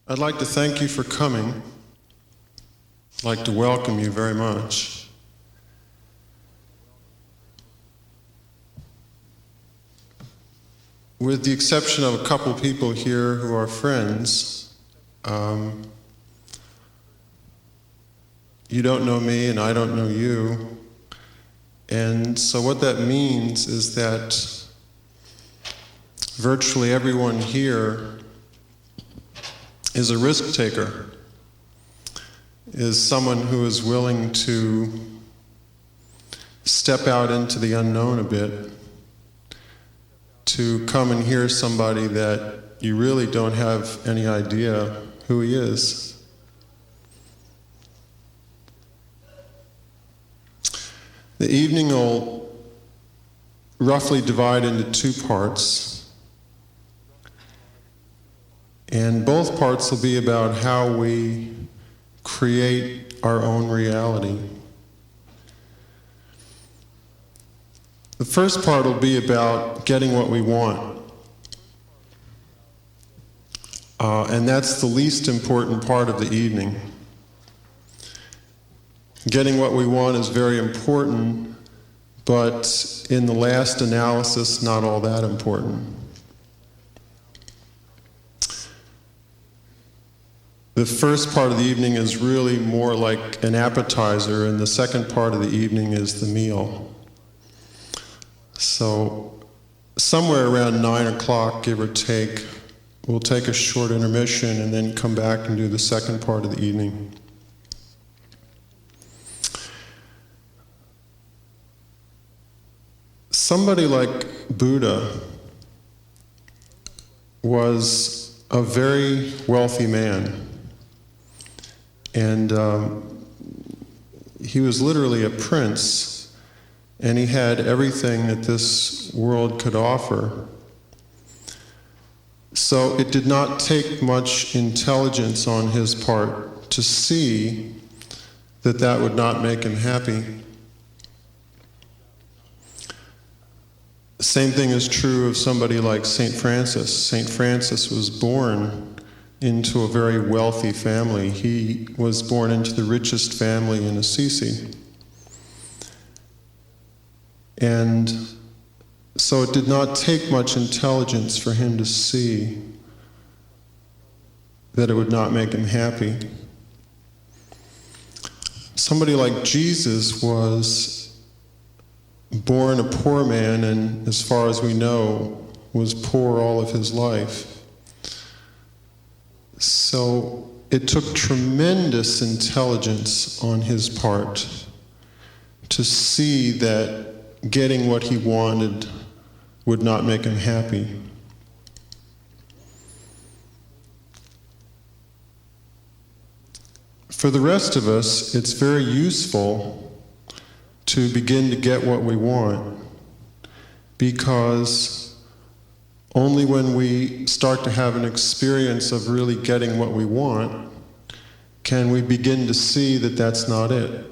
I'd like to thank you for coming. I'd like to welcome you very much. With the exception of a couple people here who are friends, you don't know me and I don't know you. And so what that means is that virtually everyone here is a risk taker, is someone who is willing to step out into the unknown a bit, to come and hear somebody that you really don't have any idea who he is. The evening will roughly divide into two parts. And both parts will be about how we create our own reality. The first part will be about getting what we want. And that's the least important part of the evening. Getting what we want is very important, but in the last analysis, not all that important. The first part of the evening is really more like an appetizer, and the second part of the evening is the meal. So somewhere around 9 o'clock, give or take, we'll take a short intermission and then come back and do the second part of the evening. Somebody like Buddha was a very wealthy man. And he was literally a prince, and he had everything that this world could offer. So it did not take much intelligence on his part to see that that would not make him happy. Same thing is true of somebody like St. Francis. St. Francis was born into a very wealthy family. He was born into the richest family in Assisi. And so it did not take much intelligence for him to see that it would not make him happy. Somebody like Jesus was born a poor man, and as far as we know, was poor all of his life. So it took tremendous intelligence on his part to see that getting what he wanted would not make him happy. For the rest of us, it's very useful to begin to get what we want, because only when we start to have an experience of really getting what we want can we begin to see that that's not it.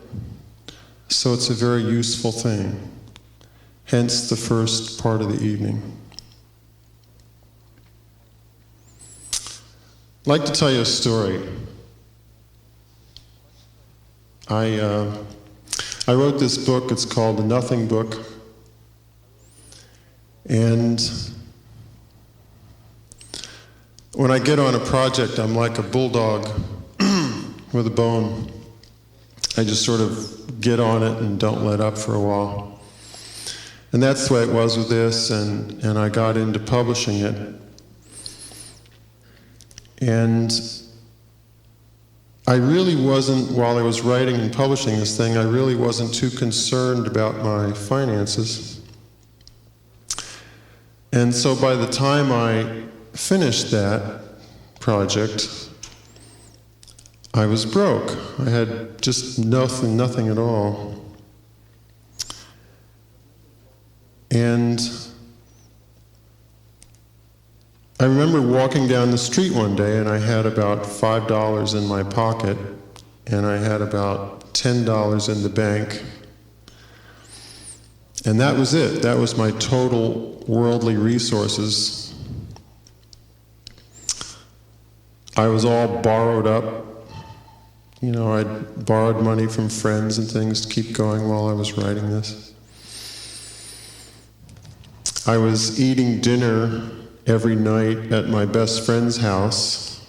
So it's a very useful thing. Hence the first part of the evening. I'd like to tell you a story. I wrote this book. It's called The Nothing Book. And when I get on a project, I'm like a bulldog with a bone. I just sort of get on it and don't let up for a while. And that's the way it was with this, and I got into publishing it. And I really wasn't, while I was writing and publishing this thing, I really wasn't too concerned about my finances. And so by the time I finished that project, I was broke. I had just nothing at all. And I remember walking down the street one day, and I had about $5 in my pocket, and I had about $10 in the bank. And that was it. That was my total worldly resources. I was all borrowed up. You know, I'd borrowed money from friends and things to keep going while I was writing this. I was eating dinner every night at my best friend's house.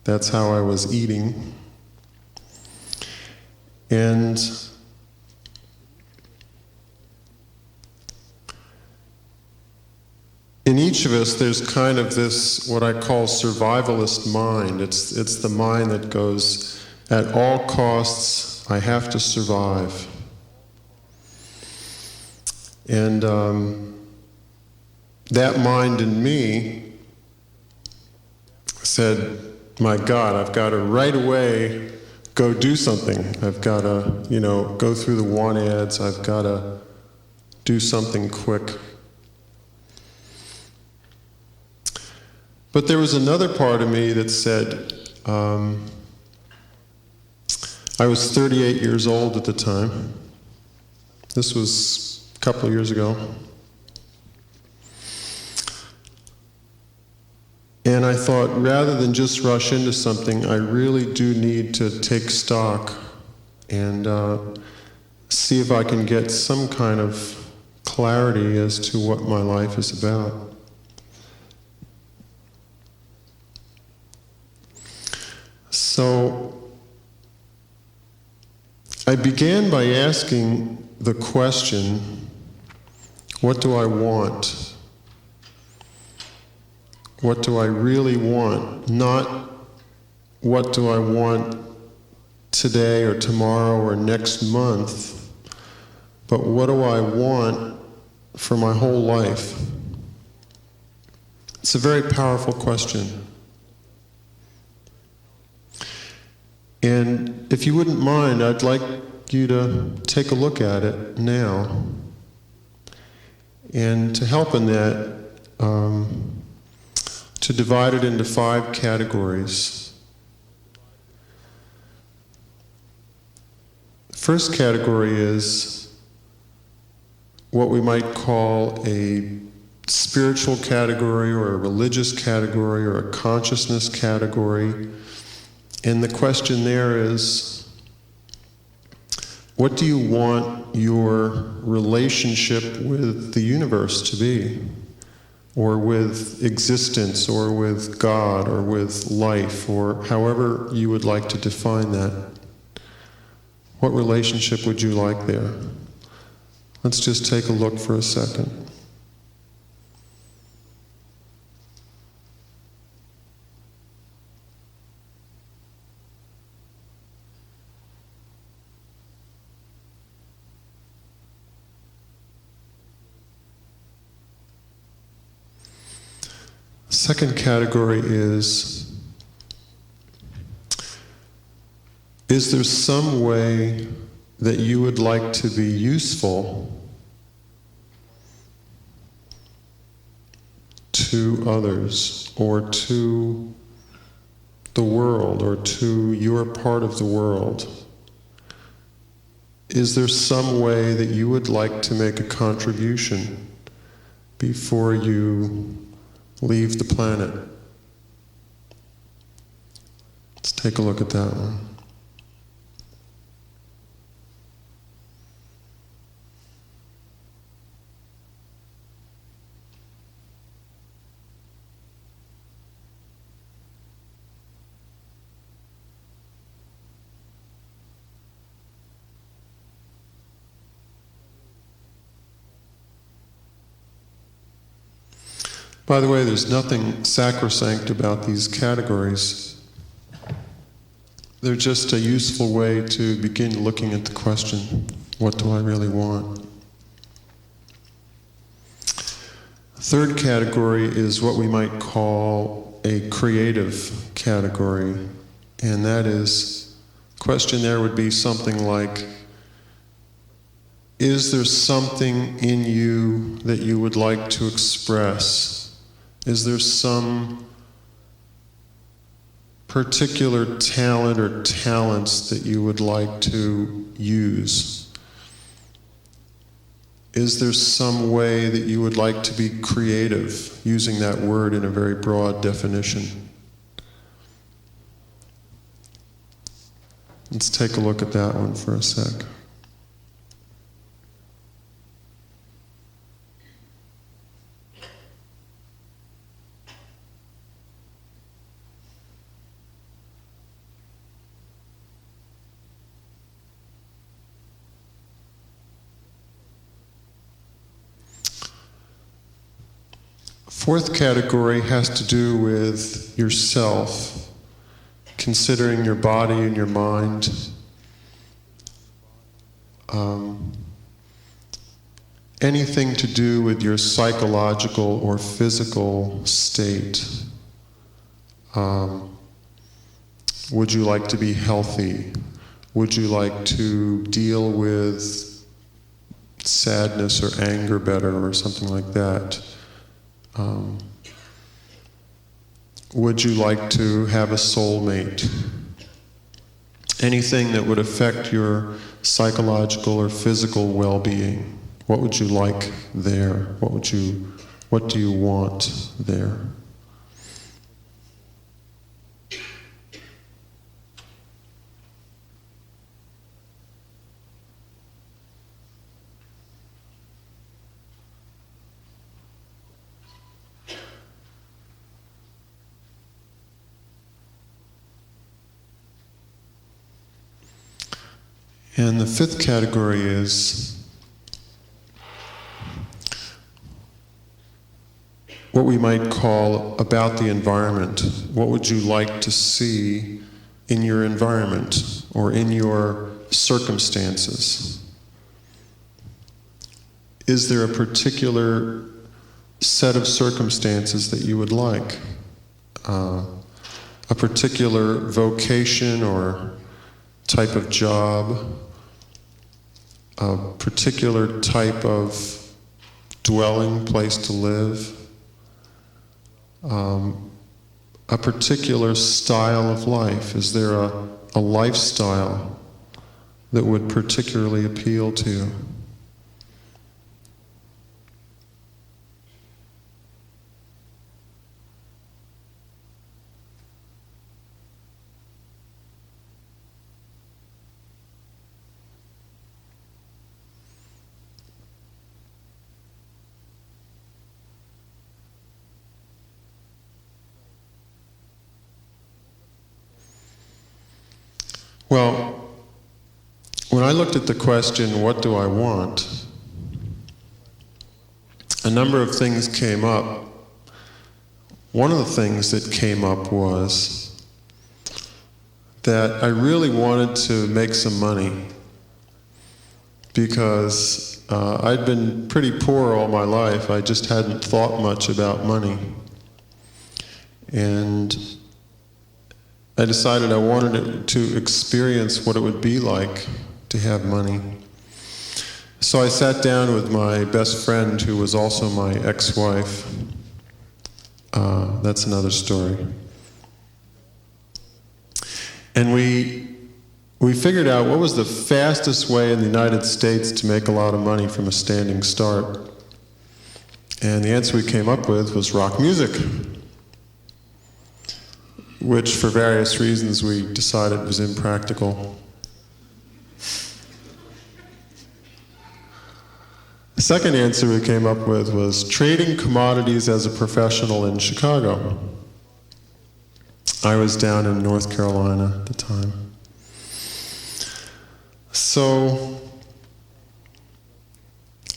That's how I was eating. And in each of us, there's kind of this, what I call survivalist mind. It's the mind that goes, at all costs, I have to survive. And that mind in me said, my God, I've got to right away go do something. I've got to, go through the want ads. I've got to do something quick. But there was another part of me that said, I was 38 years old at the time. This was a couple of years ago. And I thought, rather than just rush into something, I really do need to take stock and see if I can get some kind of clarity as to what my life is about. So I began by asking the question, what do I want? What do I really want? Not what do I want today or tomorrow or next month, but what do I want for my whole life? It's a very powerful question. And if you wouldn't mind, I'd like you to take a look at it now. And to help in that, to divide it into 5 categories. The first category is what we might call a spiritual category or a religious category or a consciousness category. And the question there is, what do you want your relationship with the universe to be? Or with existence, or with God, or with life, or however you would like to define that. What relationship would you like there? Let's just take a look for a second. Second category is there some way that you would like to be useful to others, or to the world, or to your part of the world? Is there some way that you would like to make a contribution before you leave the planet? Let's take a look at that one. By the way, there's nothing sacrosanct about these categories. They're just a useful way to begin looking at the question, what do I really want? Third category is what we might call a creative category. And that is, the question there would be something like, is there something in you that you would like to express? Is there some particular talent or talents that you would like to use? Is there some way that you would like to be creative, using that word in a very broad definition? Let's take a look at that one for a sec. Fourth category has to do with yourself, considering your body and your mind. Anything to do with your psychological or physical state. Would you like to be healthy? Would you like to deal with sadness or anger better or something like that? Would you like to have a soulmate? Anything that would affect your psychological or physical well-being. What would you like there? What do you want there? And the fifth category is what we might call about the environment. What would you like to see in your environment or in your circumstances? Is there a particular set of circumstances that you would like? A particular vocation or type of job? A particular type of dwelling, place to live, a particular style of life. Is there a lifestyle that would particularly appeal to you? Well, when I looked at the question, what do I want? A number of things came up. One of the things that came up was that I really wanted to make some money because I'd been pretty poor all my life. I just hadn't thought much about money. And I decided I wanted to experience what it would be like to have money. So I sat down with my best friend, who was also my ex-wife. That's another story. And we figured out what was the fastest way in the United States to make a lot of money from a standing start. And the answer we came up with was rock music, which for various reasons we decided was impractical. The second answer we came up with was trading commodities as a professional in Chicago. I was down in North Carolina at the time. So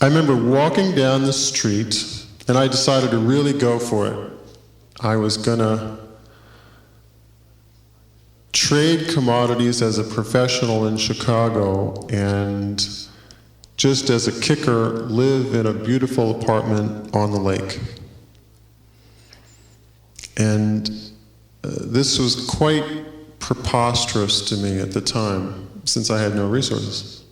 I remember walking down the street, and I decided to really go for it. I was gonna trade commodities as a professional in Chicago and just as a kicker, live in a beautiful apartment on the lake. And this was quite preposterous to me at the time, since I had no resources.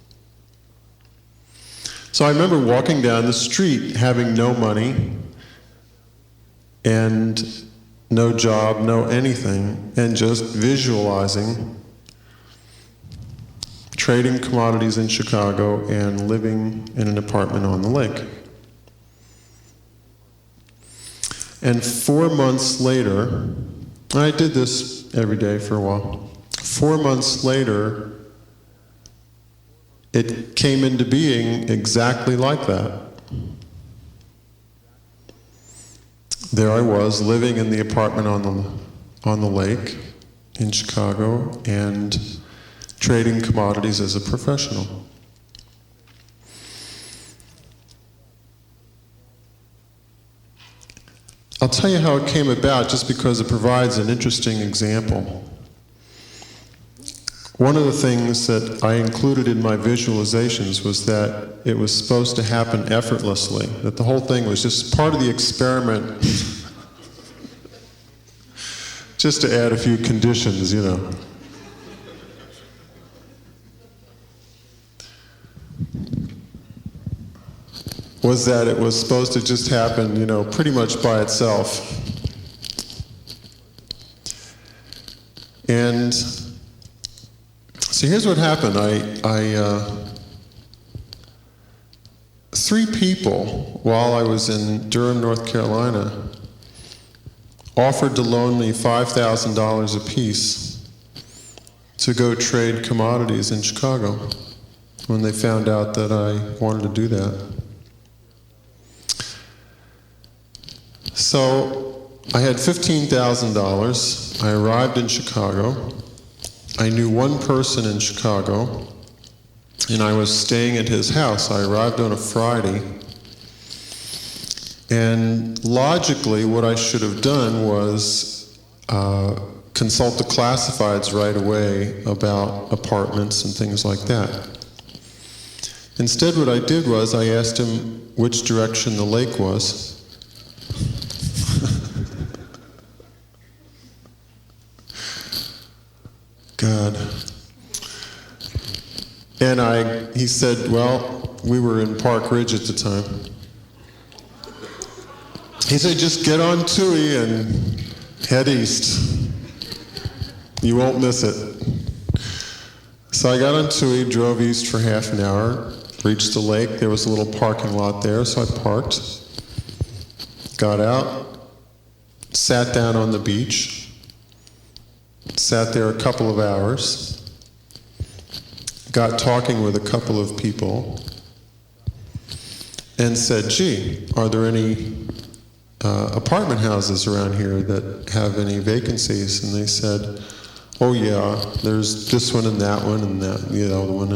So I remember walking down the street, having no money, and no job, no anything, and just visualizing trading commodities in Chicago and living in an apartment on the lake. And 4 months later, I did this every day for a while. 4 months later, it came into being exactly like that. There I was, living in the apartment on the lake in Chicago and trading commodities as a professional. I'll tell you how it came about just because it provides an interesting example. One of the things that I included in my visualizations was that it was supposed to happen effortlessly, that the whole thing was just part of the experiment, just to add a few conditions, you know. Was that it was supposed to just happen, you know, pretty much by itself. And so here's what happened. Three people, while I was in Durham, North Carolina, offered to loan me $5,000 apiece to go trade commodities in Chicago when they found out that I wanted to do that. So I had $15,000. I arrived in Chicago. I knew one person in Chicago, and I was staying at his house. I arrived on a Friday. And logically, what I should have done was consult the classifieds right away about apartments and things like that. Instead, what I did was I asked him which direction the lake was. God. And he said, well, we were in Park Ridge at the time. He said, just get on Tui and head east. You won't miss it. So I got on Tui, drove east for half an hour, reached the lake. There was a little parking lot there, so I parked, got out, sat down on the beach, sat there a couple of hours, got talking with a couple of people, and said, gee, are there any apartment houses around here that have any vacancies? And they said, oh yeah, there's this one and that one and that, the other one.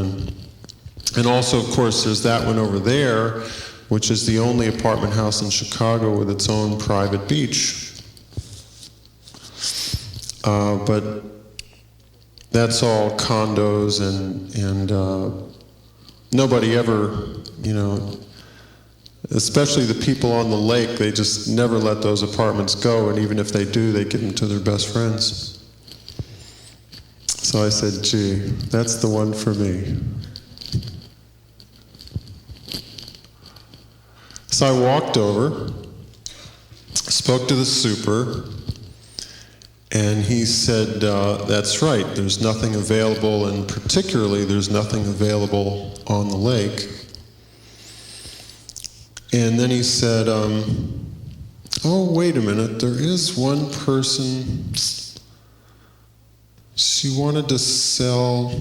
And also, of course, there's that one over there, which is the only apartment house in Chicago with its own private beach. But that's all condos and nobody ever, you know, especially the people on the lake, they just never let those apartments go, and even if they do, they give them to their best friends. So I said, gee, that's the one for me. So I walked over, spoke to the super, and he said, that's right, there's nothing available, and particularly there's nothing available on the lake. And then he said, oh, wait a minute, there is one person, she wanted to sell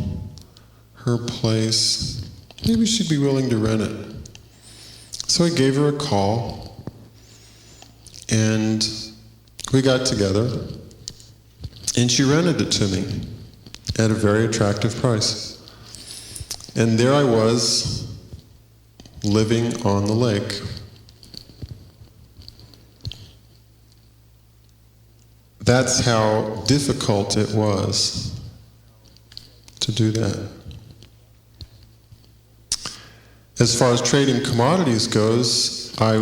her place. Maybe she'd be willing to rent it. So I gave her a call, and we got together, and she rented it to me at a very attractive price. And there I was, living on the lake. That's how difficult it was to do that. As far as trading commodities goes, I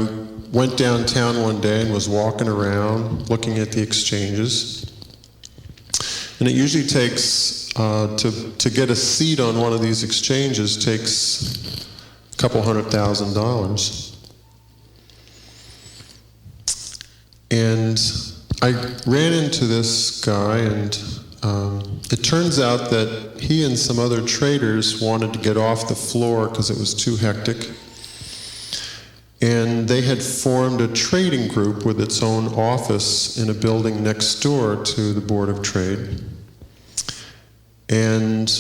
went downtown one day and was walking around looking at the exchanges. And it usually takes, to get a seat on one of these exchanges takes a couple $100,000. And I ran into this guy, and it turns out that he and some other traders wanted to get off the floor because it was too hectic. And they had formed a trading group with its own office in a building next door to the Board of Trade. And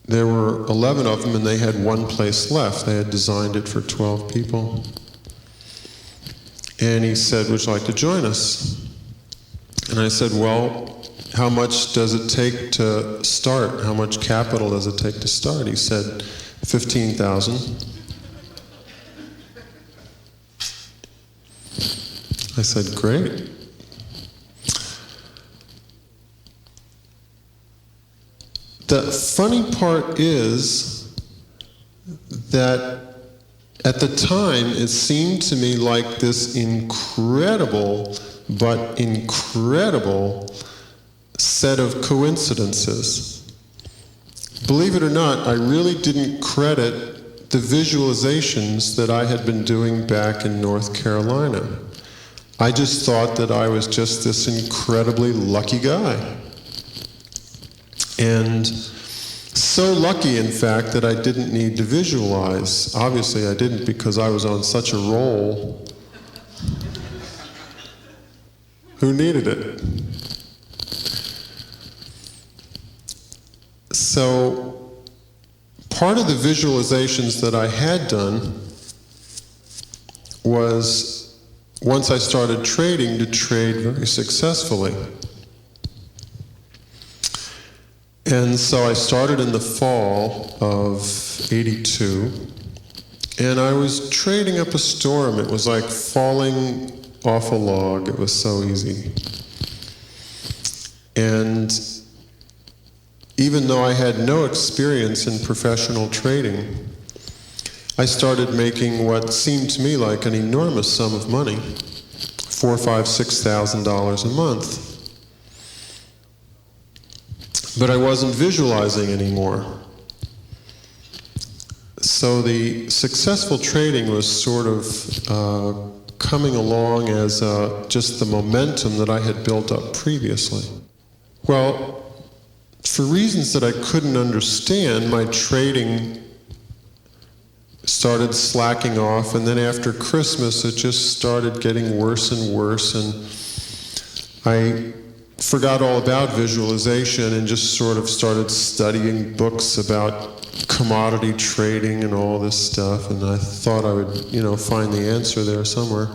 there were 11 of them, and they had one place left. They had designed it for 12 people. And he said, "Would you like to join us?" And I said, "Well, how much does it take to start? How much capital does it take to start?" He said, $15,000. I said, "Great." The funny part is that at the time it seemed to me like this incredible set of coincidences. Believe it or not, I really didn't credit the visualizations that I had been doing back in North Carolina. I just thought that I was just this incredibly lucky guy. And so lucky, in fact, that I didn't need to visualize. Obviously, I didn't, because I was on such a roll. Who needed it? So, part of the visualizations that I had done was, once I started trading, to trade very successfully. And so I started in the fall of '82, and I was trading up a storm. It was like falling off a log. It was so easy. And even though I had no experience in professional trading, I started making what seemed to me like an enormous sum of money, $4,000, $5,000, $6,000 a month. But I wasn't visualizing anymore. So the successful trading was sort of coming along as just the momentum that I had built up previously. Well, for reasons that I couldn't understand, my trading started slacking off, and then after Christmas it just started getting worse and worse, and I forgot all about visualization and just sort of started studying books about commodity trading and all this stuff, and I thought I would, find the answer there somewhere.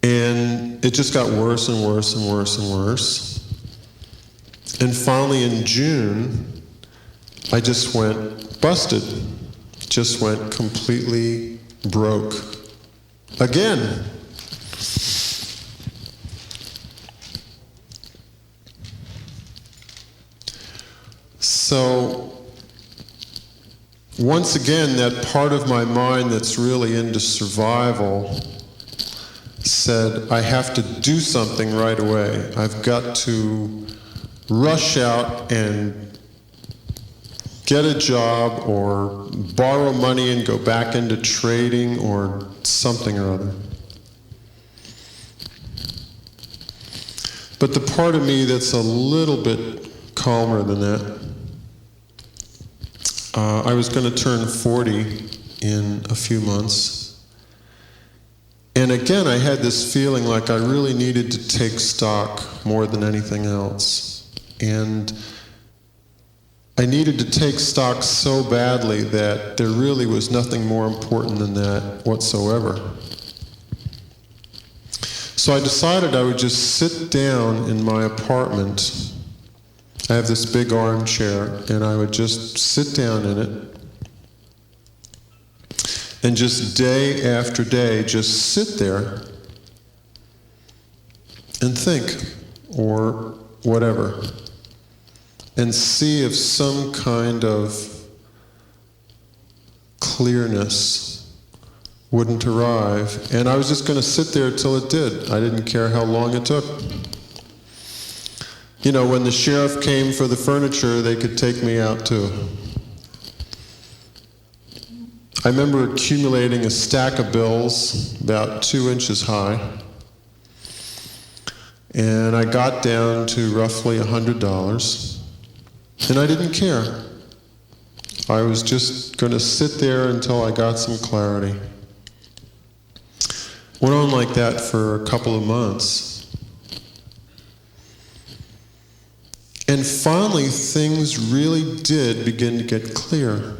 And it just got worse and worse and worse and worse. And finally in June, I just went busted. Just went completely broke. Again. So, once again, that part of my mind that's really into survival said, I have to do something right away. I've got to rush out and get a job or borrow money and go back into trading or something or other. But the part of me that's a little bit calmer than that, I was going to turn 40 in a few months. And again, I had this feeling like I really needed to take stock more than anything else. And I needed to take stock so badly that there really was nothing more important than that whatsoever. So I decided I would just sit down in my apartment. I have this big armchair, and I would just sit down in it and just day after day just sit there and think, or whatever, and see if some kind of clearness wouldn't arrive. And I was just going to sit there till it did. I didn't care how long it took. When the sheriff came for the furniture, they could take me out too. I remember accumulating a stack of bills about 2 inches high, and I got down to roughly $100, and I didn't care. I was just going to sit there until I got some clarity. Went on like that for a couple of months. And finally, things really did begin to get clear.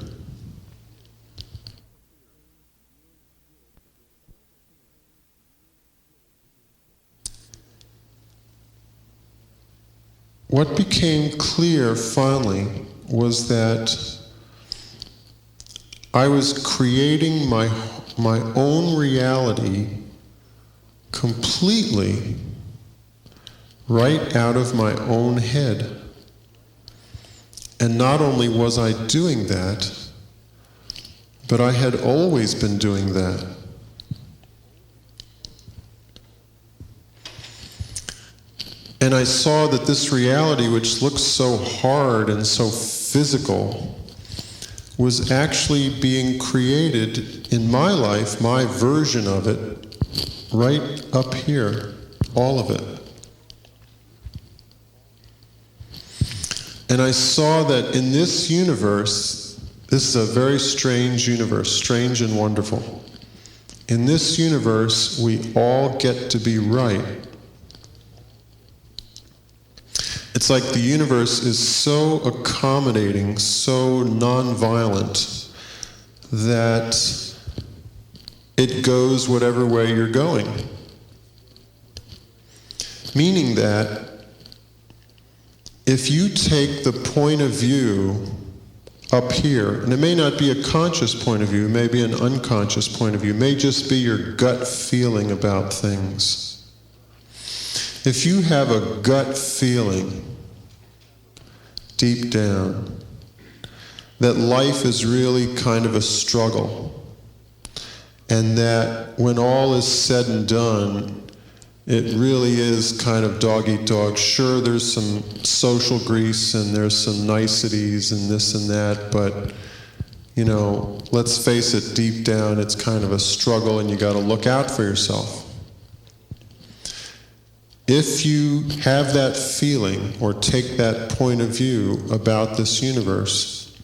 What became clear finally was that I was creating my own reality completely right out of my own head. And not only was I doing that, but I had always been doing that. And I saw that this reality, which looks so hard and so physical, was actually being created in my life, my version of it, right up here, all of it. And I saw that in this universe, this is a very strange universe, strange and wonderful. In this universe, we all get to be right. It's like the universe is so accommodating, so non-violent, that it goes whatever way you're going. Meaning that if you take the point of view up here, and it may not be a conscious point of view, it may be an unconscious point of view, it may just be your gut feeling about things. If you have a gut feeling deep down that life is really kind of a struggle, and that when all is said and done, it really is kind of dog-eat-dog. Sure, there's some social grease and there's some niceties and this and that, but, you know, let's face it, deep down it's kind of a struggle and you got to look out for yourself. If you have that feeling or take that point of view about this universe,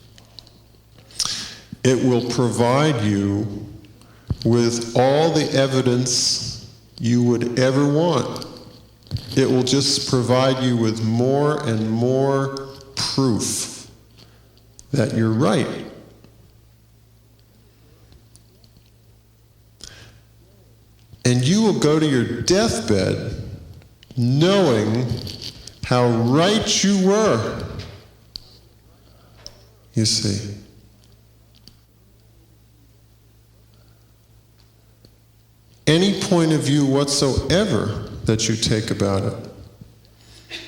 it will provide you with all the evidence you would ever want. It will just provide you with more and more proof that you're right. And you will go to your deathbed knowing how right you were, you see. Any point of view whatsoever that you take about it,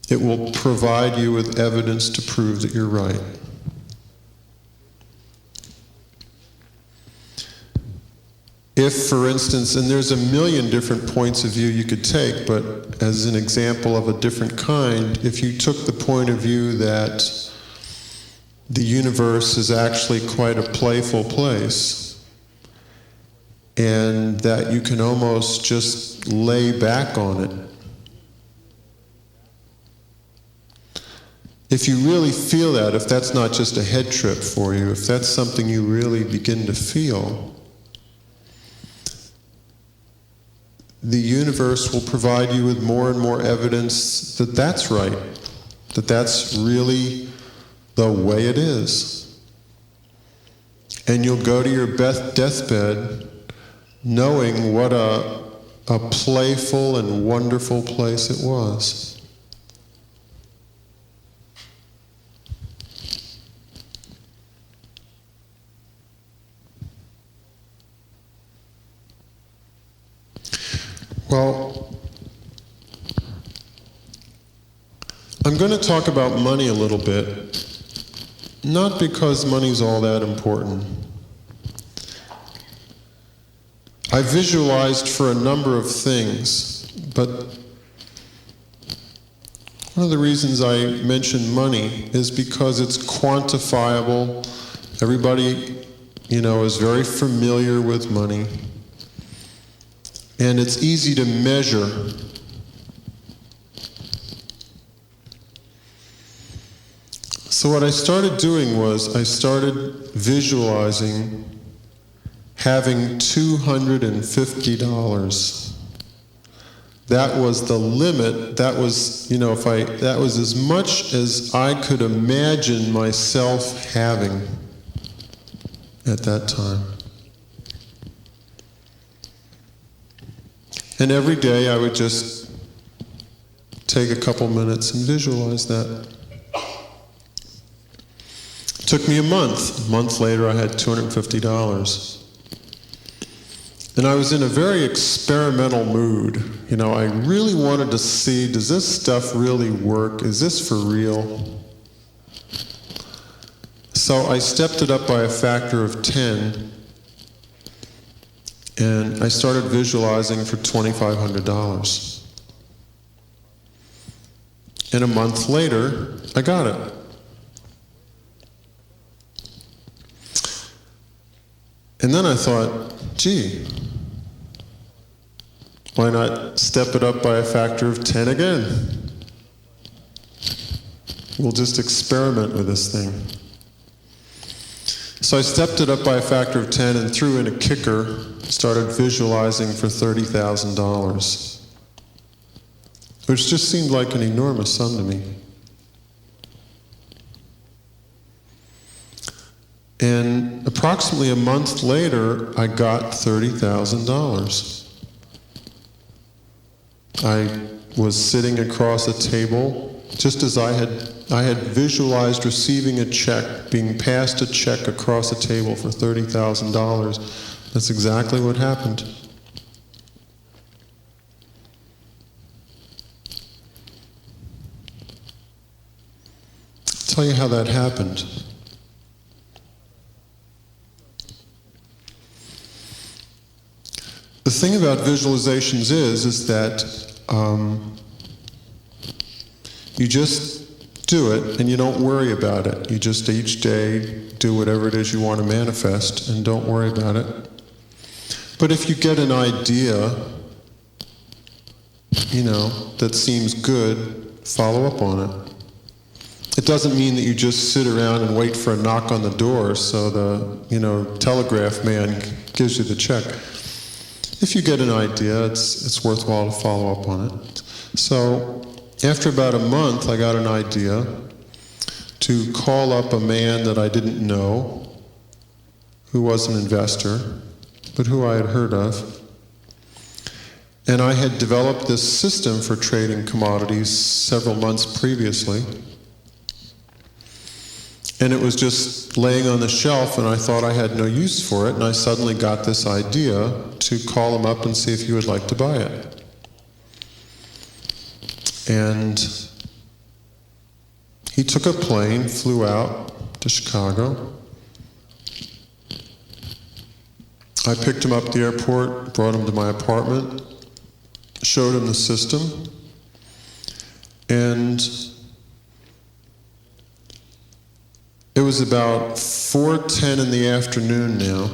it will provide you with evidence to prove that you're right. If, for instance, and there's a million different points of view you could take, but as an example of a different kind, if you took the point of view that the universe is actually quite a playful place, and that you can almost just lay back on it. If you really feel that, if that's not just a head trip for you, if that's something you really begin to feel, the universe will provide you with more and more evidence that that's right, that that's really the way it is. And you'll go to your deathbed knowing what a playful and wonderful place it was. Well, I'm going to talk about money a little bit, not because money's all that important. I visualized for a number of things, but one of the reasons I mention money is because it's quantifiable. Everybody, is very familiar with money. And it's easy to measure. So what I started doing was I started visualizing having $250 that was the limit. That was, that was as much as I could imagine myself having at that time. And every day I would just take a couple minutes and visualize that. It took me a month. A month later I had $250. And I was in a very experimental mood. I really wanted to see, does this stuff really work? Is this for real? So I stepped it up by a factor of 10, and I started visualizing for $2,500. And a month later, I got it. And then I thought, gee, why not step it up by a factor of 10 again? We'll just experiment with this thing. So I stepped it up by a factor of 10 and threw in a kicker, started visualizing for $30,000, which just seemed like an enormous sum to me. And approximately a month later, I got $30,000. I was sitting across a table, just as I had visualized receiving a check, being passed a check across a table for $30,000. That's exactly what happened. I'll tell you how that happened. The thing about visualizations is that you just do it and you don't worry about it. You just each day do whatever it is you want to manifest and don't worry about it. But if you get an idea, that seems good, follow up on it. It doesn't mean that you just sit around and wait for a knock on the door so the, telegraph man gives you the check. If you get an idea, it's worthwhile to follow up on it. So after about a month, I got an idea to call up a man that I didn't know, who was an investor, but who I had heard of. And I had developed this system for trading commodities several months previously. And it was just laying on the shelf, and I thought I had no use for it, and I suddenly got this idea to call him up and see if he would like to buy it. And he took a plane, flew out to Chicago. I picked him up at the airport, brought him to my apartment, showed him the system, and it was about 4:10 in the afternoon now,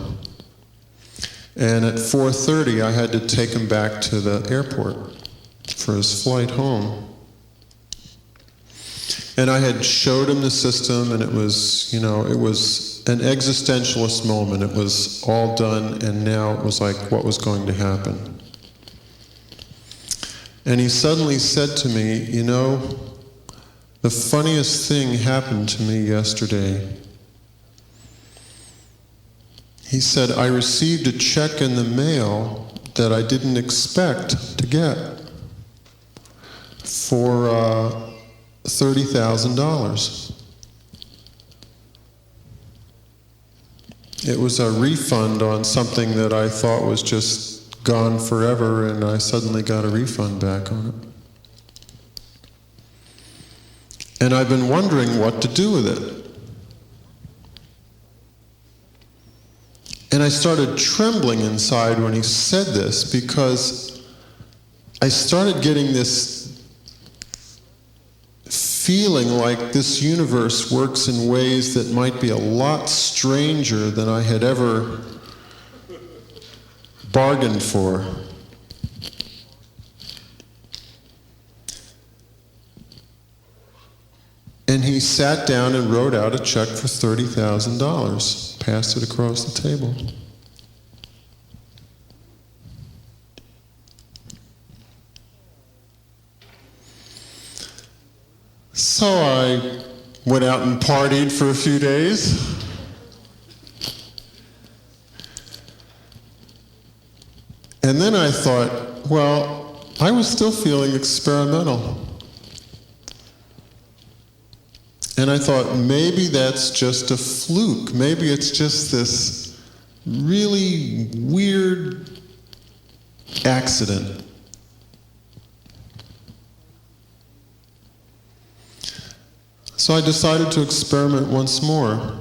and at 4:30 I had to take him back to the airport for his flight home. And I had showed him the system, and it was, it was an existentialist moment. It was all done, and now it was like, what was going to happen? And he suddenly said to me, the funniest thing happened to me yesterday. He said, I received a check in the mail that I didn't expect to get for $30,000. It was a refund on something that I thought was just gone forever, and I suddenly got a refund back on it. And I've been wondering what to do with it. And I started trembling inside when he said this, because I started getting this feeling like this universe works in ways that might be a lot stranger than I had ever bargained for. And he sat down and wrote out a check for $30,000, passed it across the table. So I went out and partied for a few days. And then I thought, well, I was still feeling experimental. And I thought, maybe that's just a fluke. Maybe it's just this really weird accident. So I decided to experiment once more.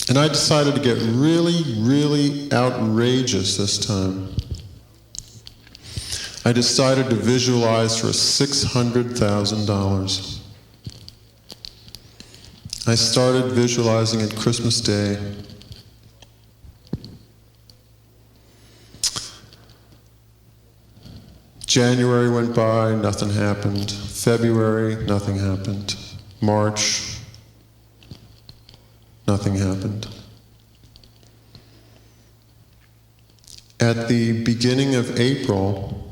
And I decided to get really, really outrageous this time. I decided to visualize for $600,000. I started visualizing at Christmas Day. January went by, nothing happened. February, nothing happened. March, nothing happened. At the beginning of April,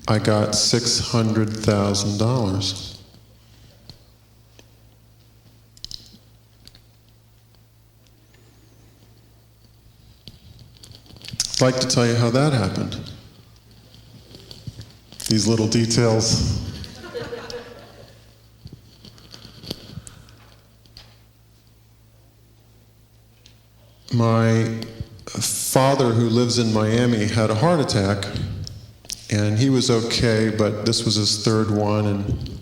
I got $600,000. I'd like to tell you how that happened. These little details. My father, who lives in Miami, had a heart attack, and he was okay, but this was his third one, and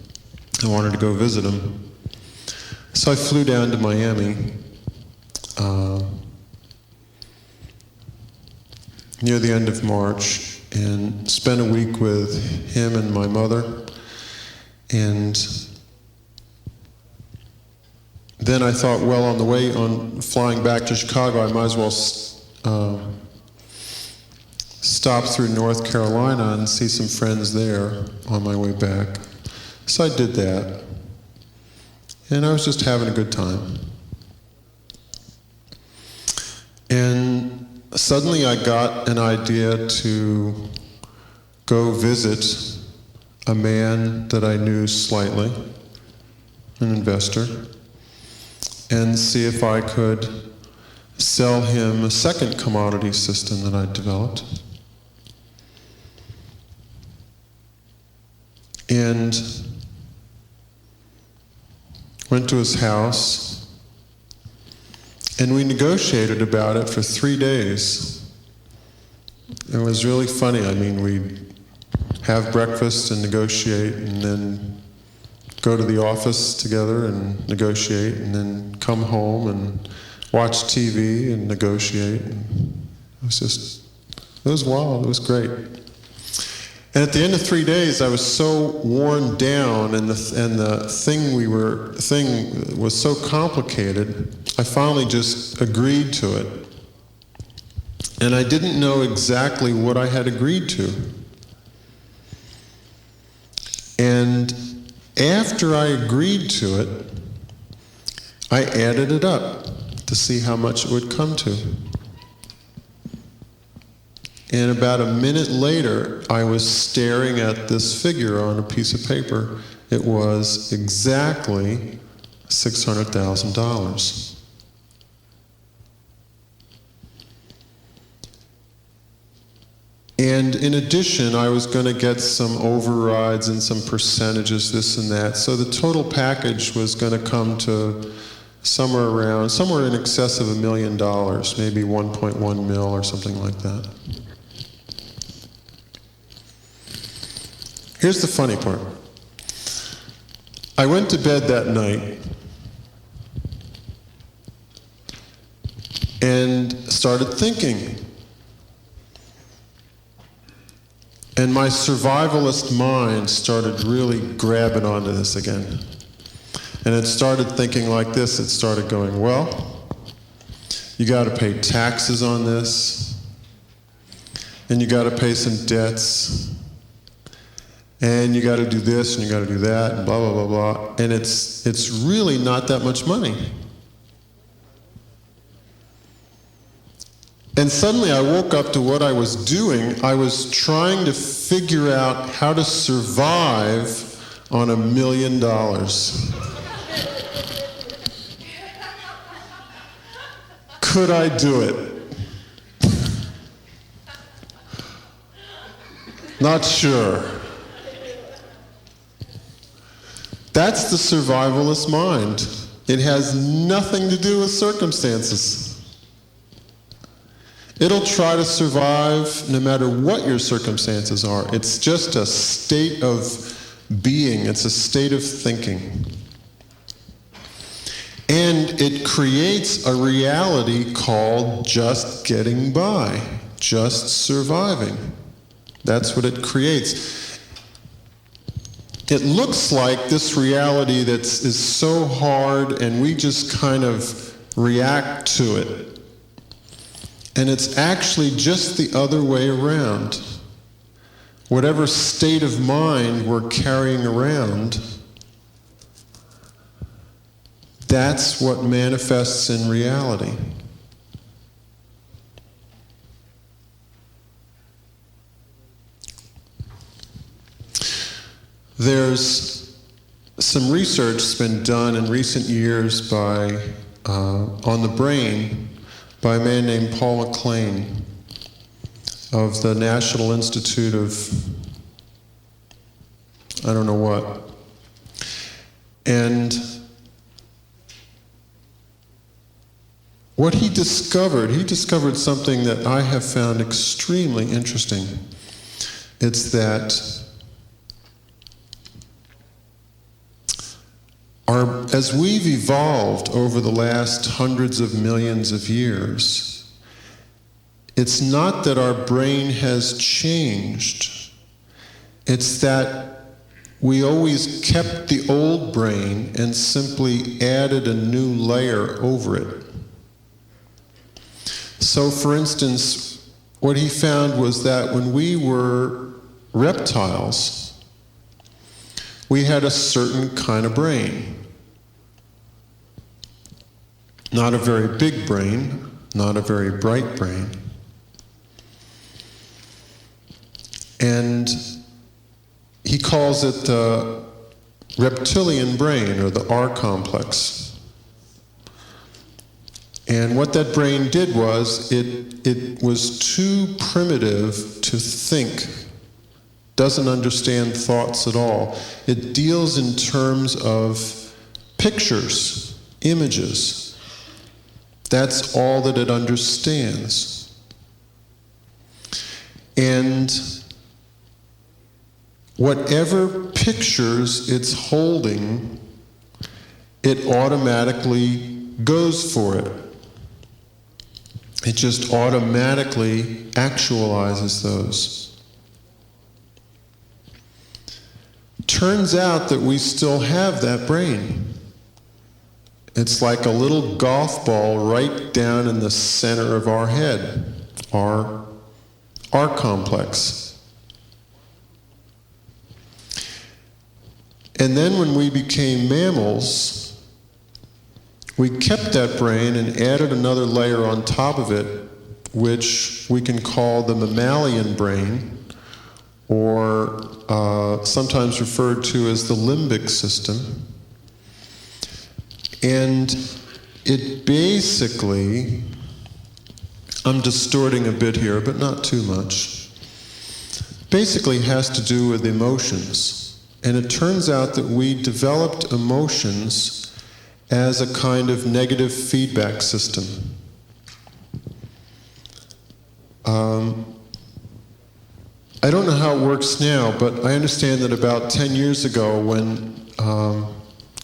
I wanted to go visit him. So I flew down to Miami near the end of March and spent a week with him and my mother. And then I thought, well, on the way on flying back to Chicago, I might as well stop through North Carolina and see some friends there on my way back. So I did that. And I was just having a good time. And suddenly I got an idea to go visit a man that I knew slightly, an investor, and see if I could sell him a second commodity system that I developed. And went to his house, and we negotiated about it for 3 days. It was really funny. I mean, we'd have breakfast and negotiate, and then go to the office together and negotiate, and then come home and watch TV and negotiate. And it was wild. It was great. And at the end of 3 days, I was so worn down, and the thing was so complicated, I finally just agreed to it. And I didn't know exactly what I had agreed to. And after I agreed to it, I added it up to see how much it would come to. And about a minute later, I was staring at this figure on a piece of paper. It was exactly $600,000. And in addition, I was going to get some overrides and some percentages, this and that. So the total package was going to come to somewhere in excess of $1 million, maybe 1.1 mil or something like that. Here's the funny part. I went to bed that night and started thinking. And my survivalist mind started really grabbing onto this again. And it started thinking like this. It started going, well, you got to pay taxes on this, and you got to pay some debts, and you got to do this, and you got to do that, and blah, blah, blah, blah. And it's really not that much money. And suddenly I woke up to what I was doing. I was trying to figure out how to survive on $1 million. Could I do it? Not sure. That's the survivalist mind. It has nothing to do with circumstances. It'll try to survive no matter what your circumstances are. It's just a state of being. It's a state of thinking. And it creates a reality called just getting by, just surviving. That's what it creates. It looks like this reality is so hard and we just kind of react to it. And it's actually just the other way around. Whatever state of mind we're carrying around, that's what manifests in reality. There's some research that's been done in recent years by, on the brain by a man named Paul MacLean of the National Institute of I don't know what. And what he discovered something that I have found extremely interesting. It's that as we've evolved over the last hundreds of millions of years, it's not that our brain has changed. It's that we always kept the old brain and simply added a new layer over it. So, for instance, what he found was that when we were reptiles, we had a certain kind of brain. Not a very big brain, not a very bright brain. And he calls it the reptilian brain, or the R complex. And what that brain did was, it was too primitive to think, doesn't understand thoughts at all. It deals in terms of pictures, images. That's all that it understands. And whatever pictures it's holding, it automatically goes for it. It just automatically actualizes those. Turns out that we still have that brain. It's like a little golf ball right down in the center of our head, our complex. And then when we became mammals, we kept that brain and added another layer on top of it, which we can call the mammalian brain, or sometimes referred to as the limbic system. And it basically, I'm distorting a bit here, but not too much, basically has to do with emotions. And it turns out that we developed emotions as a kind of negative feedback system. I don't know how it works now, but I understand that about 10 years ago when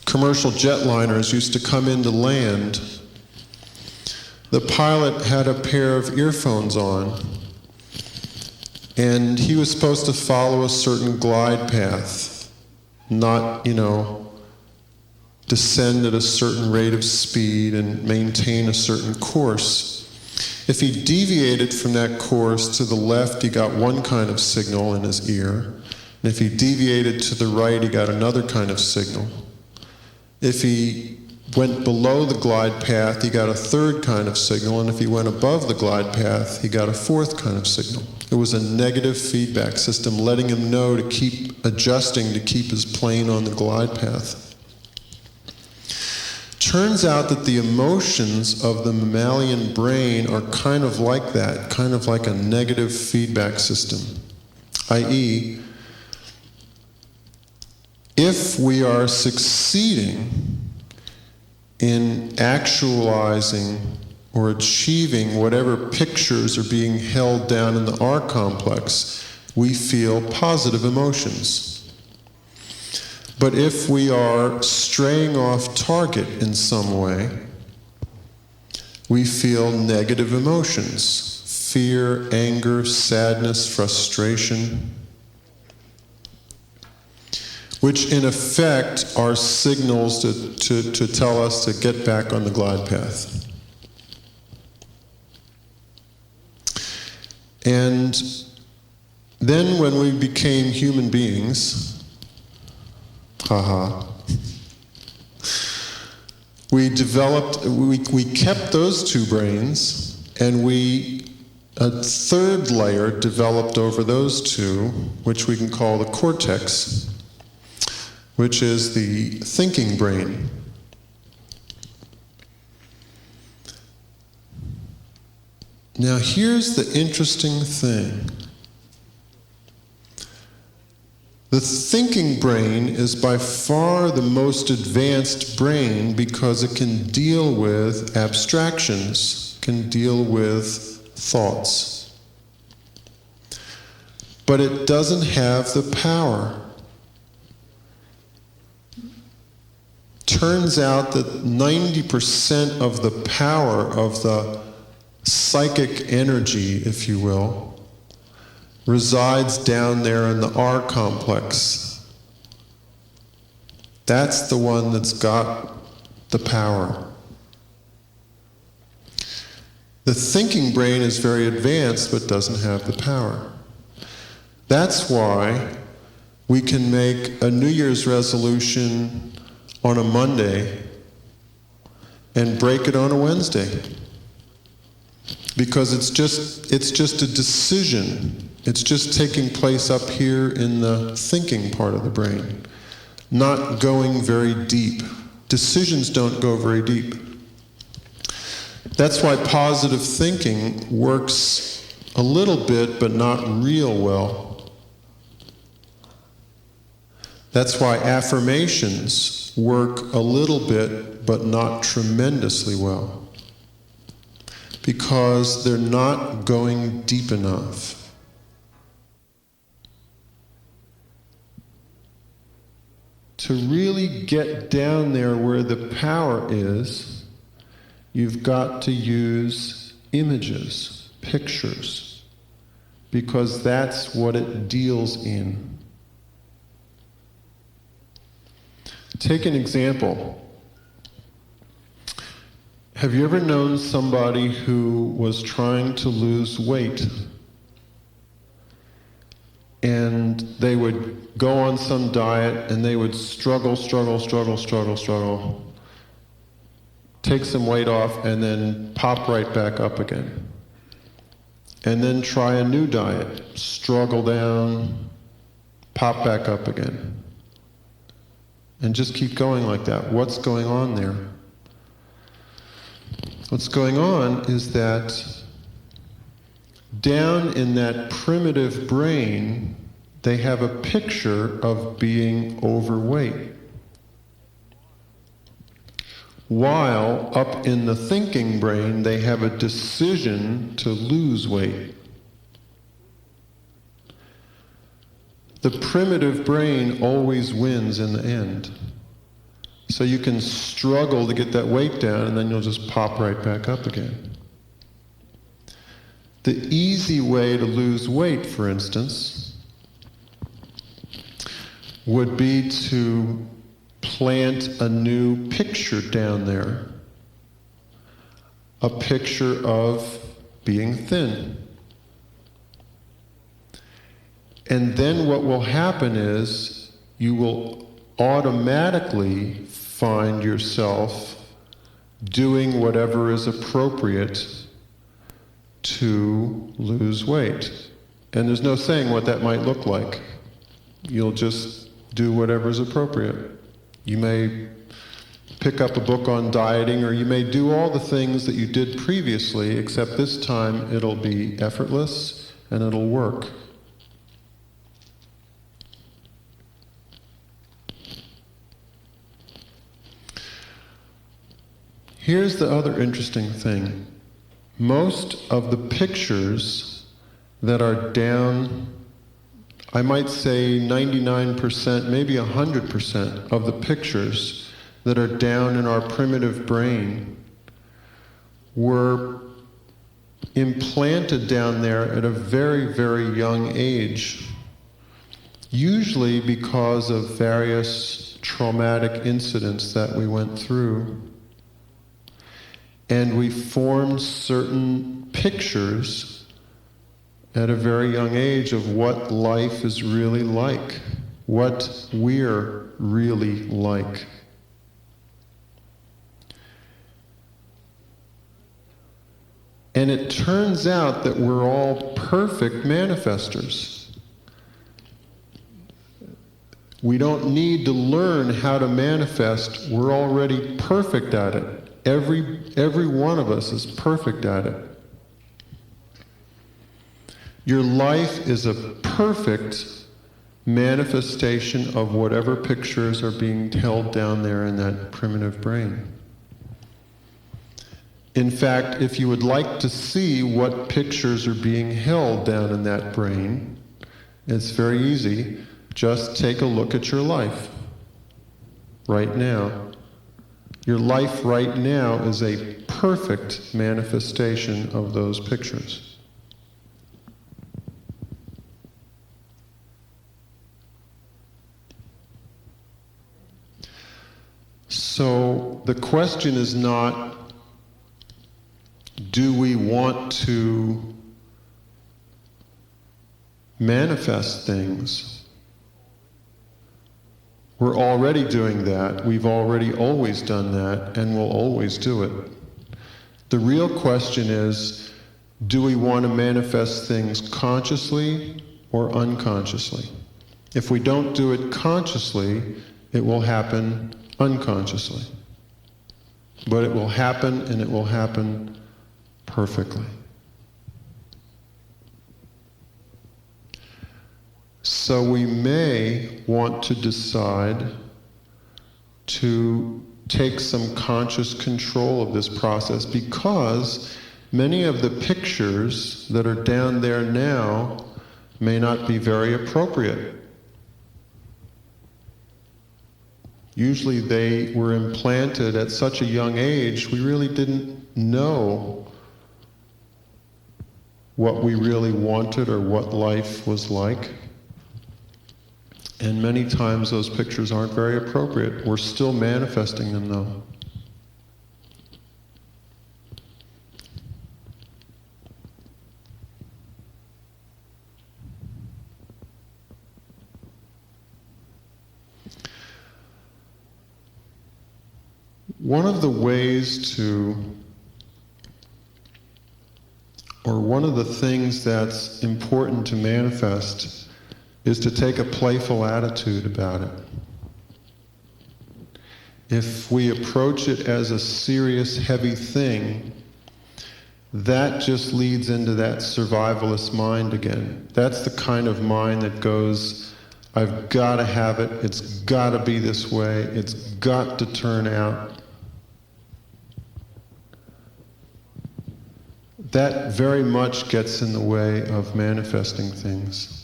commercial jetliners used to come into land, the pilot had a pair of earphones on, and he was supposed to follow a certain glide path, not, descend at a certain rate of speed and maintain a certain course. If he deviated from that course to the left, he got one kind of signal in his ear, and if he deviated to the right, he got another kind of signal. If he went below the glide path, he got a third kind of signal, and if he went above the glide path, he got a fourth kind of signal. It It was a negative feedback system, letting him know to keep adjusting to keep his plane on the glide path. Turns out that the emotions of the mammalian brain are kind of like that, kind of like a negative feedback system. i.e., if we are succeeding in actualizing or achieving whatever pictures are being held down in the R complex, we feel positive emotions. But if we are straying off target in some way, we feel negative emotions: fear, anger, sadness, frustration, which in effect are signals to tell us to get back on the glide path. And then when we became human beings, we kept those two brains, and a third layer developed over those two, which we can call the cortex, which is the thinking brain. Now here's the interesting thing. The thinking brain is by far the most advanced brain because it can deal with abstractions, can deal with thoughts. But it doesn't have the power. Turns out that 90% of the power of the psychic energy, if you will, resides down there in the R complex. That's the one that's got the power. The thinking brain is very advanced but doesn't have the power. That's why we can make a New Year's resolution on a Monday and break it on a Wednesday. Because it's just a decision. It's just taking place up here in the thinking part of the brain, not going very deep. Decisions don't go very deep. That's why positive thinking works a little bit, but not real well. That's why affirmations work a little bit, but not tremendously well. Because they're not going deep enough. To really get down there where the power is, you've got to use images, pictures, because that's what it deals in. Take an example. Have you ever known somebody who was trying to lose weight? And they would go on some diet and they would struggle, take some weight off and then pop right back up again. And then try a new diet, struggle down, pop back up again. And just keep going like that. What's going on there? What's going on is that down in that primitive brain, they have a picture of being overweight. While up in the thinking brain, they have a decision to lose weight. The primitive brain always wins in the end. So you can struggle to get that weight down and then you'll just pop right back up again. The easy way to lose weight, for instance, would be to plant a new picture down there. A picture of being thin. And then what will happen is you will automatically find yourself doing whatever is appropriate to lose weight. And there's no saying what that might look like. You'll just do whatever's appropriate. You may pick up a book on dieting, or you may do all the things that you did previously, except this time it'll be effortless and it'll work. Here's the other interesting thing. Most of the pictures that are down, I might say 99%, maybe 100% of the pictures that are down in our primitive brain were implanted down there at a very, very young age, usually because of various traumatic incidents that we went through. And we formed certain pictures at a very young age of what life is really like, what we're really like. And it turns out that we're all perfect manifestors. We don't need to learn how to manifest. We're already perfect at it. Every one of us is perfect at it. Your life is a perfect manifestation of whatever pictures are being held down there in that primitive brain. In fact, if you would like to see what pictures are being held down in that brain, it's very easy. Just take a look at your life right now. Your life right now is a perfect manifestation of those pictures. So the question is not, do we want to manifest things? We're already doing that. We've already always done that, and we'll always do it. The real question is, do we want to manifest things consciously or unconsciously? If we don't do it consciously, it will happen unconsciously. But it will happen, and it will happen perfectly. So we may want to decide to take some conscious control of this process, because many of the pictures that are down there now may not be very appropriate. Usually they were implanted at such a young age, we really didn't know what we really wanted or what life was like. And many times those pictures aren't very appropriate. We're still manifesting them though. One of the ways to, or one of the things that's important to manifest, is to take a playful attitude about it. If we approach it as a serious, heavy thing, that just leads into that survivalist mind again. That's the kind of mind that goes, I've got to have it, it's got to be this way, it's got to turn out. That very much gets in the way of manifesting things.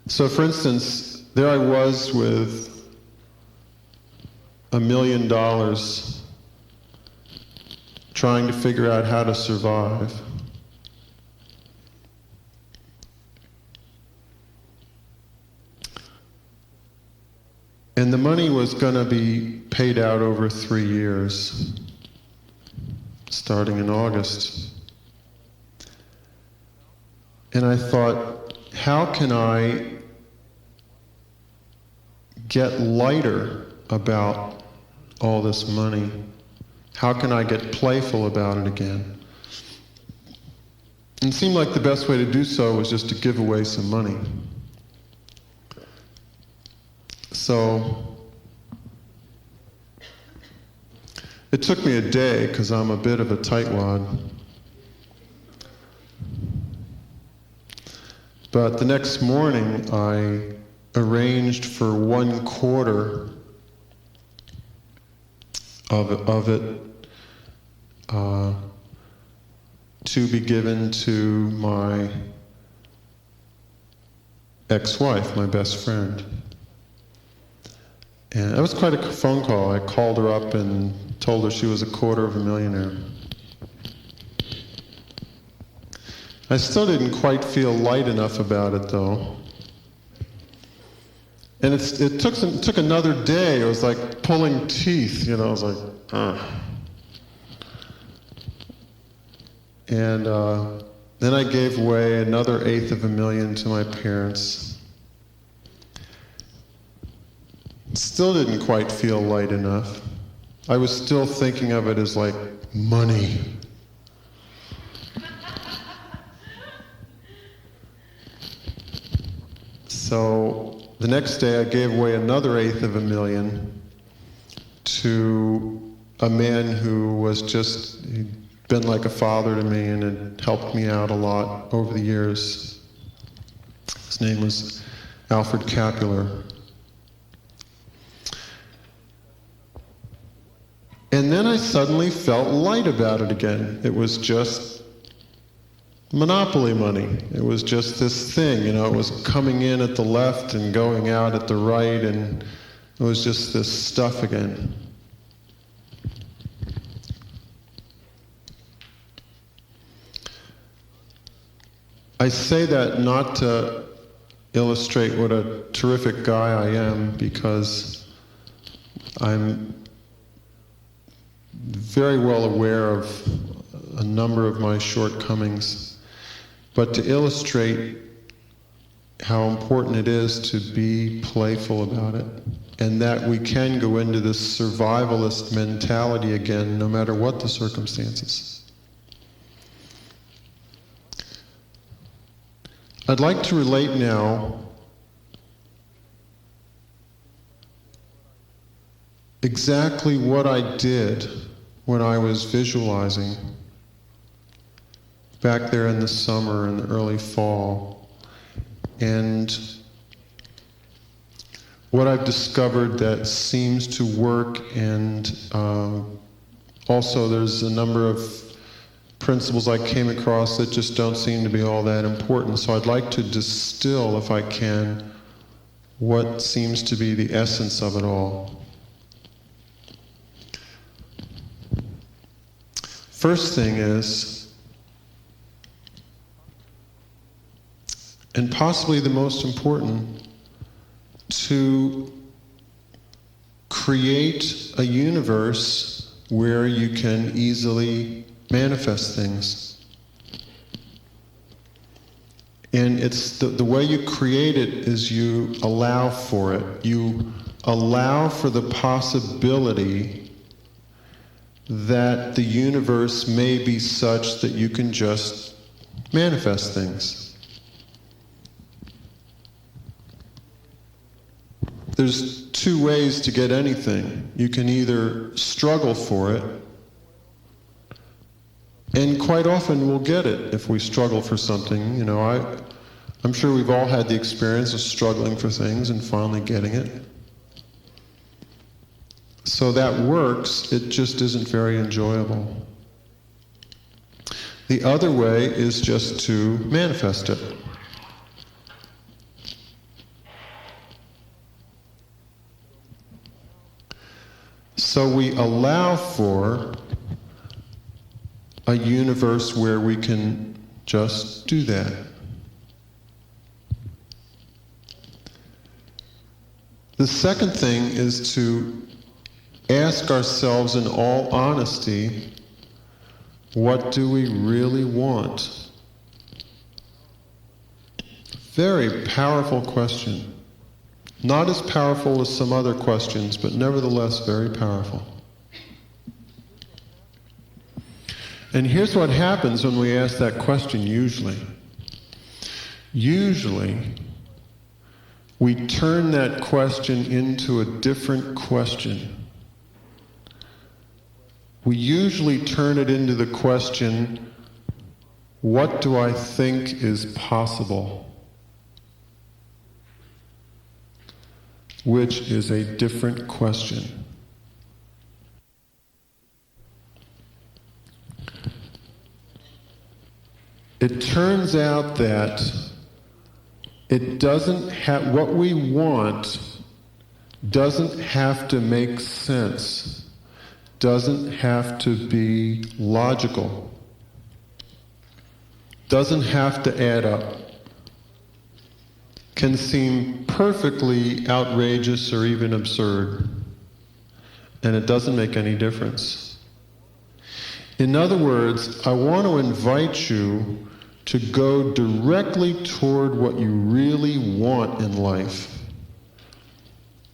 So for instance, there I was with $1 million trying to figure out how to survive. And the money was going to be paid out over 3 years, starting in August. And I thought, how can I get lighter about all this money? How can I get playful about it again? And it seemed like the best way to do so was just to give away some money. So it took me a day because I'm a bit of a tightwad. But the next morning I arranged for 1/4 of it to be given to my ex-wife, my best friend. And that was quite a phone call. I called her up and told her she was a quarter of a millionaire. I still didn't quite feel light enough about it, though. And it took another day. It was like pulling teeth, you know. I was like, ugh. And then I gave away another $800,000 to my parents. Still didn't quite feel light enough. I was still thinking of it as like money. So the next day I gave away another $800,000 to a man who was he'd been like a father to me and had helped me out a lot over the years. His name was Alfred Capular. And then I suddenly felt light about it again. It was just monopoly money. It was just this thing, you know, it was coming in at the left and going out at the right, and it was just this stuff again. I say that not to illustrate what a terrific guy I am, because I'm very well aware of a number of my shortcomings, but to illustrate how important it is to be playful about it, and that we can go into this survivalist mentality again, no matter what the circumstances. I'd like to relate now exactly what I did when I was visualizing back there in the summer and the early fall, and what I've discovered that seems to work, and also there's a number of principles I came across that just don't seem to be all that important. So I'd like to distill, if I can, what seems to be the essence of it all. First thing is, and possibly the most important, to create a universe where you can easily manifest things. And it's the way you create it is you allow for it. You allow for the possibility that the universe may be such that you can just manifest things. There's two ways to get anything. You can either struggle for it, and quite often we'll get it if we struggle for something. You know, I'm sure we've all had the experience of struggling for things and finally getting it. So that works, it just isn't very enjoyable. The other way is just to manifest it. So we allow for a universe where we can just do that. The second thing is to ask ourselves in all honesty, what do we really want? Very powerful question. Not as powerful as some other questions, but nevertheless very powerful. And here's what happens when we ask that question usually. Usually, we turn that question into a different question. We usually turn it into the question, what do I think is possible? Which is a different question. It turns out that it doesn't have, what we want doesn't have to make sense, doesn't have to be logical, doesn't have to add up, can seem perfectly outrageous or even absurd, and it doesn't make any difference. In other words, I want to invite you to go directly toward what you really want in life.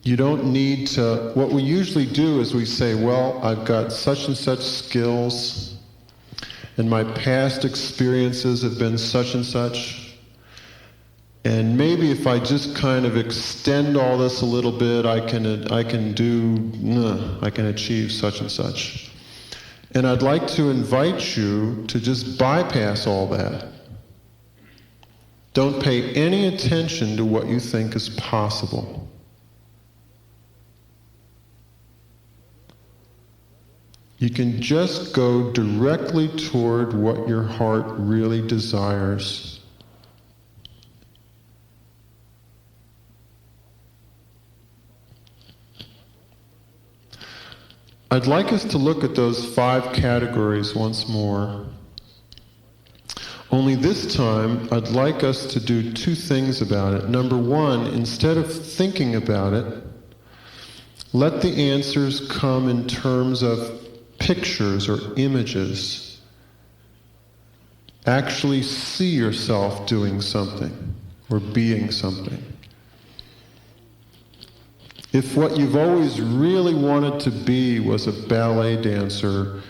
You don't need to, what we usually do is we say, well, I've got such and such skills, and my past experiences have been such and such, and maybe if I just kind of extend all this a little bit, I can achieve such and such. And I'd like to invite you to just bypass all that. Don't pay any attention to what you think is possible. You can just go directly toward what your heart really desires. I'd like us to look at those 5 categories once more. Only this time, I'd like us to do 2 things about it. Number 1, instead of thinking about it, let the answers come in terms of pictures or images. Actually see yourself doing something or being something. If what you've always really wanted to be was a ballet dancer,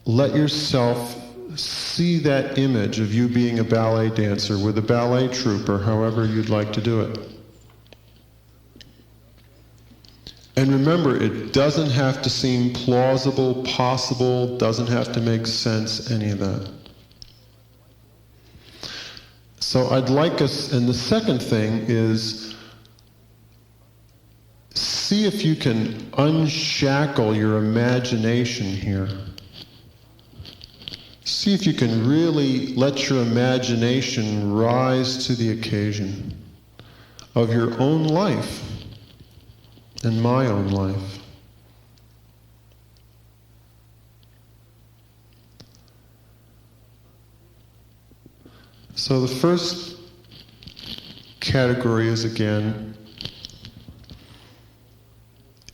let yourself see that image of you being a ballet dancer with a ballet troupe or however you'd like to do it. And remember, it doesn't have to seem plausible, possible, doesn't have to make sense, any of that. So I'd like us, and the second thing is, see if you can unshackle your imagination here. See if you can really let your imagination rise to the occasion of your own life and my own life. So the first category is, again,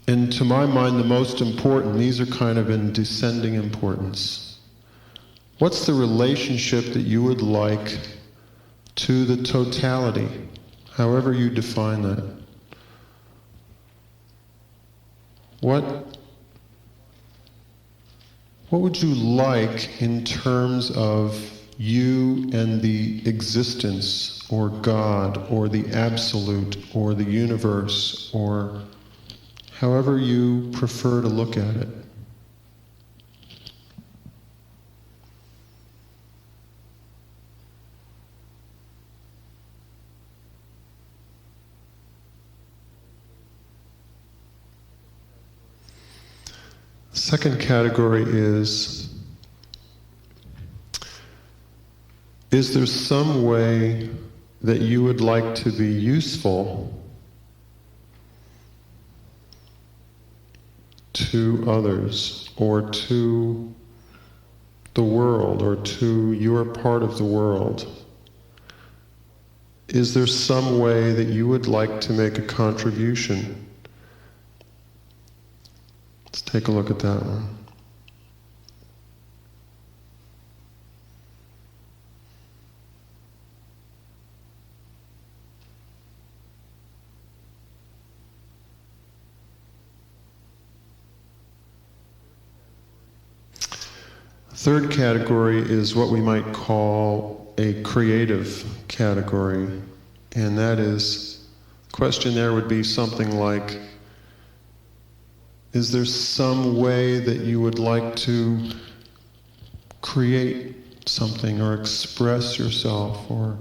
and to my mind the most important, these are kind of in descending importance. What's the relationship that you would like to the totality, however you define that? What would you like in terms of you and the existence, or God, or the absolute, or the universe, or however you prefer to look at it? Second category is there some way that you would like to be useful to others, or to the world, or to your part of the world? Is there some way that you would like to make a contribution? Let's take a look at that one. Third category is what we might call a creative category, and that is, the question there would be something like, is there some way that you would like to create something or express yourself, or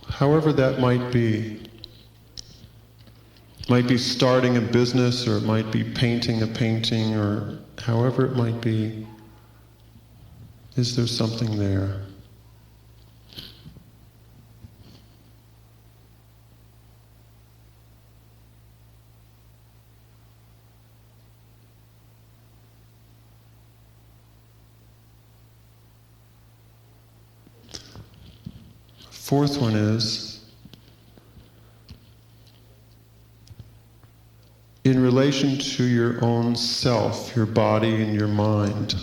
however that might be? It might be starting a business, or it might be painting a painting, or however it might be. Is there something there? Fourth one is, in relation to your own self, your body and your mind,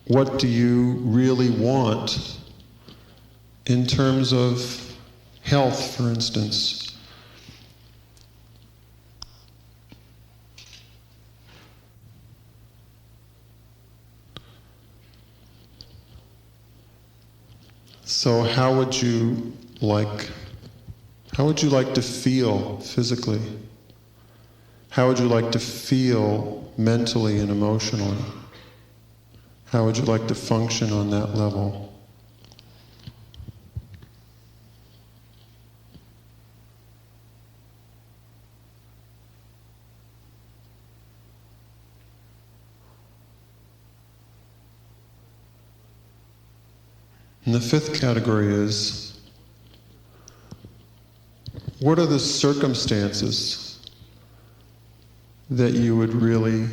what do you really want in terms of health, for instance? So how would you like to feel physically? How would you like to feel mentally and emotionally? How would you like to function on that level? And the fifth category is, what are the circumstances that you would really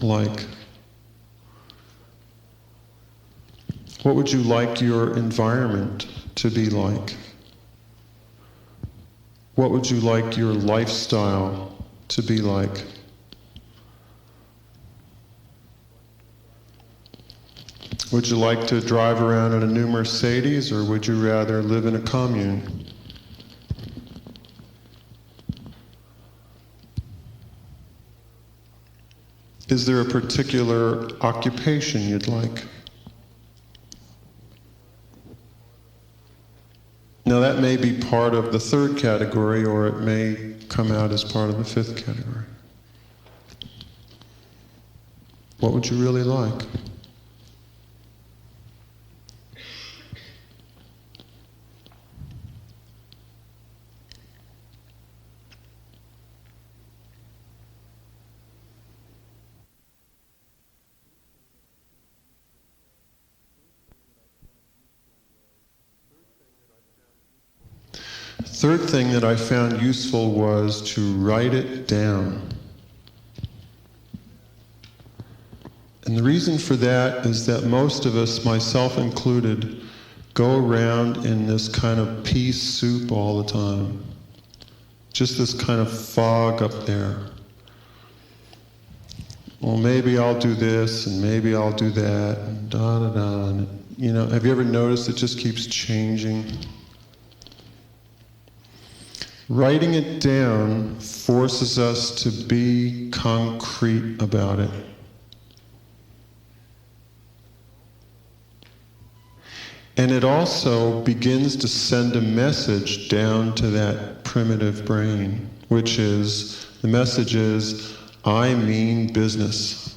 like? What would you like your environment to be like? What would you like your lifestyle to be like? Would you like to drive around in a new Mercedes, or would you rather live in a commune? Is there a particular occupation you'd like? Now that may be part of the third category, or it may come out as part of the fifth category. What would you really like? Third thing that I found useful was to write it down. And the reason for that is that most of us, myself included, go around in this kind of pea soup all the time. Just this kind of fog up there. Well, maybe I'll do this, and maybe I'll do that, and da-da-da. And, you know, have you ever noticed it just keeps changing? Writing it down forces us to be concrete about it. And it also begins to send a message down to that primitive brain, which is, the message is, I mean business.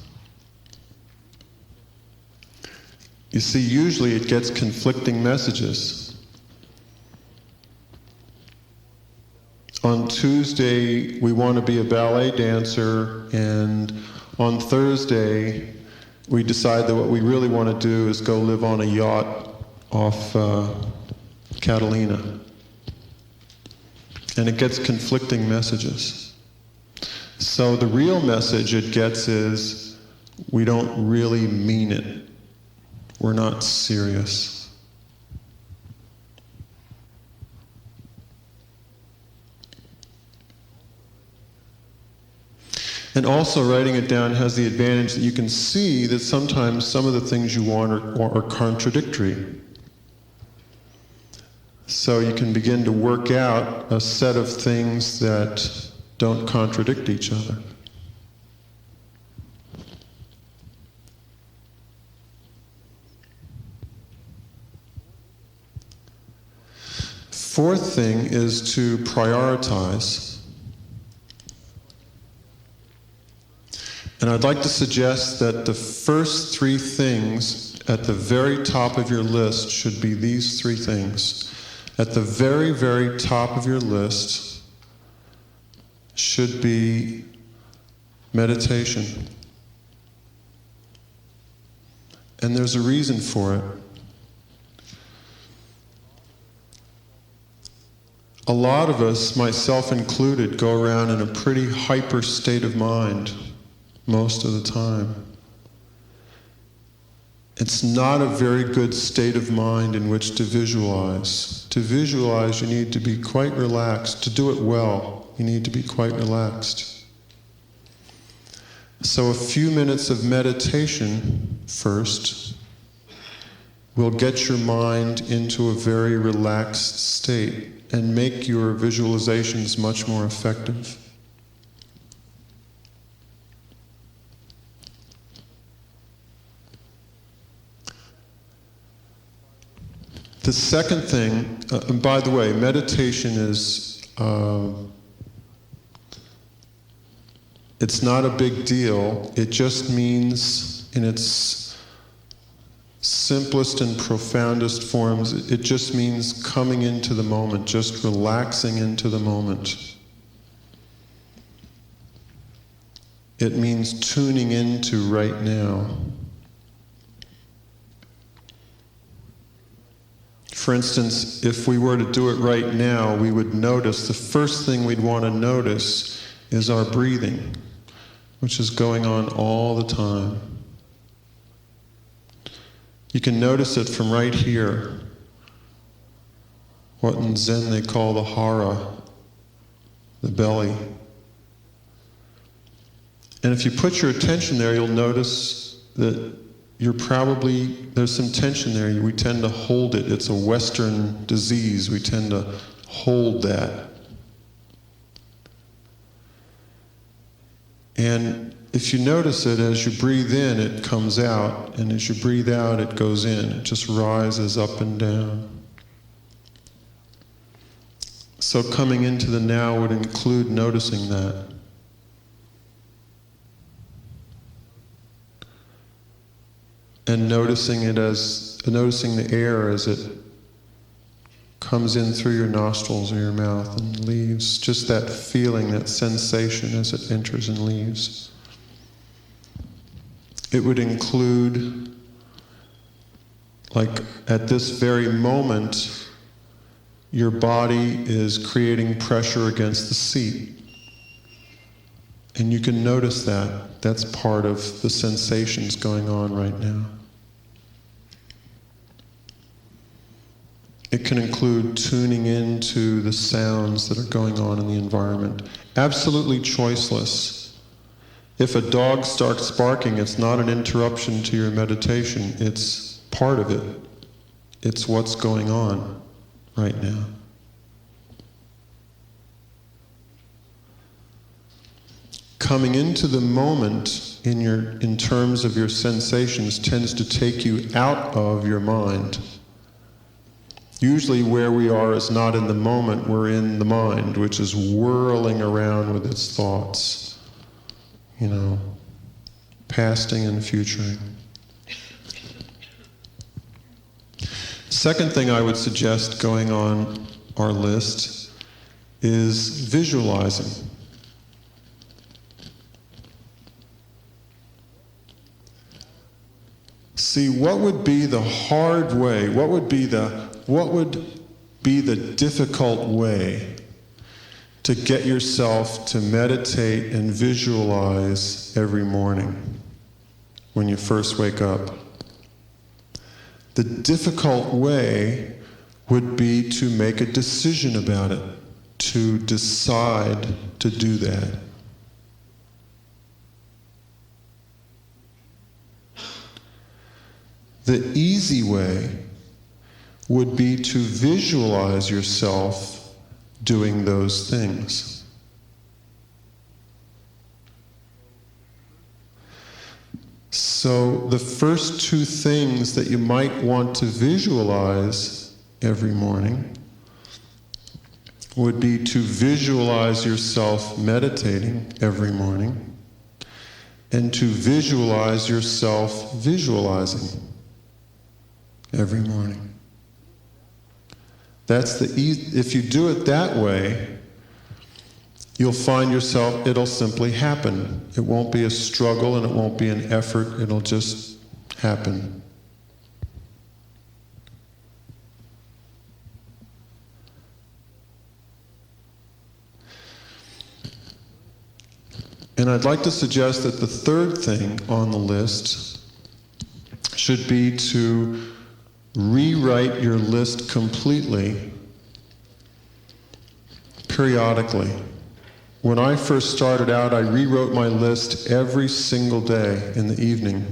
You see, usually it gets conflicting messages. On Tuesday, we want to be a ballet dancer, and on Thursday, we decide that what we really want to do is go live on a yacht off Catalina. And it gets conflicting messages. So the real message it gets is, we don't really mean it. We're not serious. And also writing it down has the advantage that you can see that sometimes some of the things you want are contradictory. So you can begin to work out a set of things that don't contradict each other. Fourth thing is to prioritize. And I'd like to suggest that the first three things at the very top of your list should be these three things. At the very, very top of your list should be meditation. And there's a reason for it. A lot of us, myself included, go around in a pretty hyper state of mind most of the time. It's not a very good state of mind in which to visualize. To visualize, you need to be quite relaxed. To do it well, you need to be quite relaxed. So a few minutes of meditation first will get your mind into a very relaxed state and make your visualizations much more effective. The second thing, and by the way, meditation is, it's not a big deal. It just means, in its simplest and profoundest forms, it just means coming into the moment, just relaxing into the moment. It means tuning into right now. For instance, if we were to do it right now, we would notice, the first thing we'd want to notice is our breathing, which is going on all the time. You can notice it from right here, what in Zen they call the hara, the belly. And if you put your attention there, you'll notice that there's some tension there. We tend to hold it. It's a Western disease. We tend to hold that. And if you notice it, as you breathe in, it comes out, and as you breathe out, it goes in. It just rises up and down. So coming into the now would include noticing that. And noticing the air as it comes in through your nostrils or your mouth and leaves. Just that feeling, that sensation as it enters and leaves. It would include, like at this very moment, your body is creating pressure against the seat. And you can notice that. That's part of the sensations going on right now. It can include tuning into the sounds that are going on in the environment. Absolutely choiceless. If a dog starts barking, it's not an interruption to your meditation. It's part of it. It's what's going on right now. Coming into the moment in terms of your sensations tends to take you out of your mind. Usually where we are is not in the moment, we're in the mind, which is whirling around with its thoughts, pasting and futuring. Second thing I would suggest going on our list is visualizing. See, what would be the hard way? What would be the difficult way to get yourself to meditate and visualize every morning when you first wake up? The difficult way would be to make a decision about it, to decide to do that. The easy way would be to visualize yourself doing those things. So the first two things that you might want to visualize every morning would be to visualize yourself meditating every morning and to visualize yourself visualizing every morning. That's if you do it that way, you'll find yourself, it'll simply happen. It won't be a struggle and it won't be an effort, it'll just happen. And I'd like to suggest that the third thing on the list should be to rewrite your list completely, periodically. When I first started out, I rewrote my list every single day in the evening.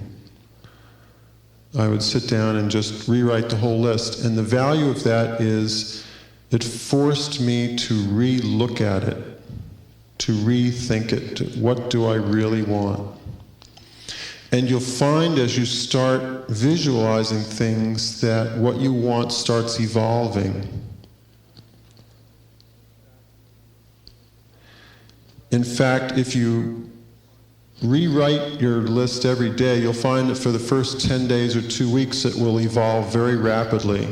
I would sit down and just rewrite the whole list. And the value of that is it forced me to re-look at it, to rethink it. What do I really want? And you'll find as you start visualizing things that what you want starts evolving. In fact, if you rewrite your list every day, you'll find that for the first 10 days or 2 weeks it will evolve very rapidly.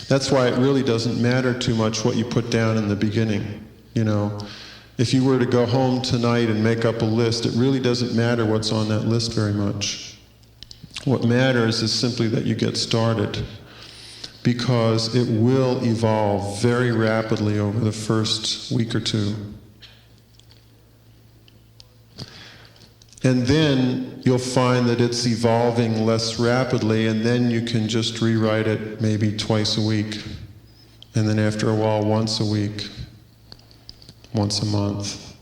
That's why it really doesn't matter too much what you put down in the beginning. You know, if you were to go home tonight and make up a list, it really doesn't matter what's on that list very much. What matters is simply that you get started, because it will evolve very rapidly over the first week or two. And then you'll find that it's evolving less rapidly, and then you can just rewrite it maybe twice a week. And then after a while, once a week, once a month.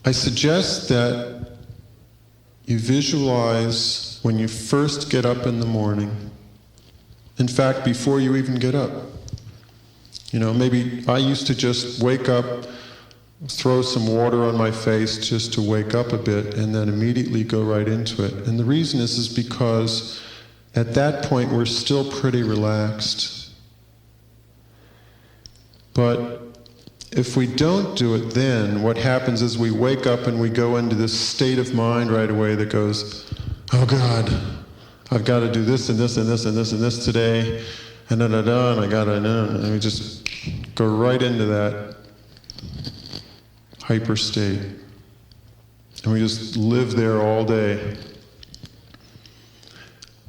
I suggest that you visualize when you first get up in the morning. In fact, before you even get up. You know, maybe I used to just wake up, throw some water on my face just to wake up a bit, and then immediately go right into it. And the reason is because at that point we're still pretty relaxed. But if we don't do it then, what happens is we wake up and we go into this state of mind right away that goes, oh God, I've got to do this and this and this and this and this today, and da-da-da, and I got to, and we just go right into that hyper state. And we just live there all day.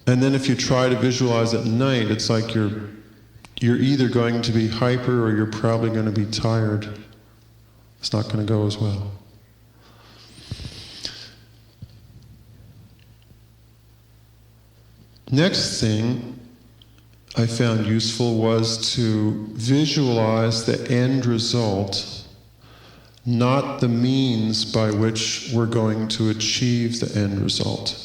And then if you try to visualize at night, it's like you're either going to be hyper or you're probably going to be tired. It's not going to go as well. Next thing I found useful was to visualize the end result, not the means by which we're going to achieve the end result.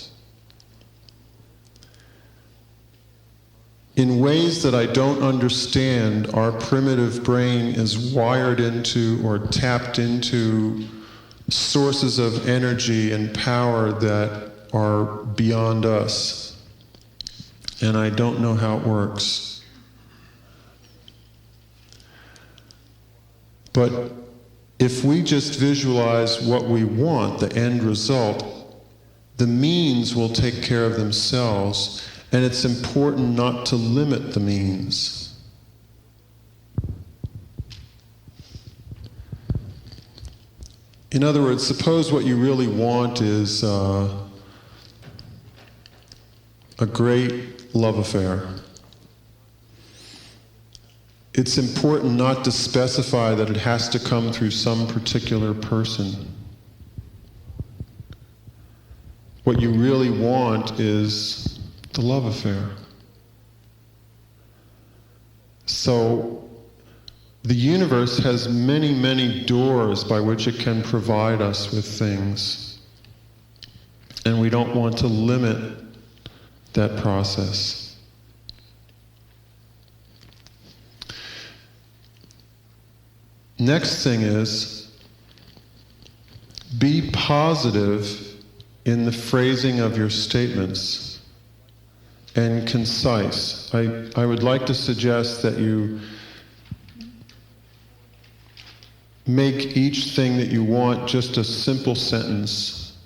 In ways that I don't understand, our primitive brain is wired into or tapped into sources of energy and power that are beyond us. And I don't know how it works. But if we just visualize what we want, the end result, the means will take care of themselves. And it's important not to limit the means. In other words, suppose what you really want is a great love affair. It's important not to specify that it has to come through some particular person. What you really want is the love affair. So the universe has many, many doors by which it can provide us with things. And we don't want to limit that process. Next thing is, positive in the phrasing of your statements and concise. I would like to suggest that you make each thing that you want just a simple sentence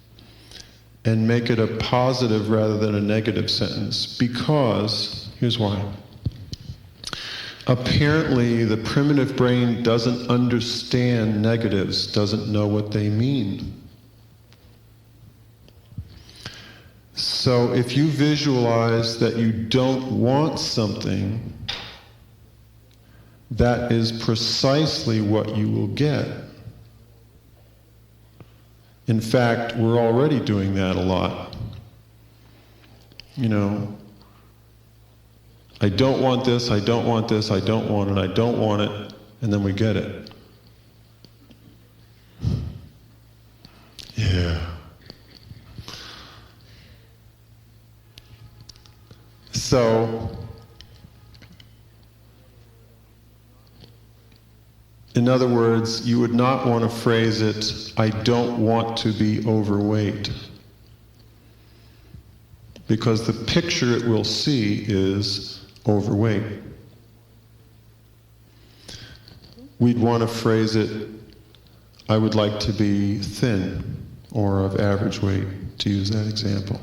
and make it a positive rather than a negative sentence, because, here's why. Apparently, the primitive brain doesn't understand negatives, doesn't know what they mean. So if you visualize that you don't want something, that is precisely what you will get. In fact, we're already doing that a lot. You know, I don't want this, I don't want this, I don't want it, I don't want it, and then we get it. Yeah. So, in other words, you would not want to phrase it, I don't want to be overweight. Because the picture it will see is overweight. We'd want to phrase it, I would like to be thin, or of average weight, to use that example.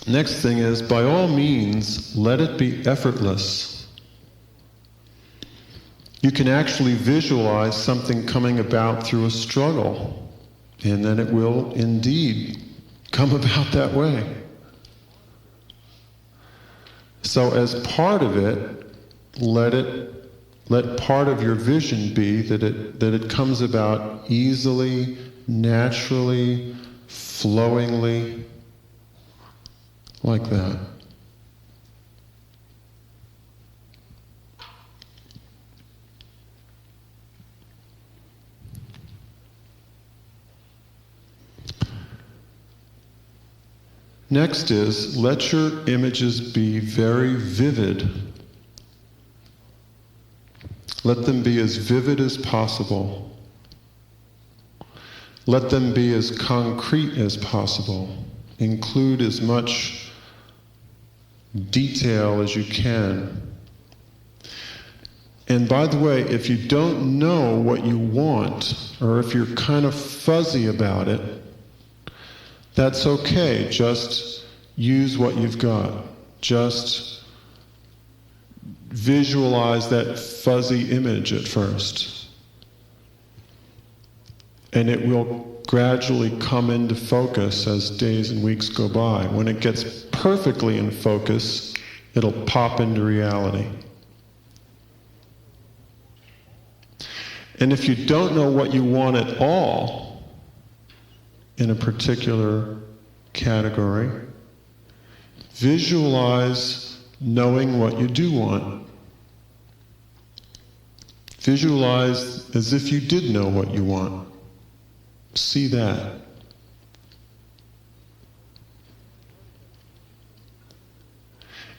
Next thing is, by all means, let it be effortless. You can actually visualize something coming about through a struggle, and then it will indeed come about that way. So as part of it, let part of your vision be that it comes about easily, naturally, flowingly, like that. Next is, let your images be very vivid. Let them be as vivid as possible. Let them be as concrete as possible. Include as much detail as you can. And by the way, if you don't know what you want, or if you're kind of fuzzy about it, that's okay. Just use what you've got. Just visualize that fuzzy image at first. And it will gradually come into focus as days and weeks go by. When it gets perfectly in focus, it'll pop into reality. And if you don't know what you want at all in a particular category, visualize knowing what you do want. Visualize as if you did know what you want. See that.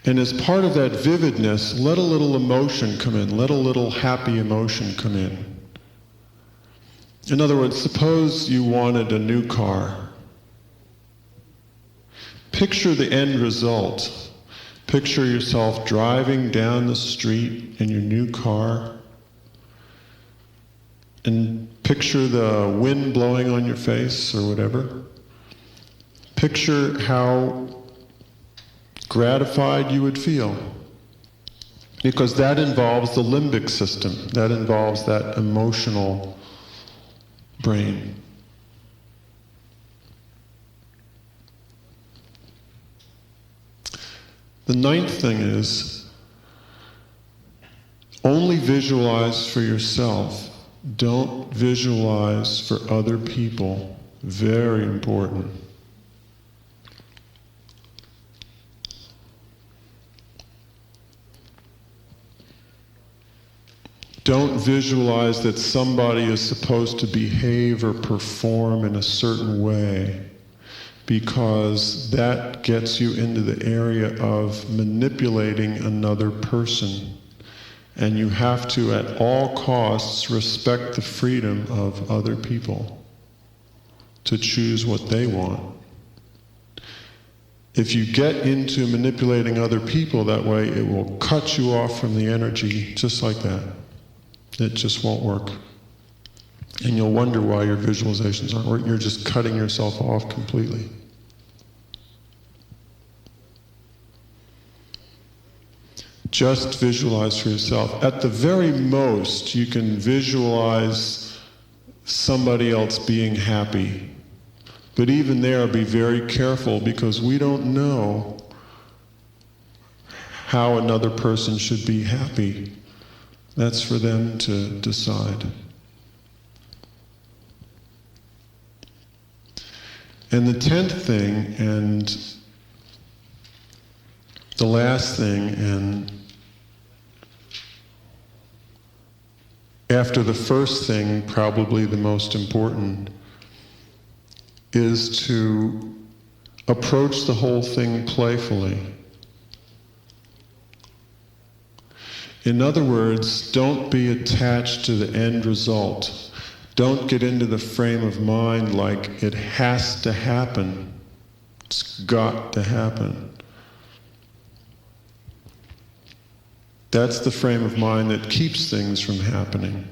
And as part of that vividness, let a little emotion come in. Let a little happy emotion come in. In other words, suppose you wanted a new car. Picture the end result. Picture yourself driving down the street in your new car. And picture the wind blowing on your face or whatever. Picture how gratified you would feel. Because that involves the limbic system. That involves that emotional brain. The ninth thing is, only visualize for yourself. Don't visualize for other people. Very important. Don't visualize that somebody is supposed to behave or perform in a certain way. because that gets you into the area of manipulating another person. And you have to, at all costs, respect the freedom of other people to choose what they want. If you get into manipulating other people that way, it will cut you off from the energy just like that. It just won't work. And you'll wonder why your visualizations aren't working. You're just cutting yourself off completely. Just visualize for yourself. At the very most, you can visualize somebody else being happy. But even there, be very careful, because we don't know how another person should be happy. That's for them to decide. And the 10th thing, and the last thing, and after the first thing, probably the most important, is to approach the whole thing playfully. In other words, don't be attached to the end result. Don't get into the frame of mind like it has to happen. It's got to happen. That's the frame of mind that keeps things from happening.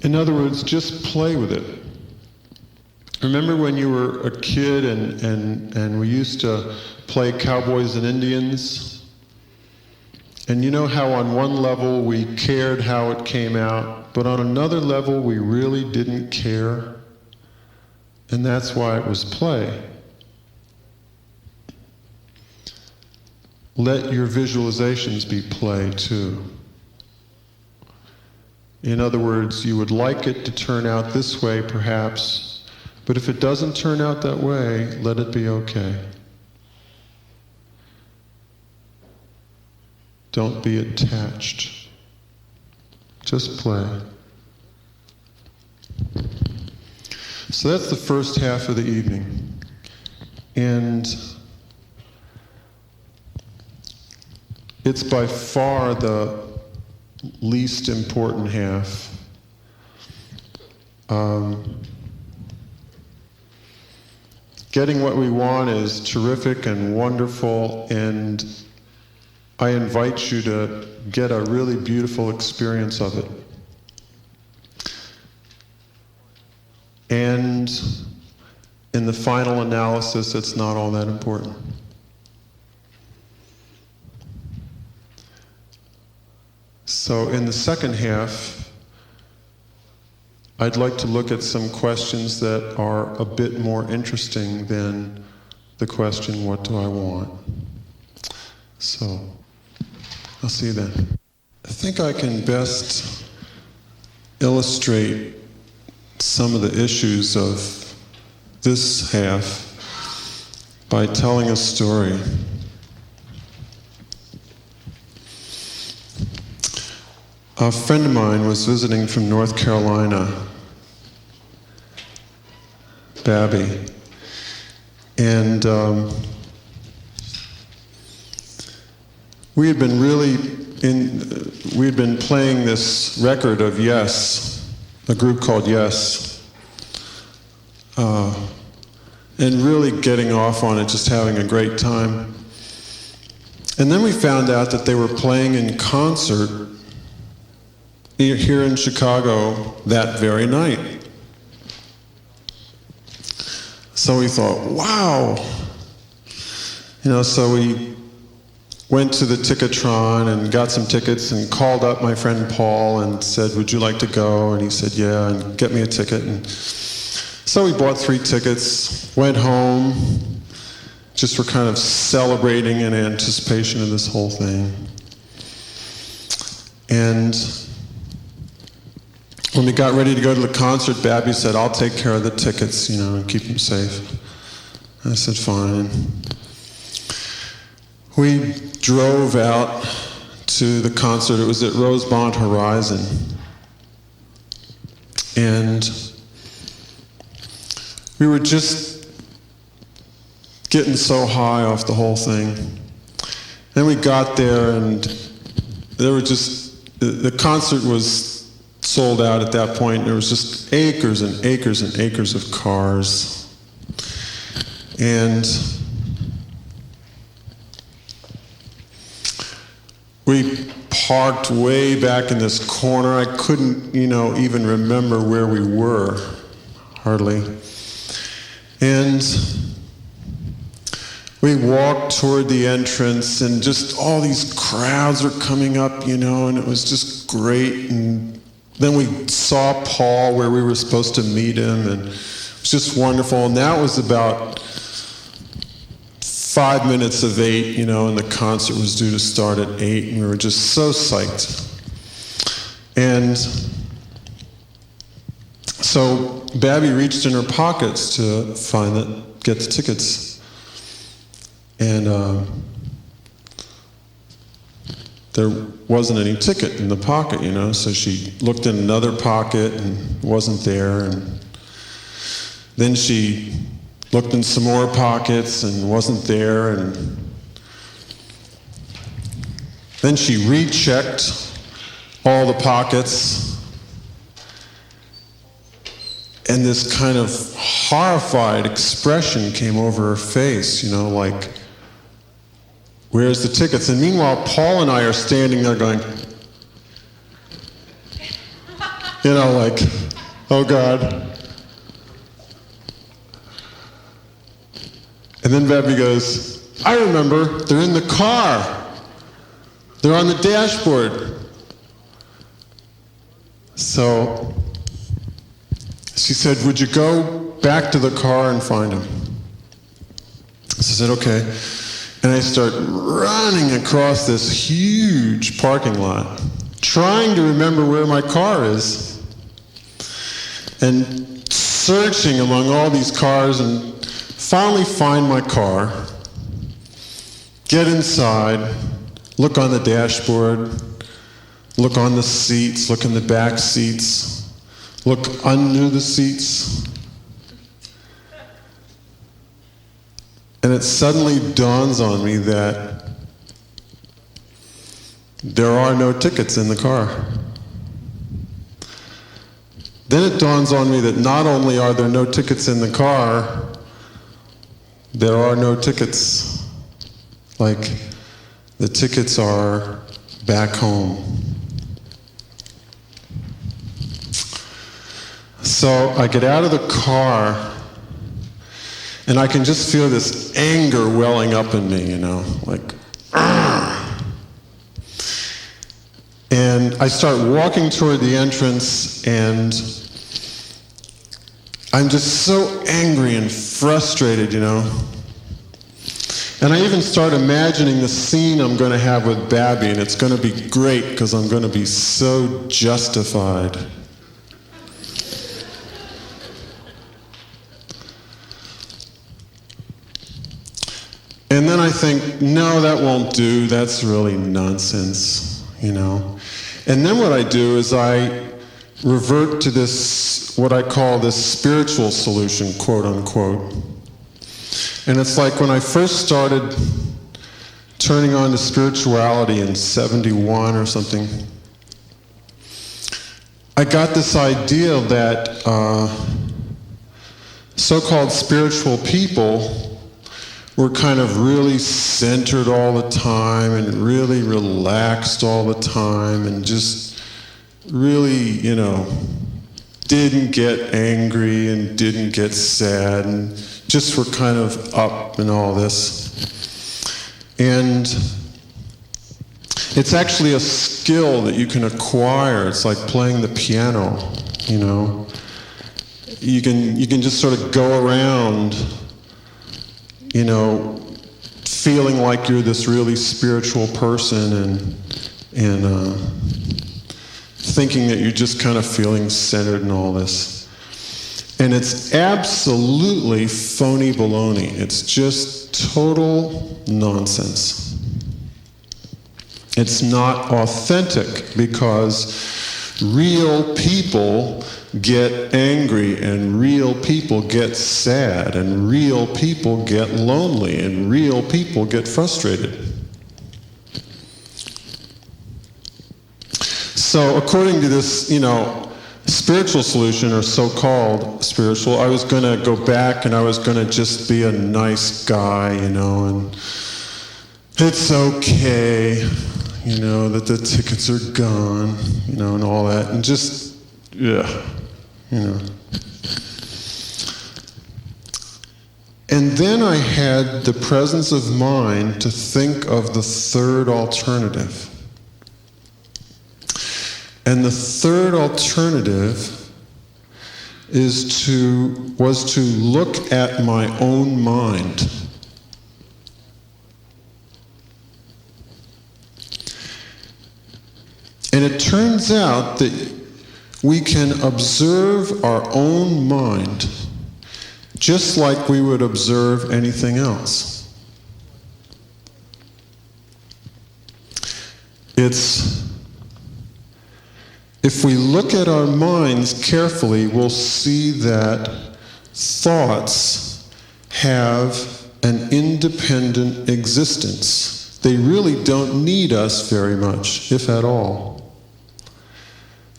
In other words, just play with it. Remember when you were a kid and we used to play cowboys and Indians? And you know how on one level we cared how it came out, but on another level we really didn't care? And that's why it was play. Let your visualizations be play too. In other words, you would like it to turn out this way perhaps, but if it doesn't turn out that way, let it be okay. Don't be attached. Just play. So that's the first half of the evening. And it's by far the least important half. Getting what we want is terrific and wonderful, and I invite you to get a really beautiful experience of it. And in the final analysis, it's not all that important. So in the second half, I'd like to look at some questions that are a bit more interesting than the question, what do I want? So, I'll see you then. I think I can best illustrate some of the issues of this half by telling a story. A friend of mine was visiting from North Carolina, Babby, and we had been playing this record of Yes, a group called Yes, and really getting off on it, just having a great time. And then we found out that they were playing in concert here in Chicago that very night. So we thought, wow. So we went to the Ticketron and got some tickets and called up my friend Paul and said, would you like to go? And he said, yeah, and get me a ticket. And so we bought 3 tickets, went home, just for kind of celebrating in anticipation of this whole thing. And when we got ready to go to the concert, Babby said, I'll take care of the tickets, and keep them safe. I said, fine. We drove out to the concert. It was at Rosemont Horizon. And we were just getting so high off the whole thing. Then we got there, and there were just, the concert was sold out at that point. There was just acres and acres and acres of cars. And we parked way back in this corner. I couldn't, even remember where we were, hardly. And we walked toward the entrance, and just all these crowds were coming up, and it was just great. And then we saw Paul where we were supposed to meet him, and it was just wonderful. And that was about 5 minutes of 8, and the concert was due to start at 8, and we were just so psyched. And so Babby reached in her pockets to get the tickets. And there wasn't any ticket in the pocket, so she looked in another pocket and wasn't there. And then she looked in some more pockets and wasn't there, and then she rechecked all the pockets, and this kind of horrified expression came over her face, like, where's the tickets? And meanwhile, Paul and I are standing there going, like, oh God. And then Babby goes, I remember, they're in the car. They're on the dashboard. So she said, would you go back to the car and find them? So I said, okay. And I start running across this huge parking lot, trying to remember where my car is, and searching among all these cars, and finally find my car, get inside, look on the dashboard, look on the seats, look in the back seats, look under the seats. And it suddenly dawns on me that there are no tickets in the car. Then it dawns on me that not only are there no tickets in the car, there are no tickets. Like, the tickets are back home. So I get out of the car, and I can just feel this anger welling up in me, like, argh! And I start walking toward the entrance, and I'm just so angry and frustrated, And I even start imagining the scene I'm going to have with Babby, and it's going to be great because I'm going to be so justified. And then I think, no, that won't do. That's really nonsense, And then what I do is I revert to this, what I call this spiritual solution, quote unquote. And it's like when I first started turning on to spirituality in 71 or something, I got this idea that so-called spiritual people were kind of really centered all the time and really relaxed all the time and just really, didn't get angry and didn't get sad and just were kind of up and all this. And it's actually a skill that you can acquire. It's like playing the piano, You can just sort of go around, feeling like you're this really spiritual person and thinking that you're just kind of feeling centered and all this. And it's absolutely phony baloney. It's just total nonsense. It's not authentic because Real people get angry, and real people get sad, and real people get lonely, and real people get frustrated. So according to this, spiritual solution, or so-called spiritual, I was going to go back and I was going to just be a nice guy, and it's okay, that the tickets are gone, and all that, and just, And then I had the presence of mind to think of the third alternative. And the third alternative was to look at my own mind. And it turns out that we can observe our own mind just like we would observe anything else. If we look at our minds carefully, we'll see that thoughts have an independent existence. They really don't need us very much, if at all.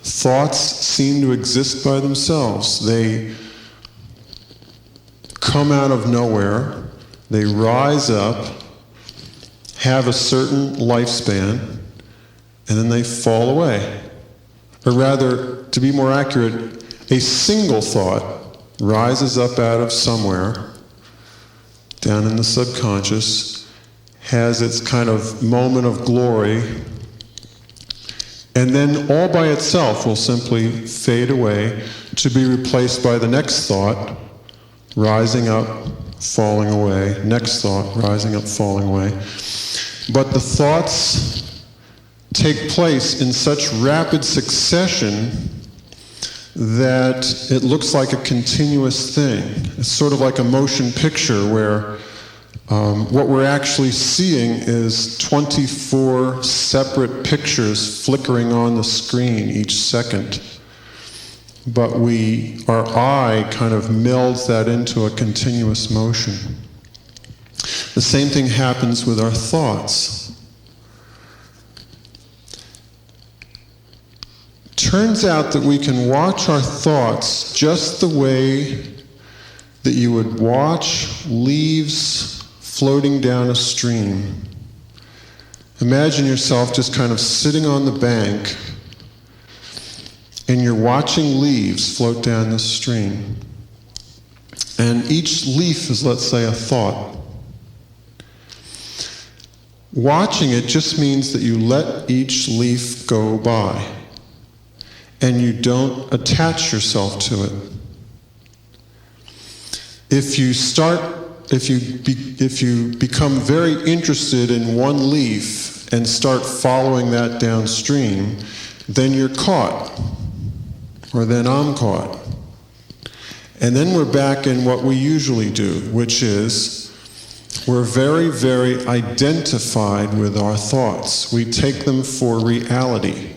Thoughts seem to exist by themselves. They come out of nowhere, they rise up, have a certain lifespan, and then they fall away. Or rather, to be more accurate, a single thought rises up out of somewhere, down in the subconscious, has its kind of moment of glory, and then all by itself will simply fade away to be replaced by the next thought, rising up, falling away, next thought, rising up, falling away. But the thoughts take place in such rapid succession that it looks like a continuous thing. It's sort of like a motion picture where what we're actually seeing is 24 separate pictures flickering on the screen each second. But our eye kind of melds that into a continuous motion. The same thing happens with our thoughts. Turns out that we can watch our thoughts just the way that you would watch leaves floating down a stream. Imagine yourself just kind of sitting on the bank and you're watching leaves float down the stream. And each leaf is, let's say, a thought. Watching it just means that you let each leaf go by and you don't attach yourself to it. If you become very interested in one leaf and start following that downstream, then you're caught, or then I'm caught. And then we're back in what we usually do, which is we're very, very identified with our thoughts. We take them for reality.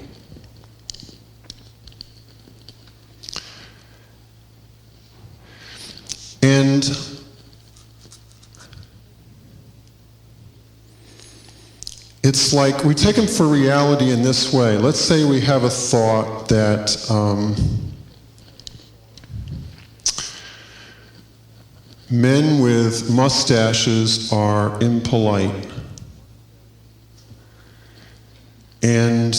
And it's like we take them for reality in this way. Let's say we have a thought that men with mustaches are impolite. And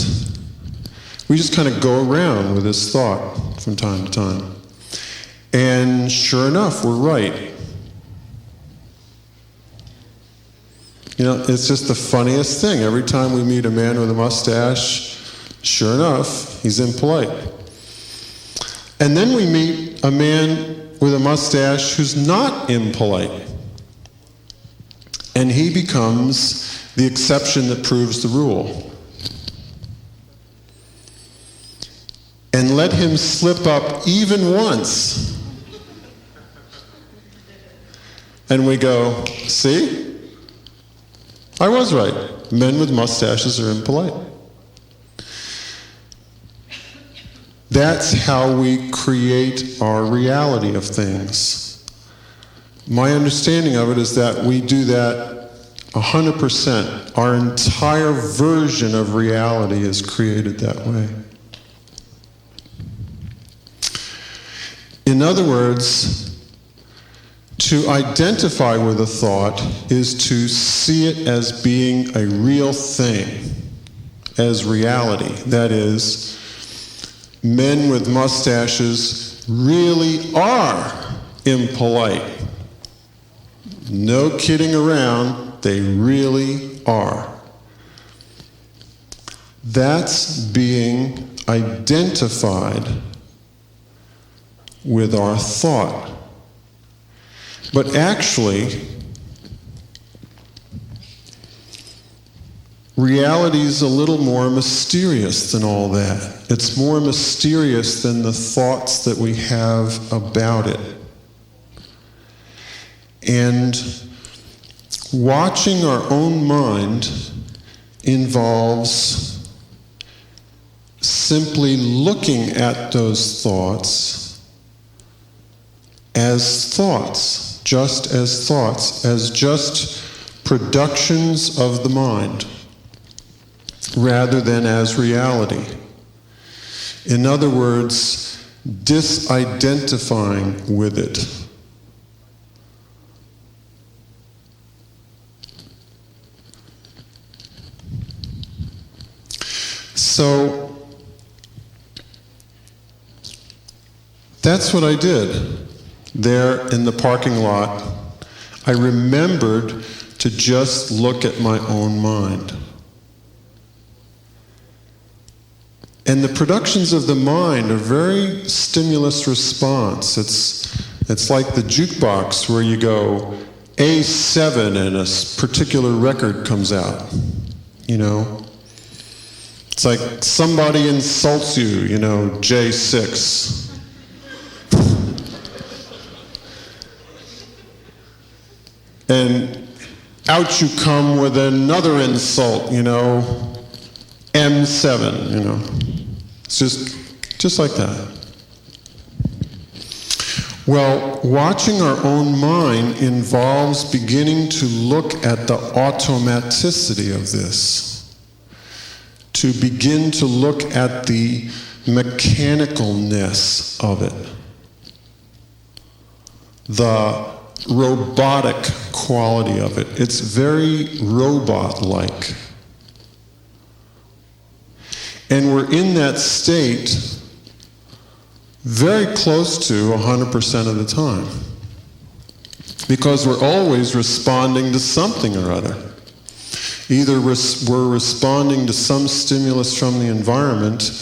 we just kind of go around with this thought from time to time. And sure enough, we're right. It's just the funniest thing. Every time we meet a man with a mustache, sure enough, he's impolite. And then we meet a man with a mustache who's not impolite. And he becomes the exception that proves the rule. And let him slip up even once. And we go, see? I was right. Men with mustaches are impolite. That's how we create our reality of things. My understanding of it is that we do that 100%. Our entire version of reality is created that way. In other words, to identify with a thought is to see it as being a real thing, as reality. That is, men with mustaches really are impolite. No kidding around, they really are. That's being identified with our thought. But actually, reality is a little more mysterious than all that. It's more mysterious than the thoughts that we have about it. And watching our own mind involves simply looking at those thoughts as thoughts, as just productions of the mind, rather than as reality. In other words, disidentifying with it. So, that's what I did. There in the parking lot, I remembered to just look at my own mind. And the productions of the mind are very stimulus response. It's like the jukebox where you go A7 and a particular record comes out, you know. It's like somebody insults you, you know, J6. And out you come with another insult, you know, M7, you know. It's just like that. Well, watching our own mind involves beginning to look at the automaticity of this, to begin to look at the mechanicalness of it, the robotic quality of it. It's very robot-like. And we're in that state very close to 100% of the time, because we're always responding to something or other. Either we're responding to some stimulus from the environment,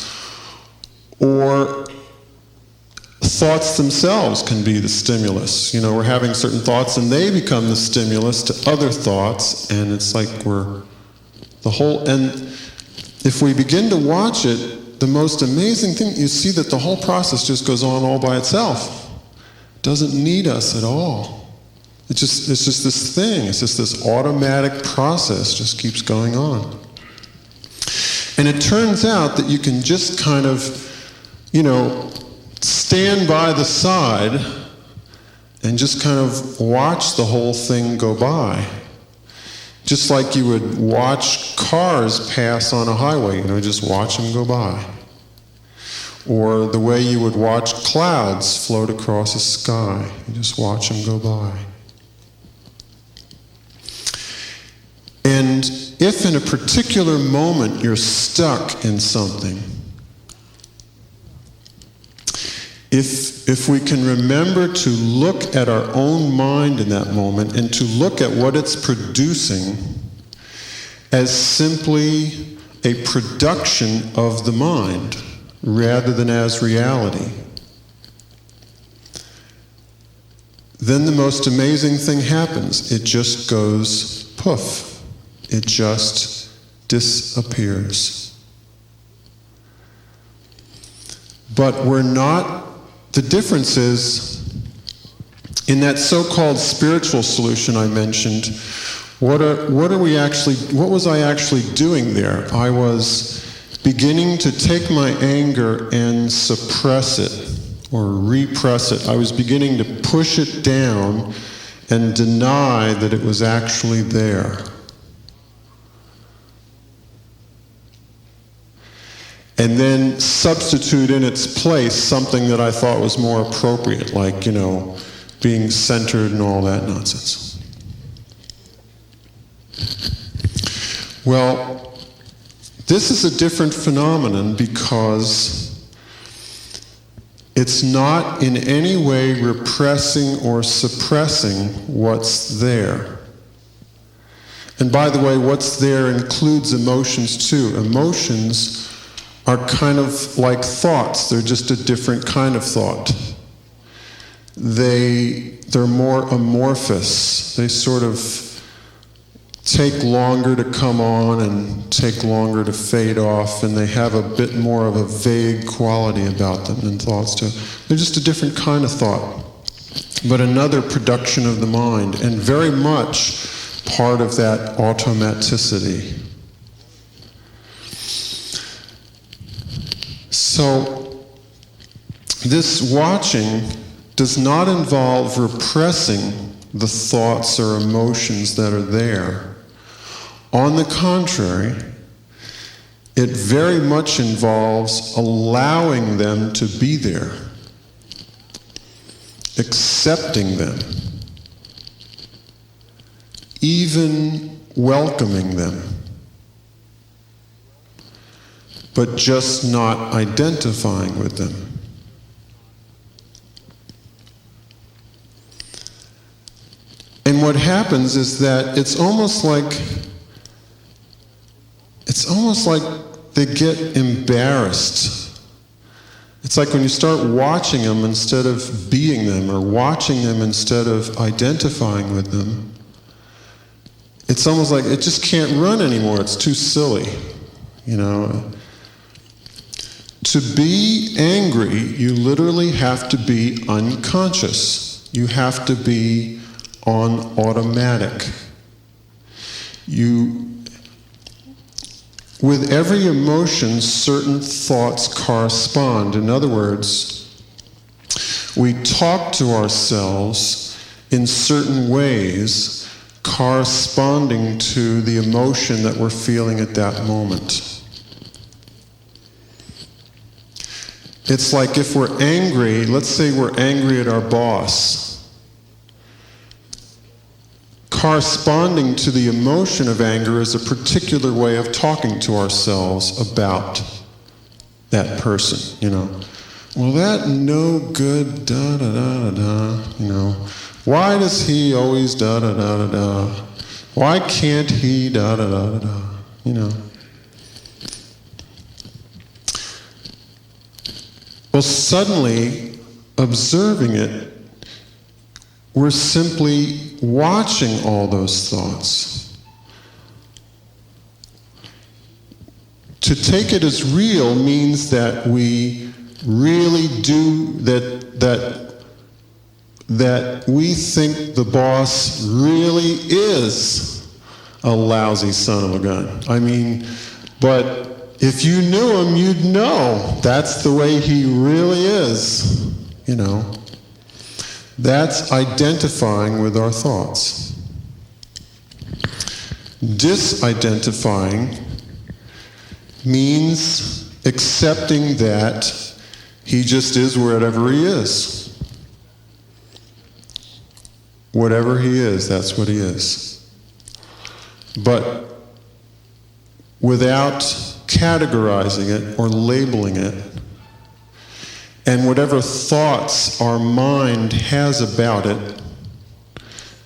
or thoughts themselves can be the stimulus. You know, we're having certain thoughts and they become the stimulus to other thoughts, and it's like and if we begin to watch it, the most amazing thing, you see that the whole process just goes on all by itself. It doesn't need us at all. It's just this thing, it's just this automatic process just keeps going on. And it turns out that you can just kind of, you know, stand by the side and just kind of watch the whole thing go by. Just like you would watch cars pass on a highway, you know, just watch them go by. Or the way you would watch clouds float across the sky, you just watch them go by. And if in a particular moment you're stuck in something, if we can remember to look at our own mind in that moment and to look at what it's producing as simply a production of the mind rather than as reality, then the most amazing thing happens. It just goes poof. It just disappears. But we're not. The difference is, in that so-called spiritual solution I mentioned, what was I actually doing there? I was beginning to take my anger and suppress it or repress it. I was beginning to push it down and deny that it was actually there. And then substitute in its place something that I thought was more appropriate, like, being centered and all that nonsense. Well, this is a different phenomenon because it's not in any way repressing or suppressing what's there. And by the way, what's there includes emotions too. Emotions are kind of like thoughts. They're just a different kind of thought. They're more amorphous. They sort of take longer to come on and take longer to fade off, and they have a bit more of a vague quality about them than thoughts do. They're just a different kind of thought, but another production of the mind, and very much part of that automaticity. So, this watching does not involve repressing the thoughts or emotions that are there. On the contrary, it very much involves allowing them to be there, accepting them, even welcoming them, but just not identifying with them. And what happens is that it's almost like they get embarrassed. It's like when you start watching them instead of being them, or watching them instead of identifying with them, it's almost like it just can't run anymore. It's too silly, To be angry, you literally have to be unconscious. You have to be on automatic. With every emotion, certain thoughts correspond. In other words, we talk to ourselves in certain ways corresponding to the emotion that we're feeling at that moment. It's like if we're angry, let's say we're angry at our boss. Corresponding to the emotion of anger is a particular way of talking to ourselves about that person, Well, that no good da-da-da-da-da, Why does he always da-da-da-da-da? Why can't he da-da-da-da-da, Well, suddenly, observing it, we're simply watching all those thoughts. To take it as real means that we really do, that we think the boss really is a lousy son of a gun. But if you knew him, you'd know that's the way he really is, That's identifying with our thoughts. Disidentifying means accepting that he just is wherever he is. Whatever he is, that's what he is. But without categorizing it or labeling it, and whatever thoughts our mind has about it,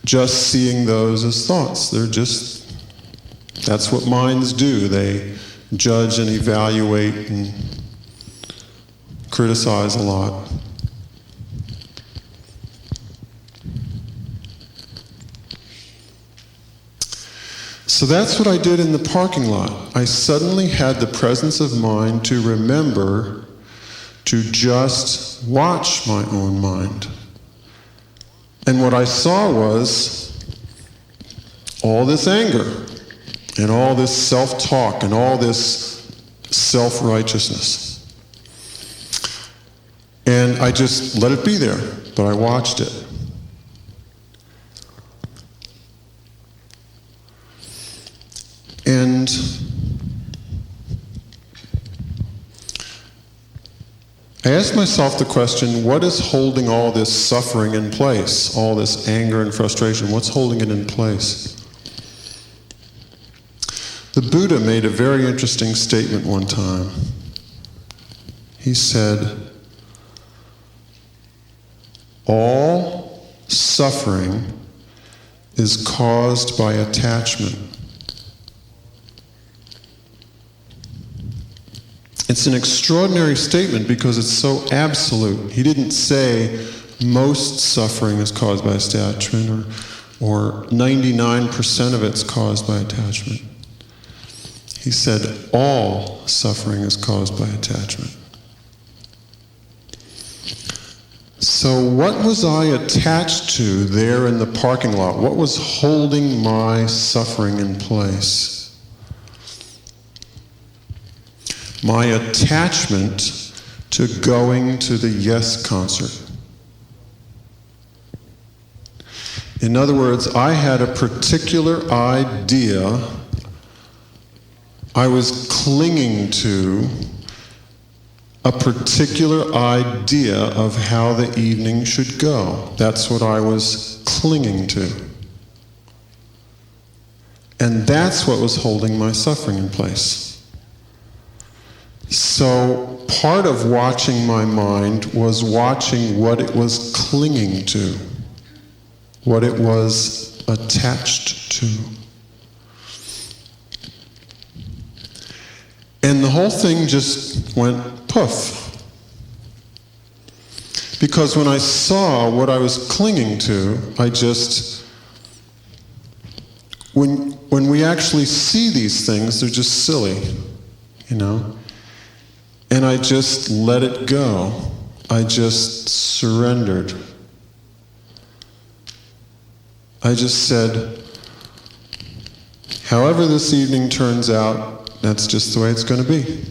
just seeing those as thoughts. That's what minds do. They judge and evaluate and criticize a lot. So that's what I did in the parking lot. I suddenly had the presence of mind to remember to just watch my own mind. And what I saw was all this anger and all this self-talk and all this self-righteousness. And I just let it be there, but I watched it. And I asked myself the question, what is holding all this suffering in place, all this anger and frustration? What's holding it in place? The Buddha made a very interesting statement one time. He said, all suffering is caused by attachment. It's an extraordinary statement because it's so absolute. He didn't say most suffering is caused by attachment or 99% of it's caused by attachment. He said all suffering is caused by attachment. So what was I attached to there in the parking lot? What was holding my suffering in place? My attachment to going to the Yes concert. In other words, I had a particular idea I was clinging to, a particular idea of how the evening should go. That's what I was clinging to. And that's what was holding my suffering in place. So part of watching my mind was watching what it was clinging to, what it was attached to. And the whole thing just went poof. Because when I saw what I was clinging to, I just, when we actually see these things, they're just silly, you know? And I just let it go. I just surrendered. I just said, however this evening turns out, that's just the way it's going to be.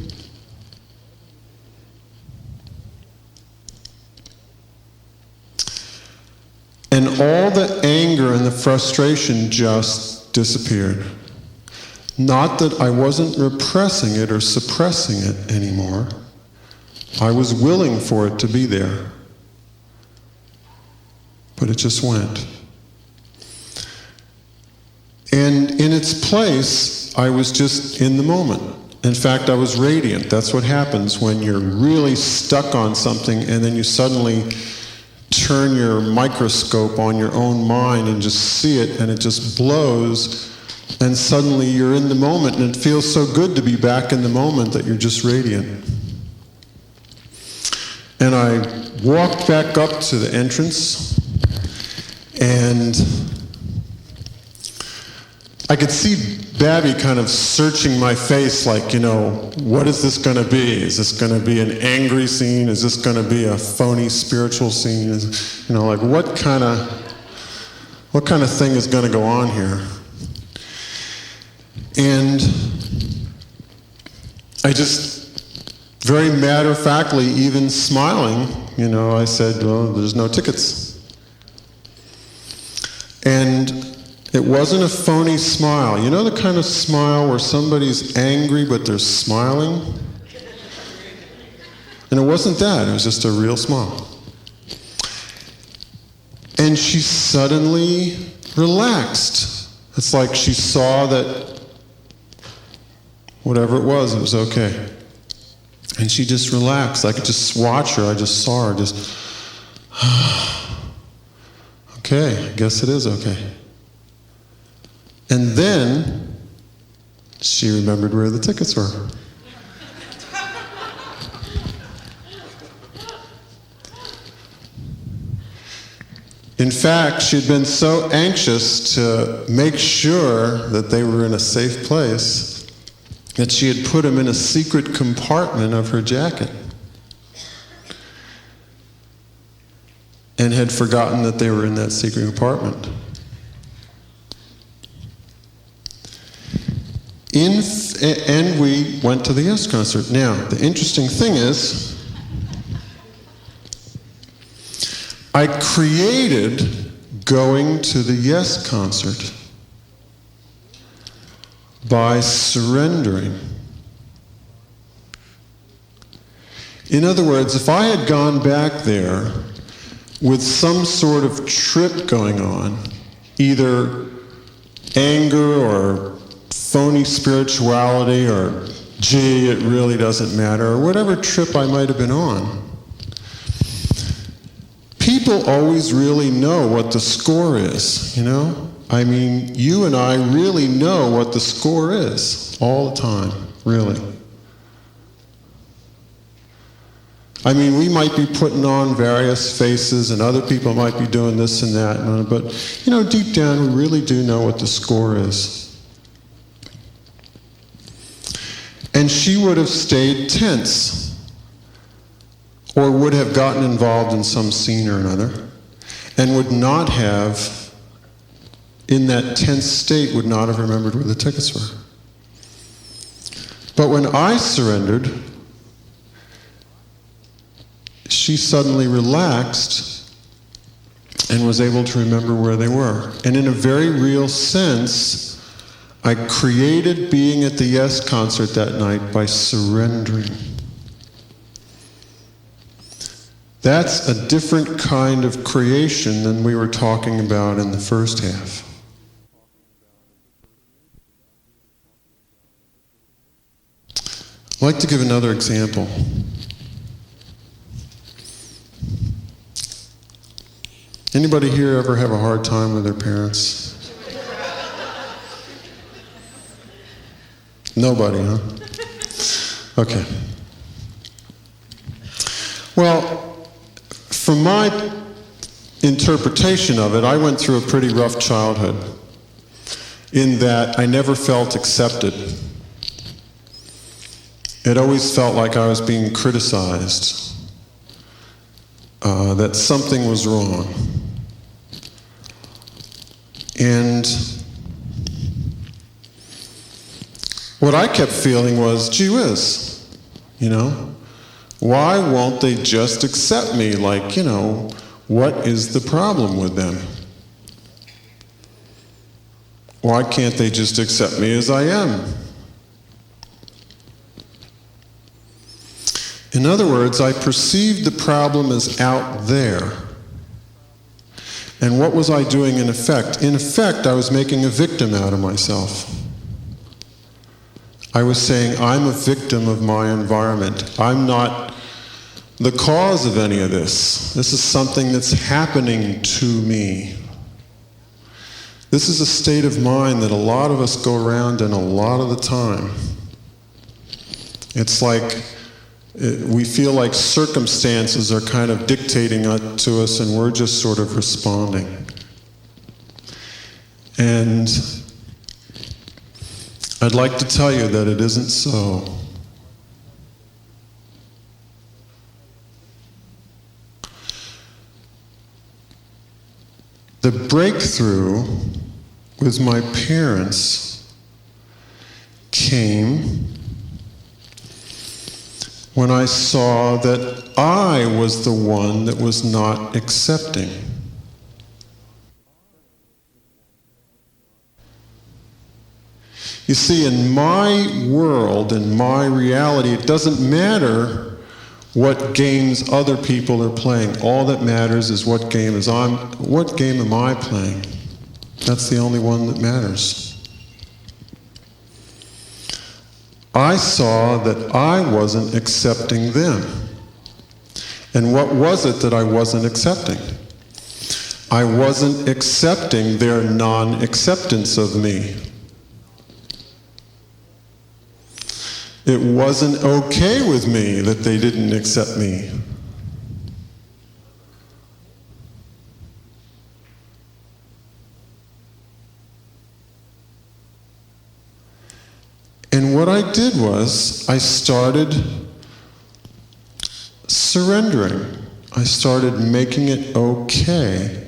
And all the anger and the frustration just disappeared. Not that I wasn't repressing it or suppressing it anymore. I was willing for it to be there. But it just went. And in its place, I was just in the moment. In fact, I was radiant. That's what happens when you're really stuck on something and then you suddenly turn your microscope on your own mind and just see it, and it just blows. And suddenly you're in the moment, and it feels so good to be back in the moment that you're just radiant. And I walked back up to the entrance, and I could see Babby kind of searching my face like, you know, what is this going to be? Is this going to be an angry scene? Is this going to be a phony spiritual scene? Is, you know, like what kind of thing is going to go on here? And I just, very matter-of-factly, even smiling, you know, I said, well, there's no tickets. And it wasn't a phony smile. You know the kind of smile where somebody's angry but they're smiling? And it wasn't that, it was just a real smile. And she suddenly relaxed. It's like she saw that whatever it was okay. And she just relaxed. I could just watch her. I just saw her just, okay, I guess it is okay. And then she remembered where the tickets were. In fact, she'd been so anxious to make sure that they were in a safe place that she had put them in a secret compartment of her jacket and had forgotten that they were in that secret compartment. and we went to the Yes concert. Now, the interesting thing is, I created going to the Yes concert by surrendering. In other words, if I had gone back there with some sort of trip going on, either anger or phony spirituality or gee, it really doesn't matter, or whatever trip I might have been on, people always really know what the score is, you know? I mean, you and I really know what the score is all the time, really. I mean, we might be putting on various faces and other people might be doing this and that, but, you know, deep down we really do know what the score is. And she would have stayed tense, or would have gotten involved in some scene or another, and would not have, in that tense state, would not have remembered where the tickets were. But when I surrendered, she suddenly relaxed and was able to remember where they were. And in a very real sense, I created being at the Yes concert that night by surrendering. That's a different kind of creation than we were talking about in the first half. I'd like to give another example. Anybody here ever have a hard time with their parents? Nobody, huh? Okay. Well, from my interpretation of it, I went through a pretty rough childhood in that I never felt accepted. It always felt like I was being criticized, that something was wrong. And what I kept feeling was, gee whiz, you know, why won't they just accept me? Like, you know, what is the problem with them? Why can't they just accept me as I am? In other words, I perceived the problem as out there. And what was I doing in effect? In effect, I was making a victim out of myself. I was saying, I'm a victim of my environment. I'm not the cause of any of this. This is something that's happening to me. This is a state of mind that a lot of us go around in a lot of the time. It's like we feel like circumstances are kind of dictating to us and we're just sort of responding. And I'd like to tell you that it isn't so. The breakthrough with my parents came when I saw that I was the one that was not accepting. You see, in my world, in my reality, it doesn't matter what games other people are playing. All that matters is what game am I playing? That's the only one that matters. I saw that I wasn't accepting them. And what was it that I wasn't accepting? I wasn't accepting their non-acceptance of me. It wasn't okay with me that they didn't accept me. And what I did was, I started surrendering. I started making it okay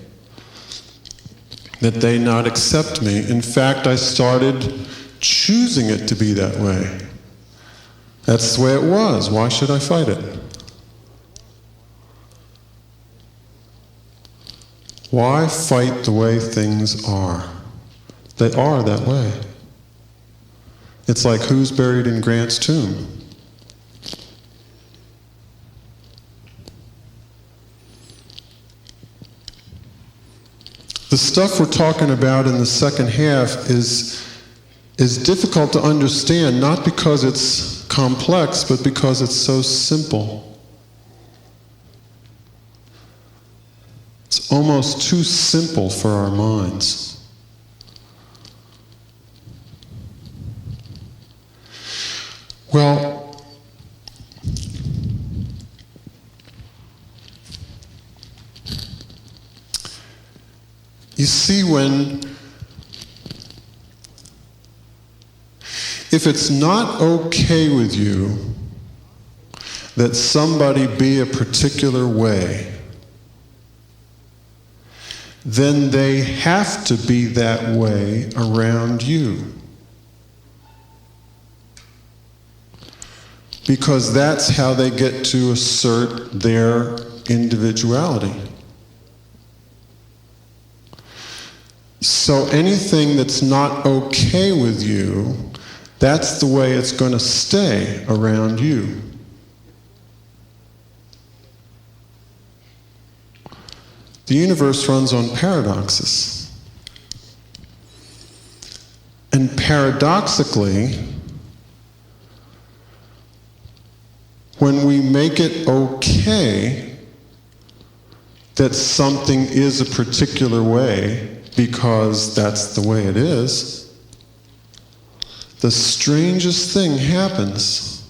that they not accept me. In fact, I started choosing it to be that way. That's the way it was. Why should I fight it? Why fight the way things are? They are that way. It's like who's buried in Grant's tomb? The stuff we're talking about in the second half is difficult to understand, not because it's complex, but because it's so simple. It's almost too simple for our minds. Well, you see, if it's not okay with you that somebody be a particular way, then they have to be that way around you. Because that's how they get to assert their individuality. So anything that's not okay with you, that's the way it's going to stay around you. The universe runs on paradoxes. And paradoxically, when we make it okay that something is a particular way because that's the way it is, the strangest thing happens.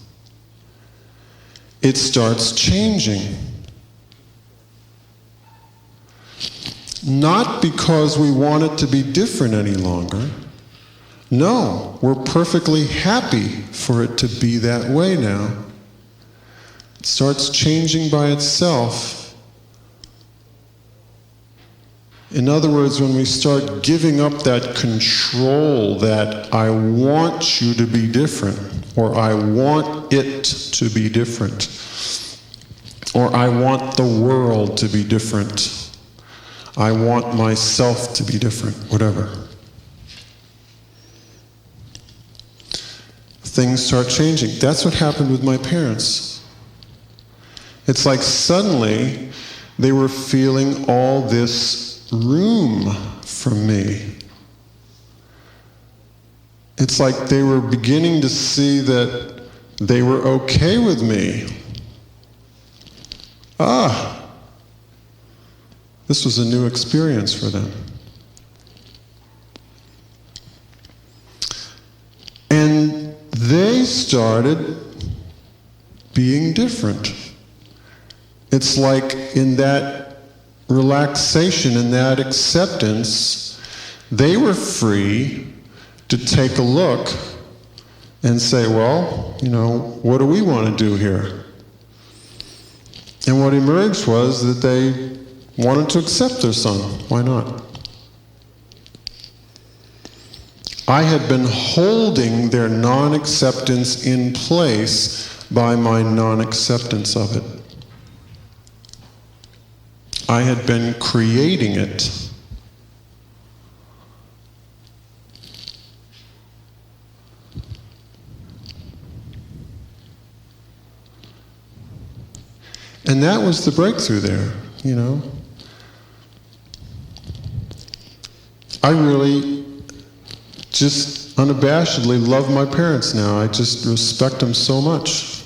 It starts changing. Not because we want it to be different any longer. No, we're perfectly happy for it to be that way now. It starts changing by itself. In other words, when we start giving up that control that I want you to be different, or I want it to be different, or I want the world to be different, I want myself to be different, whatever. Things start changing. That's what happened with my parents. It's like suddenly they were feeling all this room from me. It's like they were beginning to see that they were okay with me. This was a new experience for them. And they started being different. It's like in that relaxation, in that acceptance, they were free to take a look and say, well, what do we want to do here? And what emerged was that they wanted to accept their son. Why not? I had been holding their non-acceptance in place by my non-acceptance of it. I had been creating it. And that was the breakthrough there, I really just unabashedly love my parents now. I just respect them so much.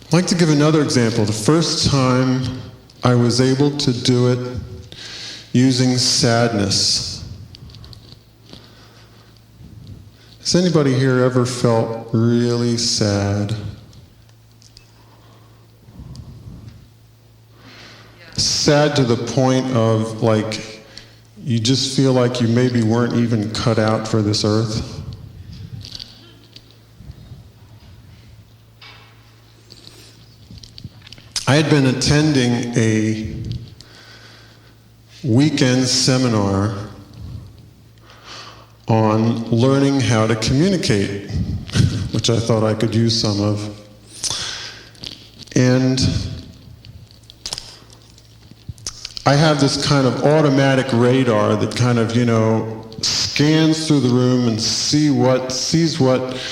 I'd like to give another example. The first time I was able to do it using sadness. Has anybody here ever felt really sad? Sad to the point of, like, you just feel like you maybe weren't even cut out for this earth? I had been attending a weekend seminar on learning how to communicate, which I thought I could use some of. And I have this kind of automatic radar that kind of, scans through the room and sees what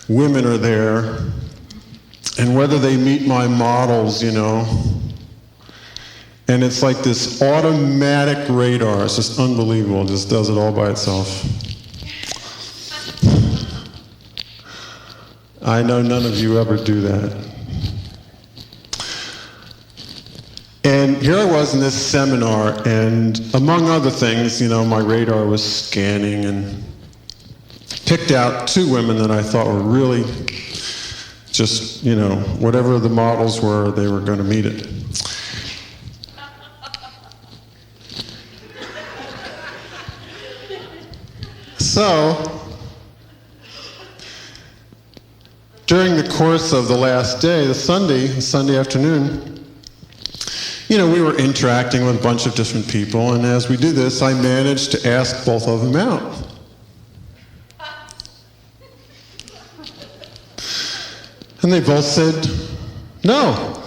women are there and whether they meet my models, And it's like this automatic radar. It's just unbelievable. It just does it all by itself. I know none of you ever do that. And here I was in this seminar, and among other things, my radar was scanning and picked out 2 women that I thought were really just, whatever the models were, they were going to meet it. So, during the course of the last day, the Sunday afternoon, we were interacting with a bunch of different people, and as we do this, I managed to ask both of them out. And they both said, no.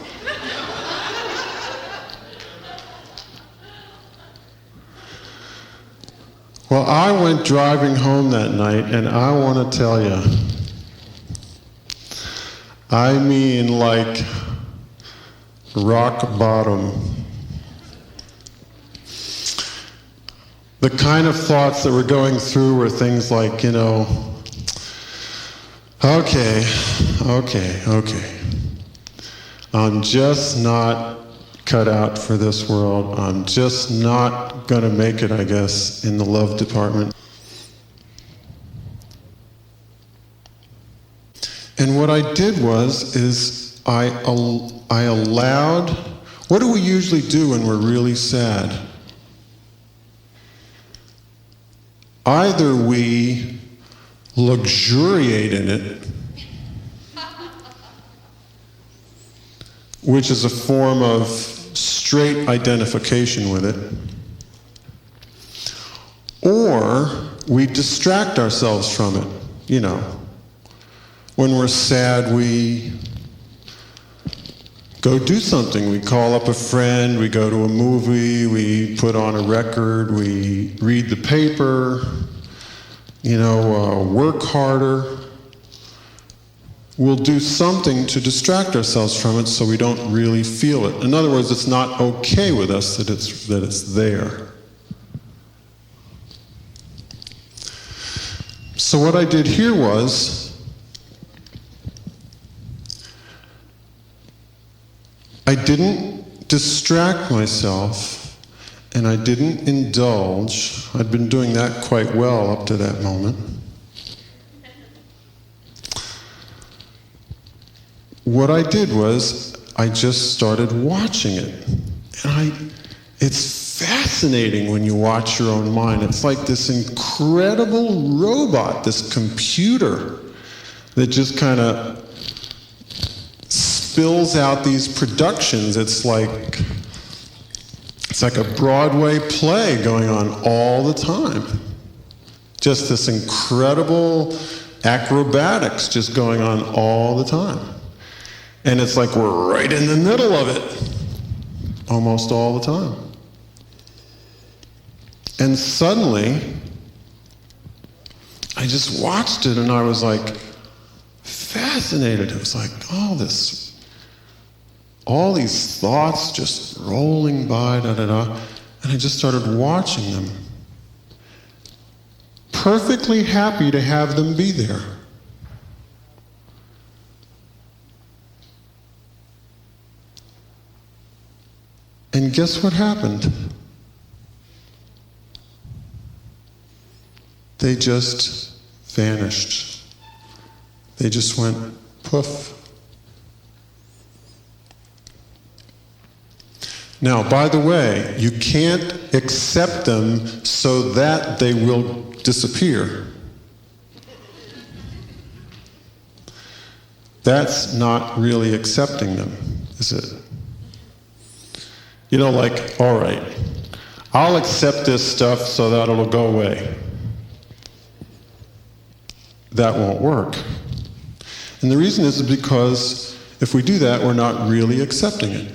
Well, I went driving home that night, and I want to tell you, I mean, like, rock bottom. The kind of thoughts that were going through were things like, okay. I'm just not cut out for this world. I'm just not going to make it, I guess, in the love department. And what I did is I allowed, what do we usually do when we're really sad? Either we luxuriate in it, which is a form of straight identification with it, or we distract ourselves from it. When we're sad, we go do something. We call up a friend, we go to a movie, we put on a record, we read the paper, work harder. We'll do something to distract ourselves from it so we don't really feel it. In other words, it's not okay with us that it's there. So what I did here was, I didn't distract myself, and I didn't indulge. I'd been doing that quite well up to that moment. What I did was, I just started watching it. And it's fascinating when you watch your own mind. It's like this incredible robot, this computer that just kind of spills out these productions. It's like a Broadway play going on all the time. Just this incredible acrobatics just going on all the time. And it's like we're right in the middle of it, almost all the time. And suddenly, I just watched it and I was like fascinated. It was like all these thoughts just rolling by, and I just started watching them. Perfectly happy to have them be there. And guess what happened? They just vanished. They just went poof. Now, by the way, you can't accept them so that they will disappear. That's not really accepting them, is it? All right, I'll accept this stuff so that it'll go away. that won't work. And the reason is because if we do that, we're not really accepting it.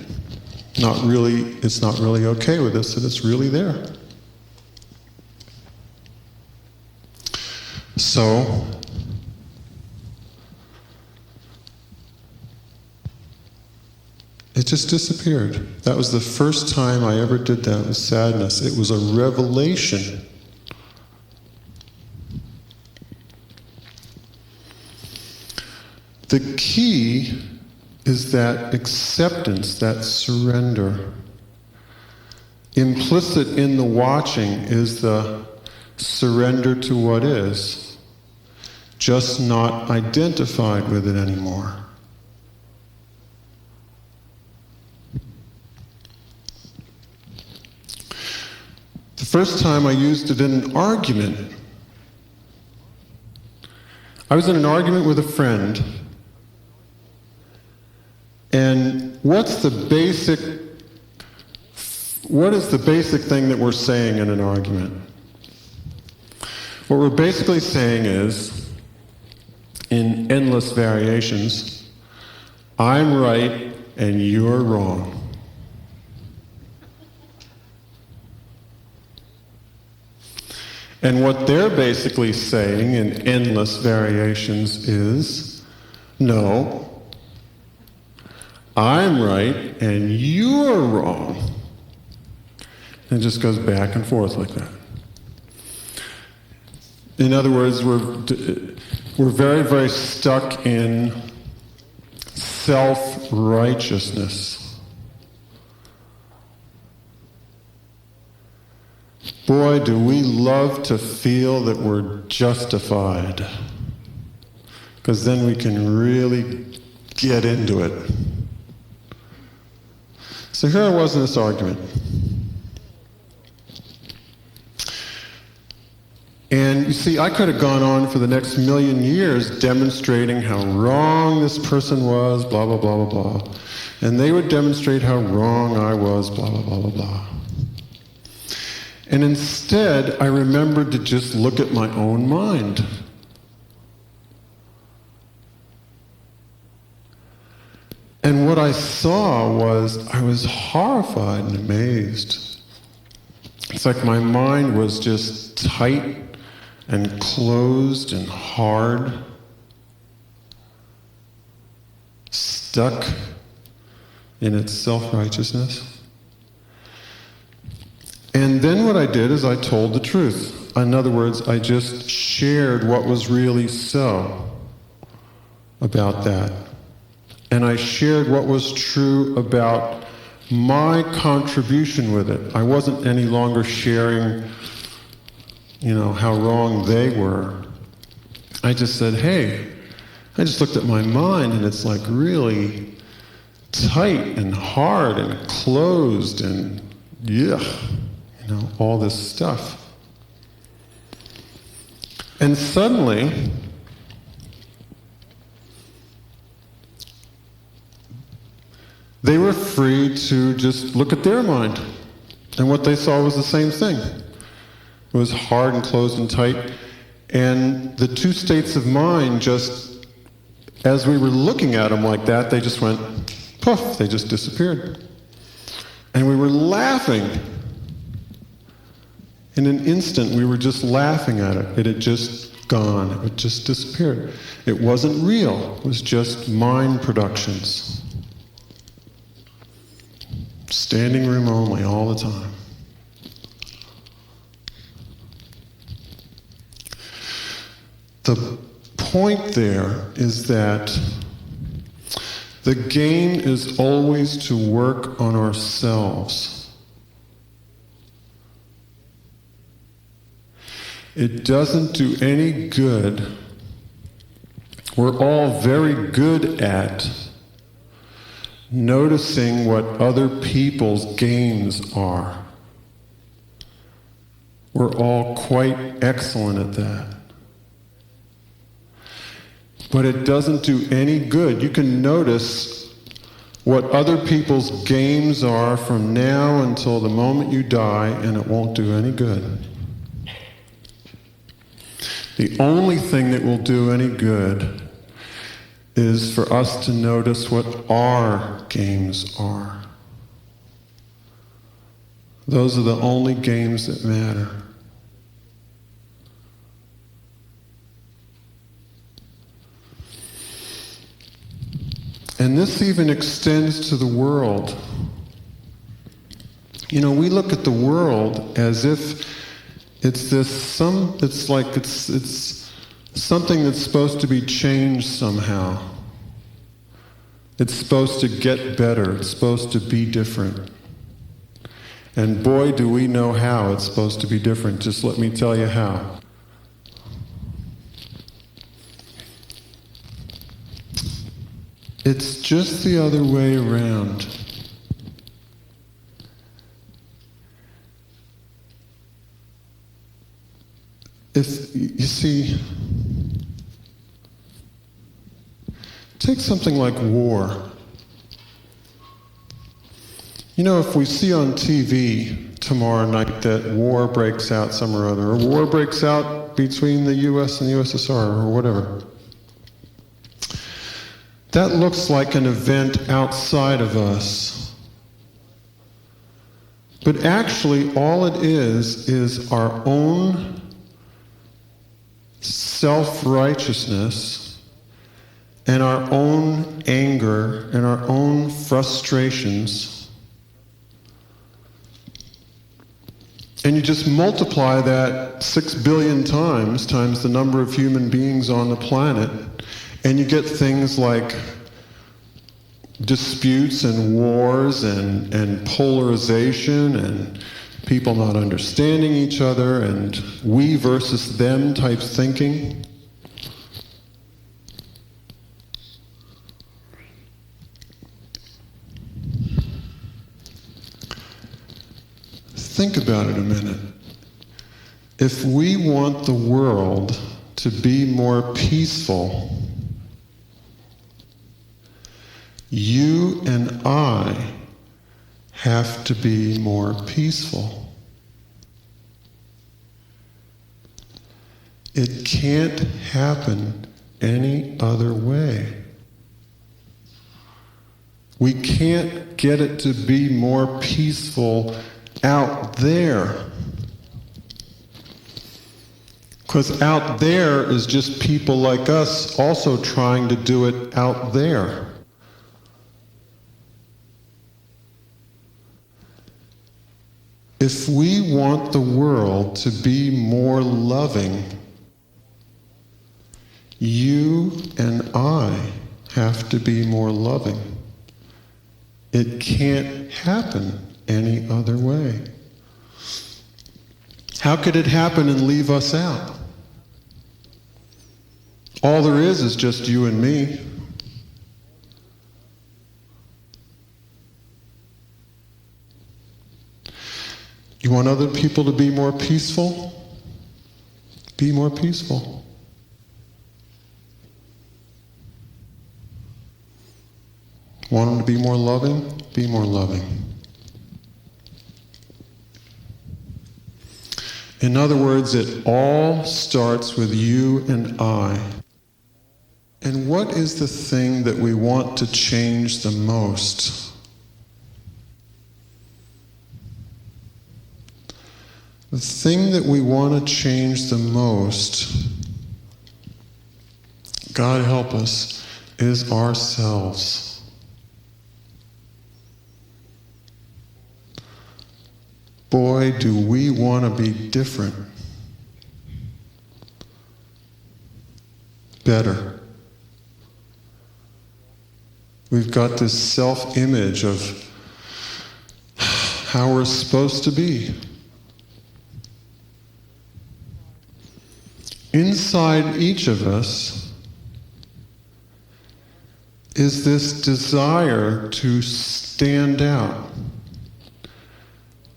It's not really okay with us that it's really there. So, it just disappeared. That was the first time I ever did that with sadness. It was a revelation. The key is that acceptance, that surrender. Implicit in the watching is the surrender to what is, just not identified with it anymore. The first time I used it in an argument, I was in an argument with a friend, and what is the basic thing that we're saying in an argument? What we're basically saying is, in endless variations, I'm right and you're wrong. And what they're basically saying in endless variations is, no, I'm right and you're wrong. And it just goes back and forth like that. In other words, we're very, very stuck in self-righteousness. Boy, do we love to feel that we're justified, because then we can really get into it. So here I was in this argument. And you see, I could have gone on for the next million years demonstrating how wrong this person was, blah, blah, blah, blah, blah. And they would demonstrate how wrong I was, blah, blah, blah, blah, blah. And instead, I remembered to just look at my own mind. And what I saw was, I was horrified and amazed. It's like my mind was just tight and closed and hard, stuck in its self-righteousness. And then what I did is I told the truth. In other words, I just shared what was really so about that. And I shared what was true about my contribution with it. I wasn't any longer sharing, how wrong they were. I just said, hey, I just looked at my mind and it's like really tight and hard and closed and all this stuff. And suddenly, they were free to just look at their mind. And what they saw was the same thing. It was hard and closed and tight. And the two states of mind just, as we were looking at them like that, they just went, poof, they just disappeared. And we were laughing. In an instant, we were just laughing at it. It had just gone. It had just disappeared. It wasn't real. It was just mind productions. Standing room only, all the time. The point there is that the game is always to work on ourselves. It doesn't do any good. We're all very good at noticing what other people's games are. We're all quite excellent at that. But it doesn't do any good. You can notice what other people's games are from now until the moment you die, and it won't do any good. The only thing that will do any good is for us to notice what our games are. Those are the only games that matter. And this even extends to the world. You know, we look at the world as if it's something that's supposed to be changed somehow. It's supposed to get better. It's supposed to be different. And boy, do we know how it's supposed to be different. Just let me tell you how. It's just the other way around. If you see, take something like war. You know, if we see on TV tomorrow night that war breaks out somewhere or other, or war breaks out between the US and the USSR, or whatever, that looks like an event outside of us. But actually, all it is our own self-righteousness and our own anger and our own frustrations. And you just multiply that 6 billion times the number of human beings on the planet, and you get things like disputes and wars and polarization and people not understanding each other and we versus them type thinking. Think about it a minute. If we want the world to be more peaceful, you and I have to be more peaceful. It can't happen any other way. We can't get it to be more peaceful out there. Because out there is just people like us also trying to do it out there. If we want the world to be more loving, you and I have to be more loving. It can't happen any other way. How could it happen and leave us out? All there is just you and me. You want other people to be more peaceful? Be more peaceful. Want them to be more loving? Be more loving. In other words, it all starts with you and I. And what is the thing that we want to change the most? The thing that we want to change the most, God help us, is ourselves. Boy, do we want to be different, better. We've got this self-image of how we're supposed to be. Inside each of us is this desire to stand out,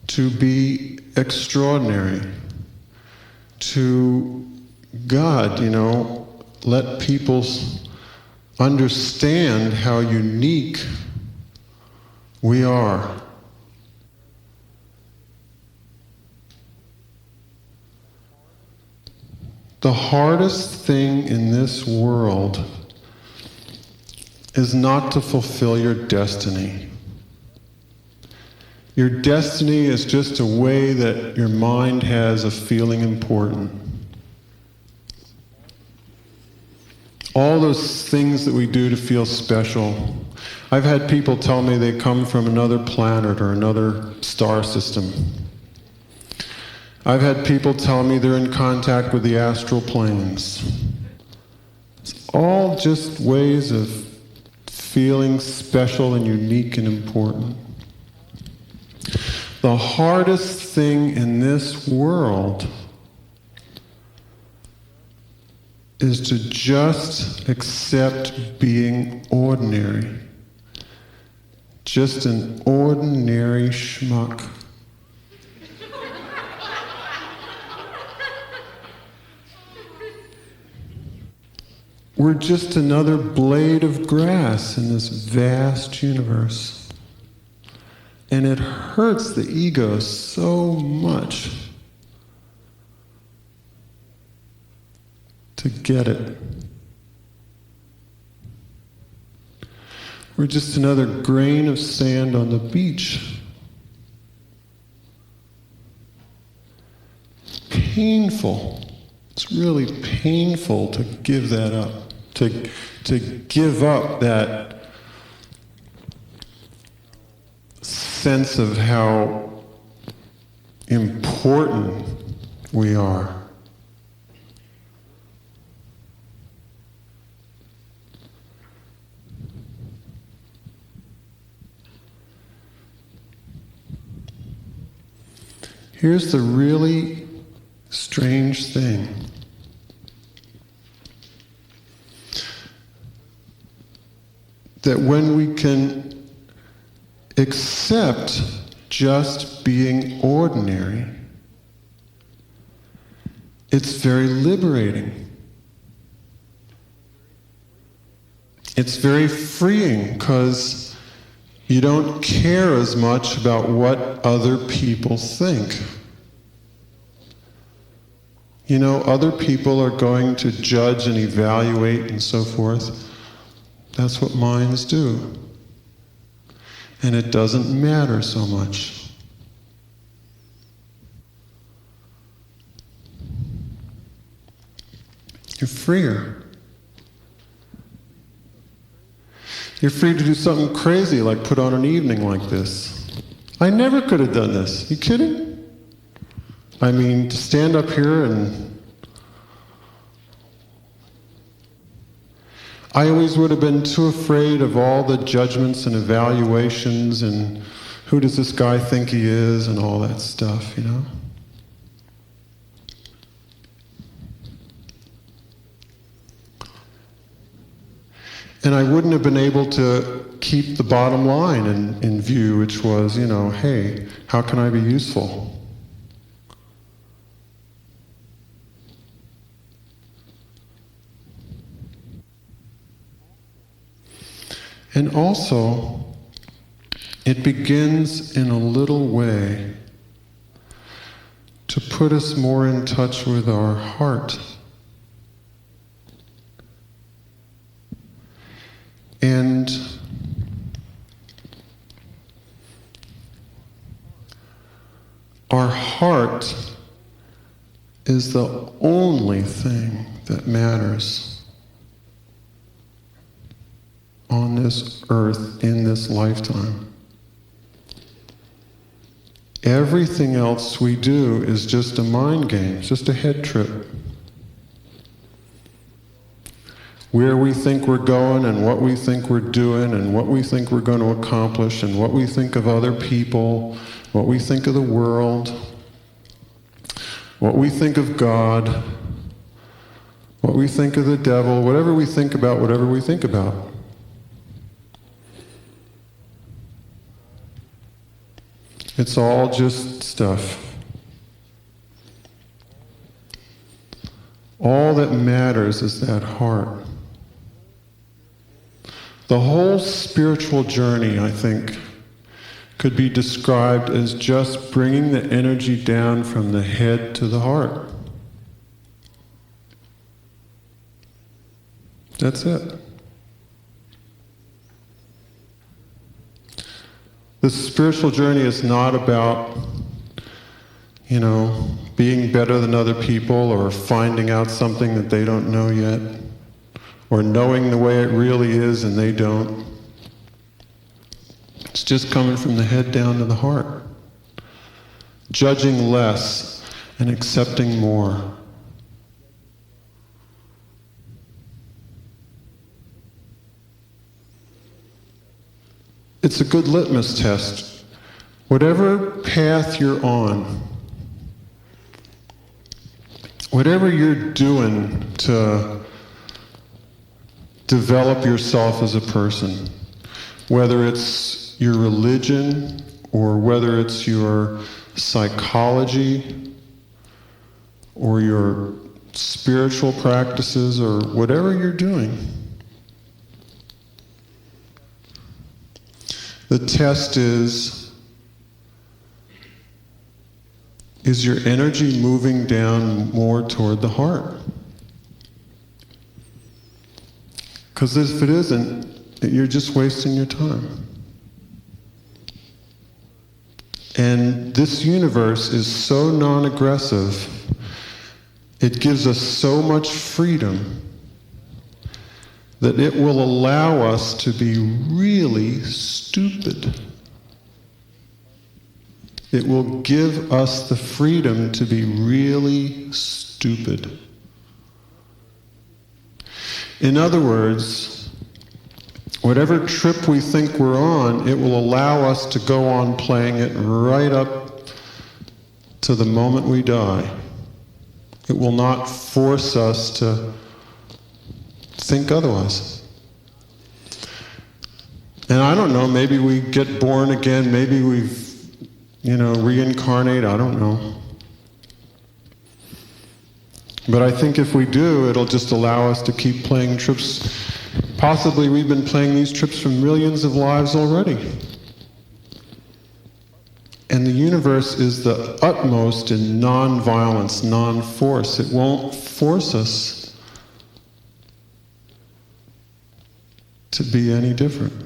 to be extraordinary, to, God, let people understand how unique we are. The hardest thing in this world is not to fulfill your destiny. Your destiny is just a way that your mind has of feeling important. All those things that we do to feel special. I've had people tell me they come from another planet or another star system. I've had people tell me they're in contact with the astral planes. It's all just ways of feeling special and unique and important. The hardest thing in this world is to just accept being ordinary. Just an ordinary schmuck. We're just another blade of grass in this vast universe. And it hurts the ego so much to get it. We're just another grain of sand on the beach. Painful. It's really painful to give that up. To give up that sense of how important we are. Here's the really strange thing. That when we can accept just being ordinary, it's very liberating. It's very freeing because you don't care as much about what other people think. You know, other people are going to judge and evaluate and so forth. That's what minds do. And it doesn't matter so much. You're freer. You're free to do something crazy like put on an evening like this. I never could have done this. You kidding? I mean, to stand up here and I always would have been too afraid of all the judgments and evaluations and who does this guy think he is and all that stuff, you know? And I wouldn't have been able to keep the bottom line in view, which was, you know, hey, how can I be useful? And also, it begins in a little way to put us more in touch with our heart. And our heart is the only thing that matters on this earth in this lifetime. Everything else we do is just a mind game, it's just a head trip. Where we think we're going and what we think we're doing and what we think we're going to accomplish and what we think of other people, what we think of the world, what we think of God, what we think of the devil, whatever we think about, whatever we think about. It's all just stuff. All that matters is that heart. The whole spiritual journey, I think, could be described as just bringing the energy down from the head to the heart. That's it. The spiritual journey is not about, being better than other people or finding out something that they don't know yet or knowing the way it really is and they don't. It's just coming from the head down to the heart. Judging less and accepting more. It's a good litmus test. Whatever path you're on, whatever you're doing to develop yourself as a person, whether it's your religion or whether it's your psychology or your spiritual practices or whatever you're doing, the test is your energy moving down more toward the heart? Because if it isn't, you're just wasting your time. And this universe is so non-aggressive, it gives us so much freedom that it will allow us to be really stupid. It will give us the freedom to be really stupid. In other words, whatever trip we think we're on, it will allow us to go on playing it right up to the moment we die. It will not force us to think otherwise. And I don't know, maybe we get born again, maybe we've reincarnate, I don't know. But I think if we do, it'll just allow us to keep playing trips. Possibly we've been playing these trips for millions of lives already. And the universe is the utmost in non-violence, non-force. It won't force us to be any different.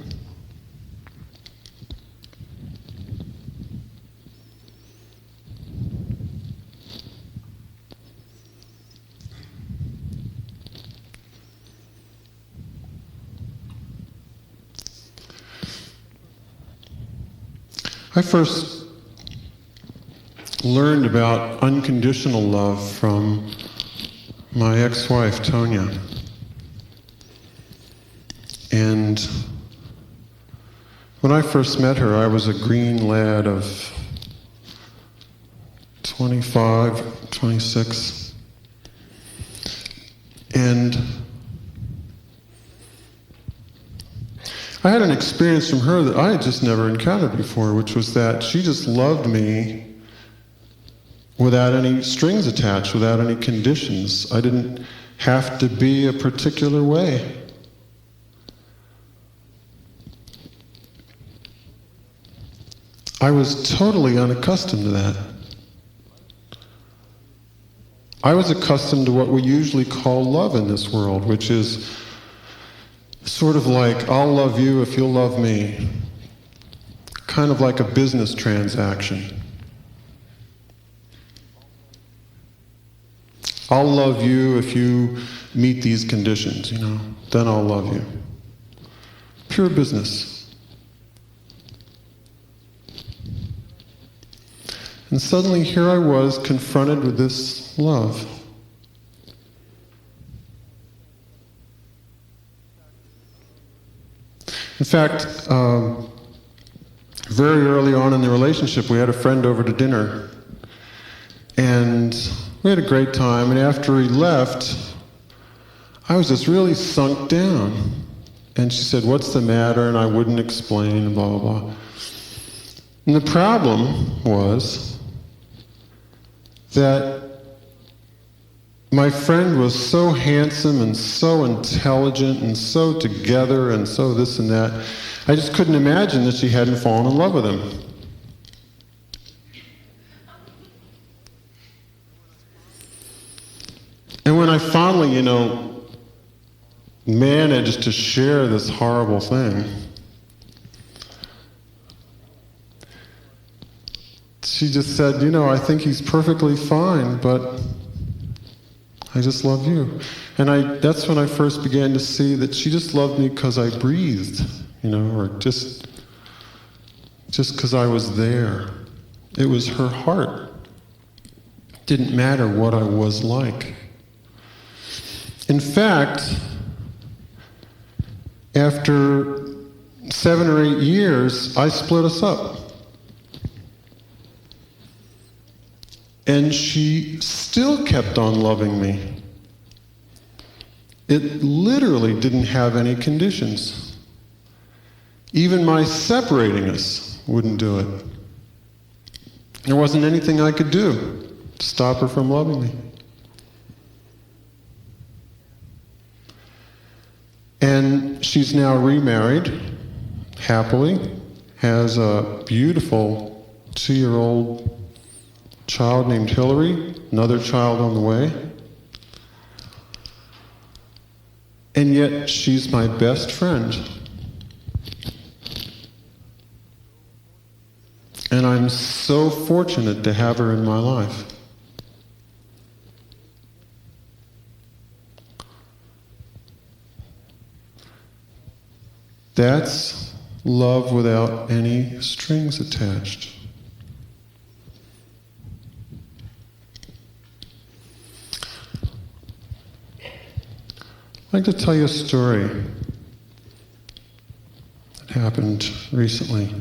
I first learned about unconditional love from my ex-wife, Tonya. And when I first met her, I was a green lad of 25, 26. And I had an experience from her that I had just never encountered before, which was that she just loved me without any strings attached, without any conditions. I didn't have to be a particular way. I was totally unaccustomed to that. I was accustomed to what we usually call love in this world, which is sort of like, I'll love you if you'll love me. Kind of like a business transaction. I'll love you if you meet these conditions, then I'll love you. Pure business. And suddenly here I was confronted with this love. In fact, very early on in the relationship, we had a friend over to dinner, and we had a great time, and after he left, I was just really sunk down. And she said, "What's the matter?" And I wouldn't explain, and blah, blah, blah. And the problem was that my friend was so handsome and so intelligent and so together and so this and that. I just couldn't imagine that she hadn't fallen in love with him. And when I finally, managed to share this horrible thing, she just said, I think he's perfectly fine, but I just love you. And that's when I first began to see that she just loved me because I breathed, or just because I was there. It was her heart. It didn't matter what I was like. In fact, after 7 or 8 years, I split us up. And she still kept on loving me. It literally didn't have any conditions. Even my separating us wouldn't do it. There wasn't anything I could do to stop her from loving me. And she's now remarried, happily, has a beautiful 2-year-old child named Hillary, another child on the way. And yet she's my best friend. And I'm so fortunate to have her in my life. That's love without any strings attached. I'd like to tell you a story that happened recently.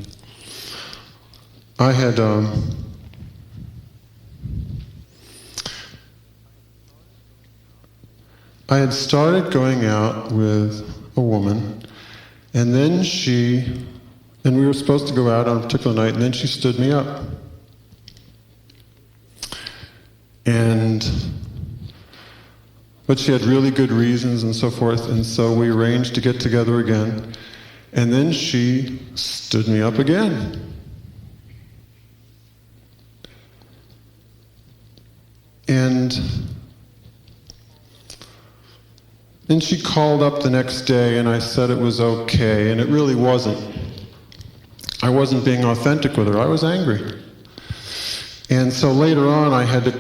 I had started going out with a woman, and then we were supposed to go out on a particular night, and then she stood me up. But she had really good reasons and so forth, and so we arranged to get together again. And then she stood me up again. And then she called up the next day, and I said it was okay, and it really wasn't. I wasn't being authentic with her. I was angry. And so later on, I had to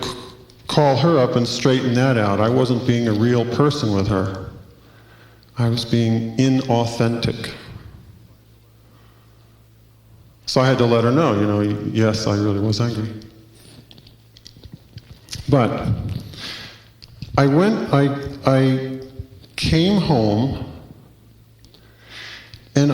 call her up and straighten that out. I wasn't being a real person with her. I was being inauthentic. So I had to let her know, yes, I really was angry. But I came home, and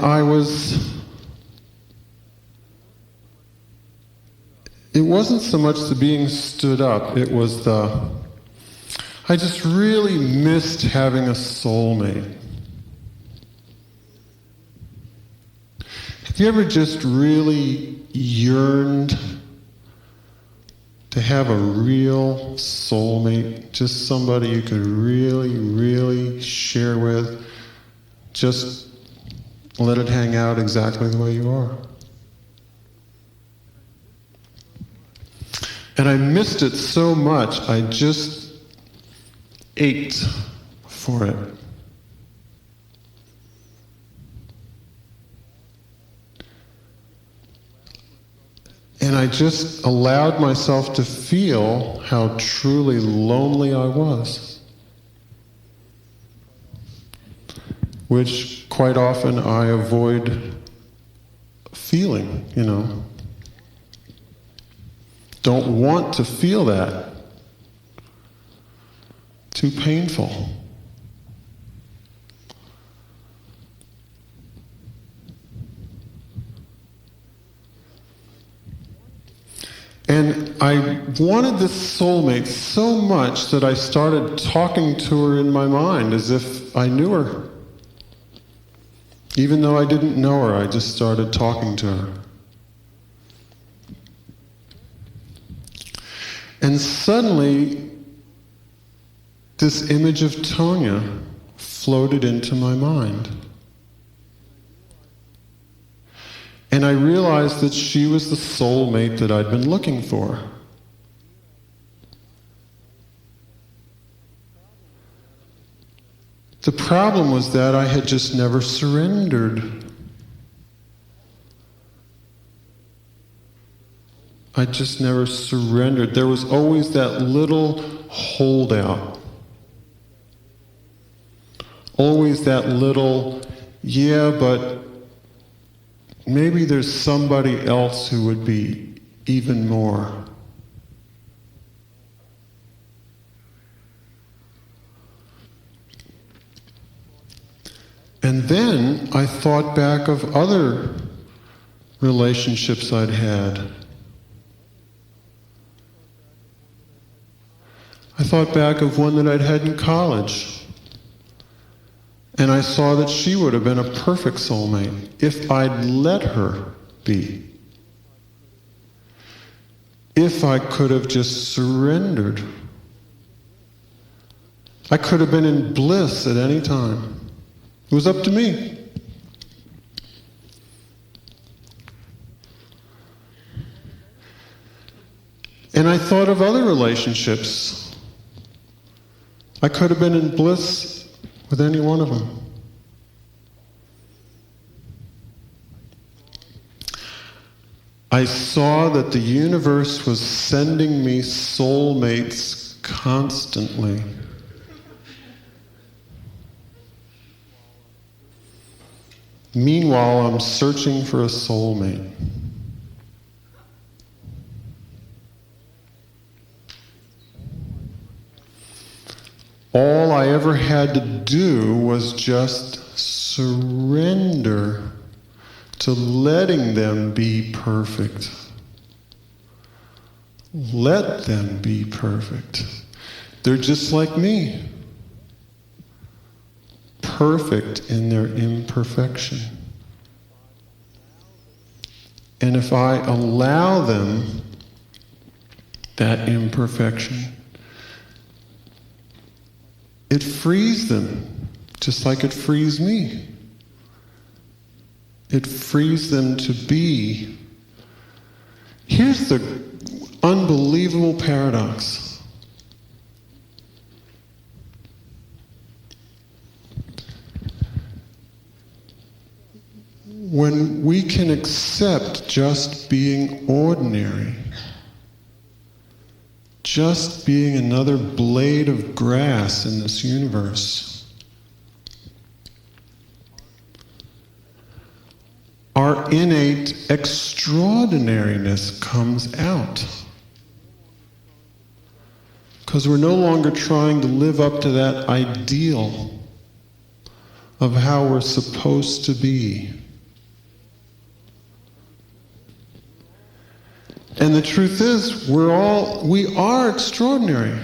it wasn't so much the being stood up, it was I just really missed having a soulmate. Have you ever just really yearned to have a real soulmate, just somebody you could really, really share with, just let it hang out exactly the way you are? And I missed it so much, I just ached for it. And I just allowed myself to feel how truly lonely I was, which quite often I avoid feeling, Don't want to feel that. Too painful. And I wanted this soulmate so much that I started talking to her in my mind as if I knew her. Even though I didn't know her, I just started talking to her. And suddenly, this image of Tonya floated into my mind. And I realized that she was the soulmate that I'd been looking for. The problem was that I had just never surrendered. I just never surrendered. There was always that little holdout. Always that little, yeah, but maybe there's somebody else who would be even more. And then I thought back of other relationships I'd had. I thought back of one that I'd had in college. And I saw that she would have been a perfect soulmate if I'd let her be. If I could have just surrendered. I could have been in bliss at any time. It was up to me. And I thought of other relationships. I could have been in bliss with any one of them. I saw that the universe was sending me soulmates constantly. Meanwhile, I'm searching for a soulmate. All I ever had to do was just surrender to letting them be perfect. Let them be perfect. They're just like me. Perfect in their imperfection. And if I allow them that imperfection, it frees them, just like it frees me. It frees them to be. Here's the unbelievable paradox. When we can accept just being ordinary, just being another blade of grass in this universe, our innate extraordinariness comes out. Because we're no longer trying to live up to that ideal of how we're supposed to be. And the truth is, we are extraordinary.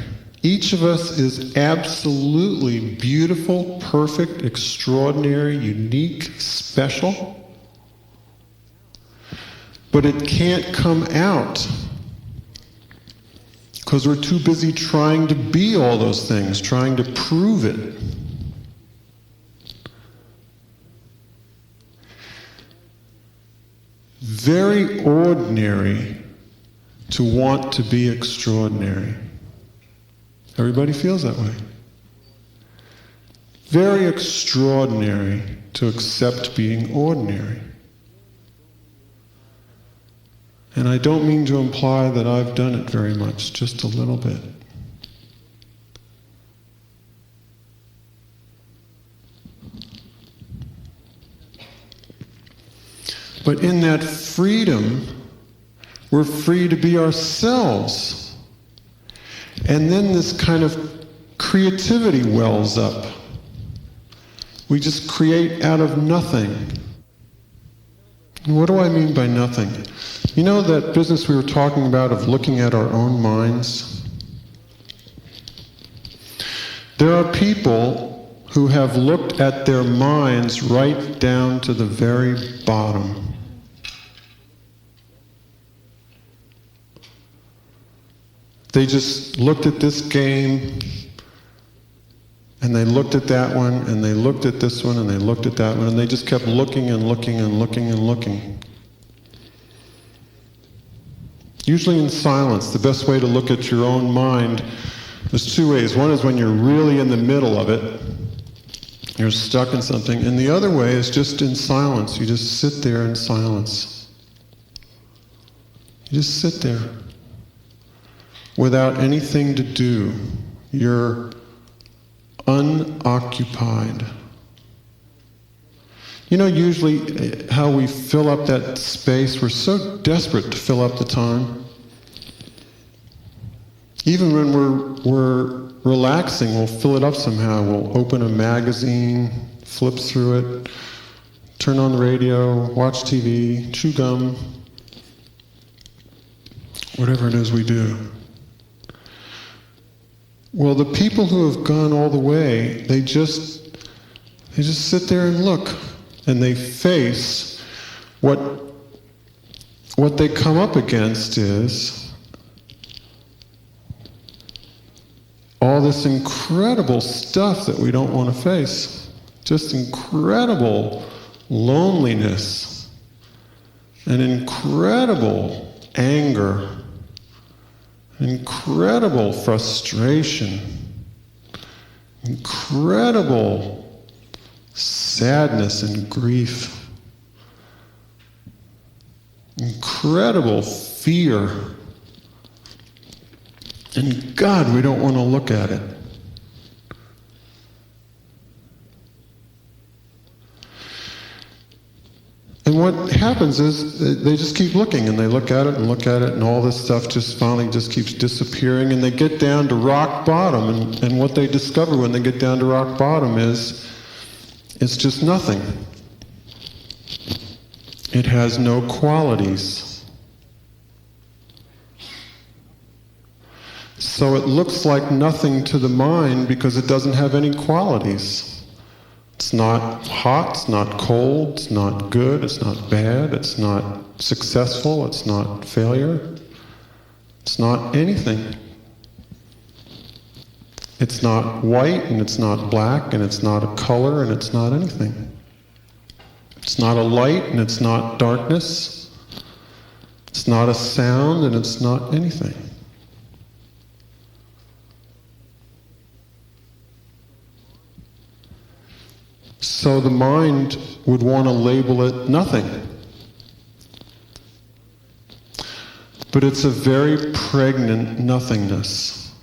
Each of us is absolutely beautiful, perfect, extraordinary, unique, special. But it can't come out because we're too busy trying to be all those things, trying to prove it. Very ordinary to want to be extraordinary. Everybody feels that way. Very extraordinary to accept being ordinary. And I don't mean to imply that I've done it very much, just a little bit. But in that freedom, we're free to be ourselves. And then this kind of creativity wells up. We just create out of nothing. And what do I mean by nothing? You know that business we were talking about of looking at our own minds? There are people who have looked at their minds right down to the very bottom. They just looked at this game, and they looked at that one, and they looked at this one, and they looked at that one, and they just kept looking and looking and looking and looking. Usually in silence. The best way to look at your own mind, there's two ways. One is when you're really in the middle of it, You're stuck in something. And the other way is just in silence. You just sit there in silence. You just sit there without anything to do. You're unoccupied. You know, usually how we fill up that space, we're so desperate to fill up the time. Even when we're relaxing, we'll fill it up somehow. We'll open a magazine, flip through it, turn on the radio, watch TV, chew gum, whatever it is we do. Well, the people who have gone all the way, they just sit there and look, and they face what they come up against is all this incredible stuff that we don't want to face. Just incredible loneliness and incredible anger, incredible frustration, incredible sadness and grief, incredible fear. And God, we don't want to look at it. And what happens is they just keep looking, and they look at it, and all this stuff just finally just keeps disappearing, and they get down to rock bottom, and what they discover when they get down to rock bottom is it's just nothing. It has no qualities. So it looks like nothing to the mind because it doesn't have any qualities. It's not hot, it's not cold, it's not good, it's not bad, it's not successful, it's not failure, it's not anything. It's not white, and it's not black, and it's not a color, and it's not anything. It's not a light, and it's not darkness. It's not a sound, and it's not anything. So the mind would want to label it nothing. But it's a very pregnant nothingness.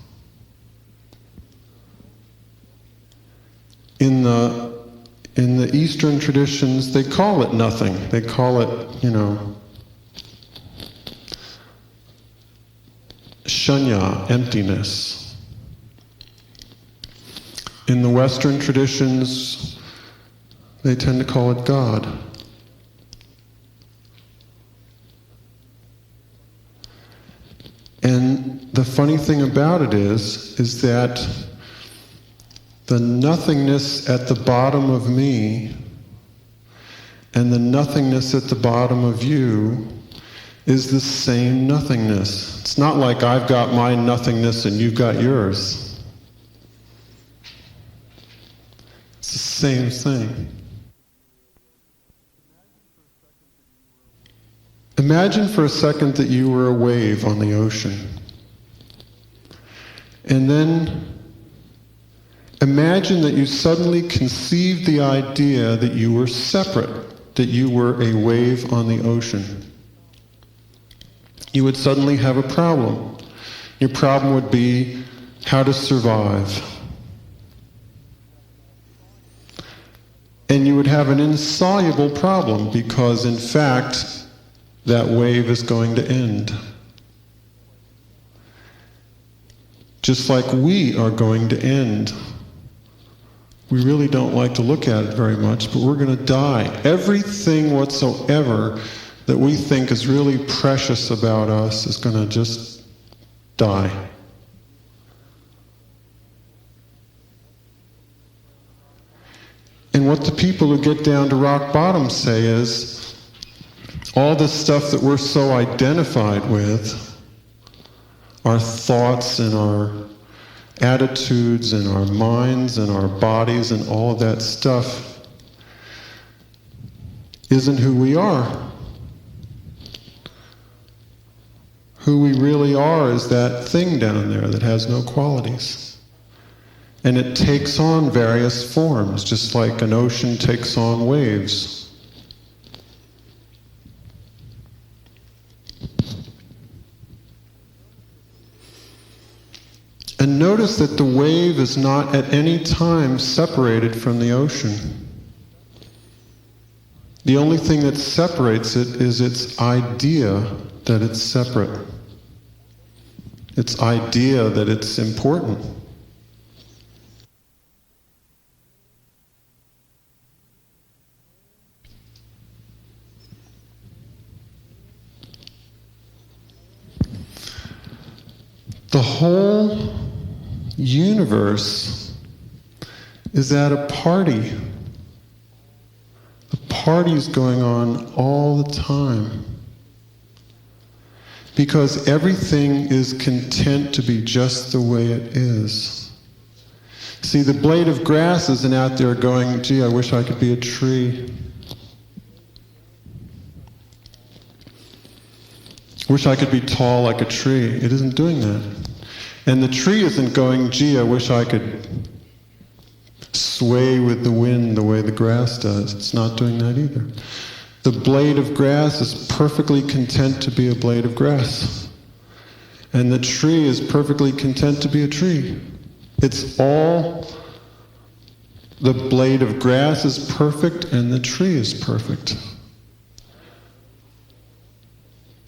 In the Eastern traditions, they call it nothing. They call it, shunya, emptiness. In the Western traditions, they tend to call it God. And the funny thing about it is that the nothingness at the bottom of me and the nothingness at the bottom of you is the same nothingness. It's not like I've got my nothingness and you've got yours. It's the same thing. Imagine for a second that you were a wave on the ocean. And then imagine that you suddenly conceived the idea that you were separate, that you were a wave on the ocean. You would suddenly have a problem. Your problem would be how to survive. And you would have an insoluble problem because, in fact, that wave is going to end. Just like we are going to end. We really don't like to look at it very much, but we're going to die. Everything whatsoever that we think is really precious about us is going to just die. And what the people who get down to rock bottom say is, all this stuff that we're so identified with, our thoughts and our attitudes and our minds and our bodies and all of that stuff, isn't who we are. Who we really are is that thing down there that has no qualities. And it takes on various forms, just like an ocean takes on waves. And notice that the wave is not at any time separated from the ocean. The only thing that separates it is its idea that it's separate. Its idea that it's important. The whole universe is at a party. The party's going on all the time. Because everything is content to be just the way it is. See, the blade of grass isn't out there going, gee, I wish I could be a tree. Wish I could be tall like a tree. It isn't doing that. And the tree isn't going, gee, I wish I could sway with the wind the way the grass does. It's not doing that either. The blade of grass is perfectly content to be a blade of grass. And the tree is perfectly content to be a tree. It's all, the blade of grass is perfect and the tree is perfect.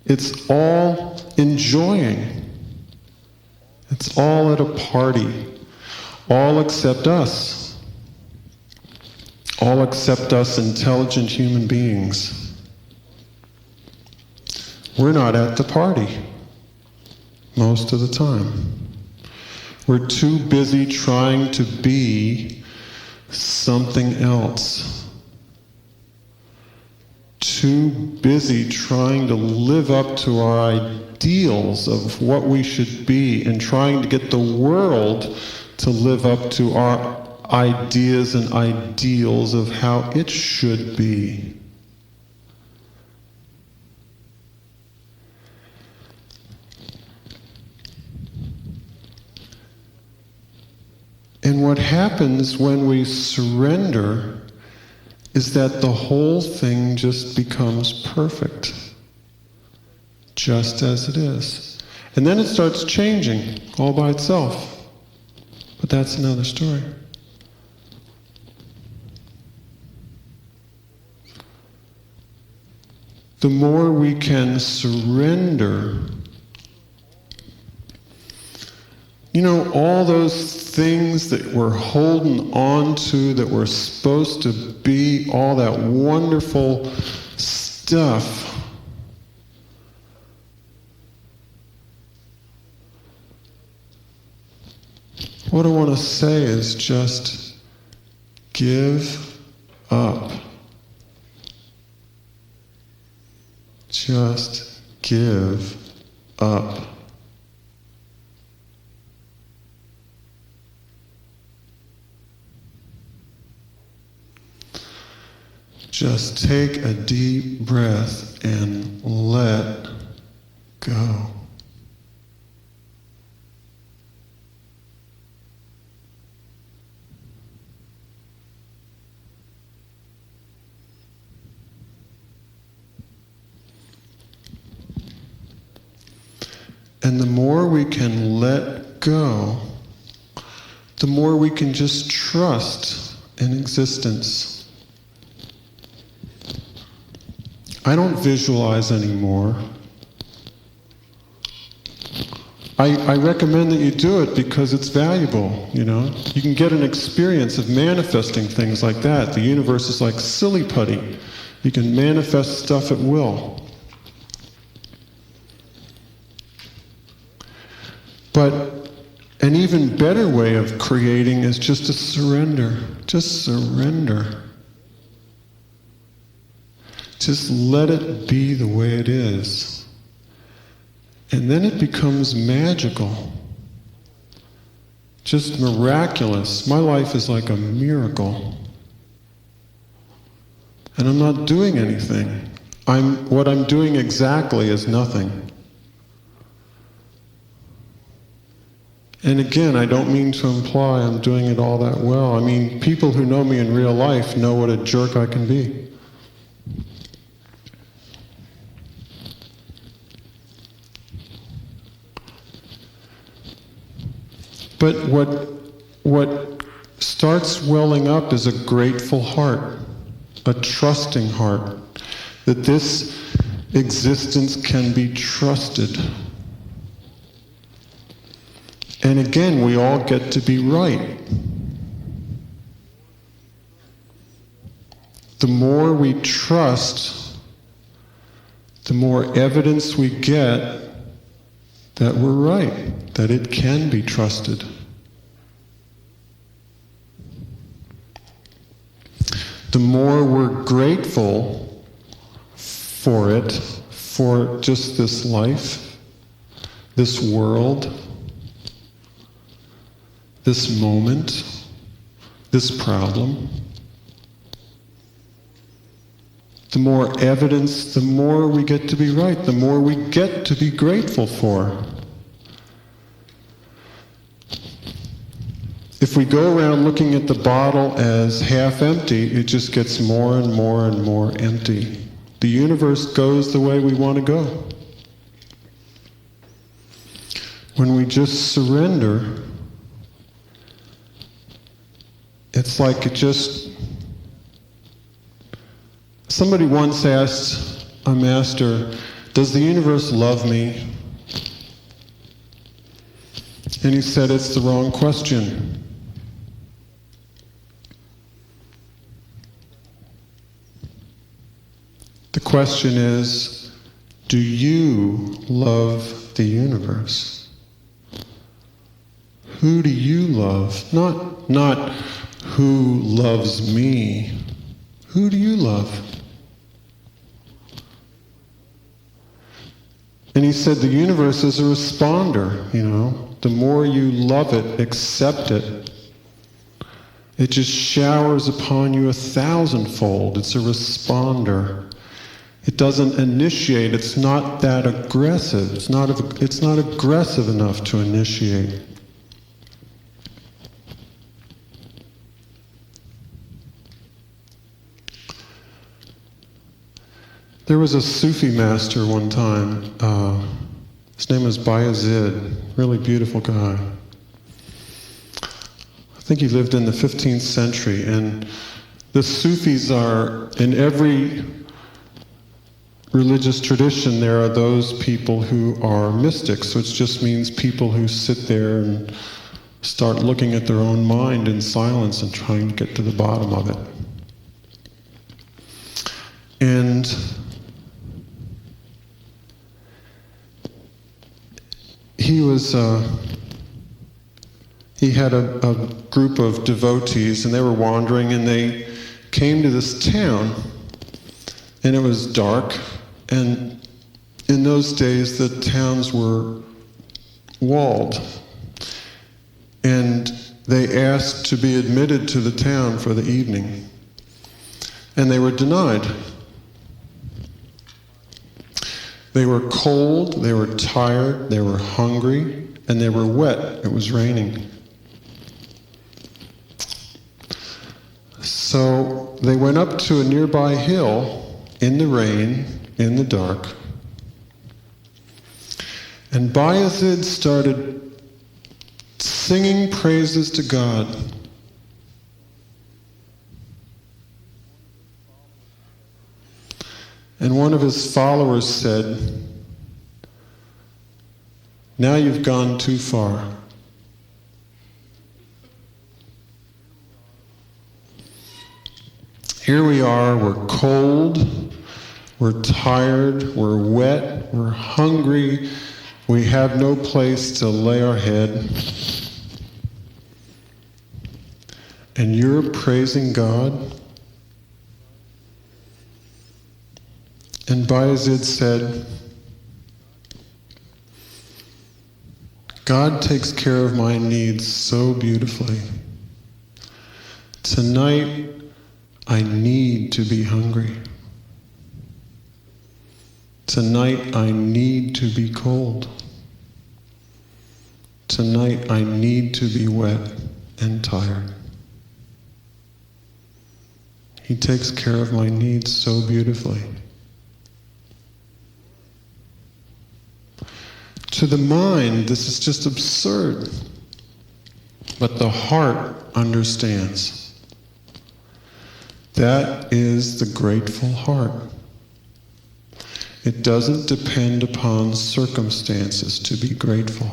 It's all enjoying. It's all at a party. All except us. All except us intelligent human beings. We're not at the party most of the time. We're too busy trying to be something else. Too busy trying to live up to our ideals of what we should be and trying to get the world to live up to our ideas and ideals of how it should be. And what happens when we surrender is that the whole thing just becomes perfect, just as it is. And then it starts changing all by itself. But that's another story. The more we can surrender, you know, all those things that we're holding on to, that we're supposed to be, all that wonderful stuff, what I want to say is just give up. Just give up. Just take a deep breath and let go. And the more we can let go, the more we can just trust in existence. I don't visualize anymore. I recommend that you do it because it's valuable, you know. You can get an experience of manifesting things like that. The universe is like silly putty. You can manifest stuff at will. But an even better way of creating is just to surrender. Just surrender. Just let it be the way it is. And then it becomes magical. Just miraculous. My life is like a miracle. And I'm not doing anything. What I'm doing exactly is nothing. And again, I don't mean to imply I'm doing it all that well. I mean, people who know me in real life know what a jerk I can be. But what starts welling up is a grateful heart, a trusting heart, that this existence can be trusted. And again, we all get to be right. The more we trust, the more evidence we get that we're right, that it can be trusted. The more we're grateful for it, for just this life, this world, this moment, this problem, the more evidence, the more we get to be right, the more we get to be grateful for. If we go around looking at the bottle as half empty, it just gets more and more and more empty. The universe goes the way we want to go. When we just surrender, it's like it just... Somebody once asked a master, "Does the universe love me?" And he said, "It's the wrong question." The question is, do you love the universe? Who do you love? Not who loves me. Who do you love? And he said the universe is a responder, The more you love it, accept it, it just showers upon you 1,000-fold. It's a responder. It doesn't initiate. It's not that aggressive. It's not aggressive enough to initiate. There was a Sufi master one time. His name was Bayezid, really beautiful guy. I think he lived in the 15th century, and the Sufis are, in every religious tradition, there are those people who are mystics, which just means people who sit there and start looking at their own mind in silence and trying to get to the bottom of it. And he had a group of devotees, and they were wandering, and they came to this town, and it was dark, and in those days the towns were walled, and they asked to be admitted to the town for the evening, and they were denied. They were cold, they were tired, they were hungry, and they were wet. It was raining. So they went up to a nearby hill in the rain, in the dark, and Bayezid started singing praises to God. And one of his followers said, "Now you've gone too far. Here we are, we're cold, we're tired, we're wet, we're hungry, we have no place to lay our head. And you're praising God?" And Bayezid said, "God takes care of my needs so beautifully. Tonight, I need to be hungry. Tonight, I need to be cold. Tonight I need to be wet and tired. He takes care of my needs so beautifully. To the mind, this is just absurd. But the heart understands. That is the grateful heart. It doesn't depend upon circumstances to be grateful.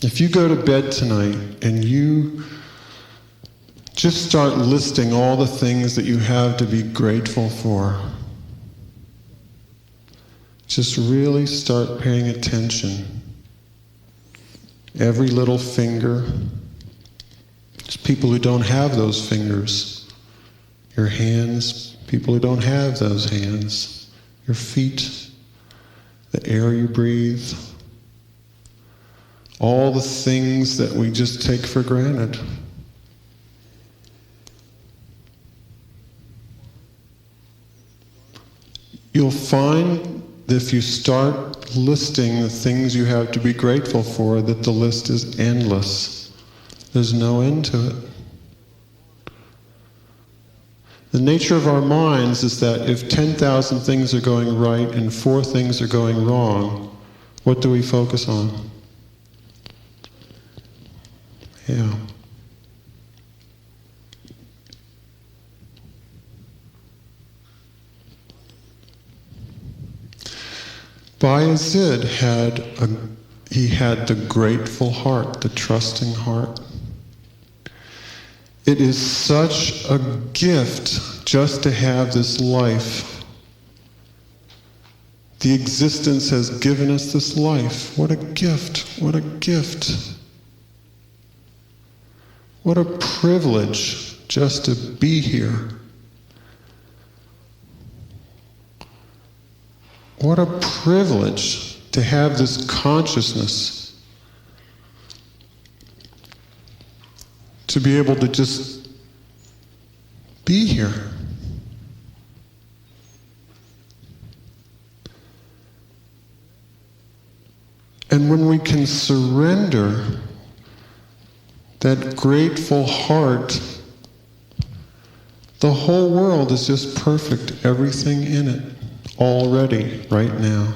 If you go to bed tonight and you just start listing all the things that you have to be grateful for, just really start paying attention. Every little finger. There's people who don't have those fingers. Your hands, people who don't have those hands. Your feet, the air you breathe. All the things that we just take for granted. You'll find that if you start listing the things you have to be grateful for, that the list is endless. There's no end to it. The nature of our minds is that if 10,000 things are going right and 4 things are going wrong, what do we focus on? Yeah. Bayezid had the grateful heart, the trusting heart. It is such a gift just to have this life. The existence has given us this life. What a gift, what a gift. What a privilege just to be here. What a privilege to have this consciousness, to be able to just be here. And when we can surrender that grateful heart, the whole world is just perfect, everything in it, already, right now.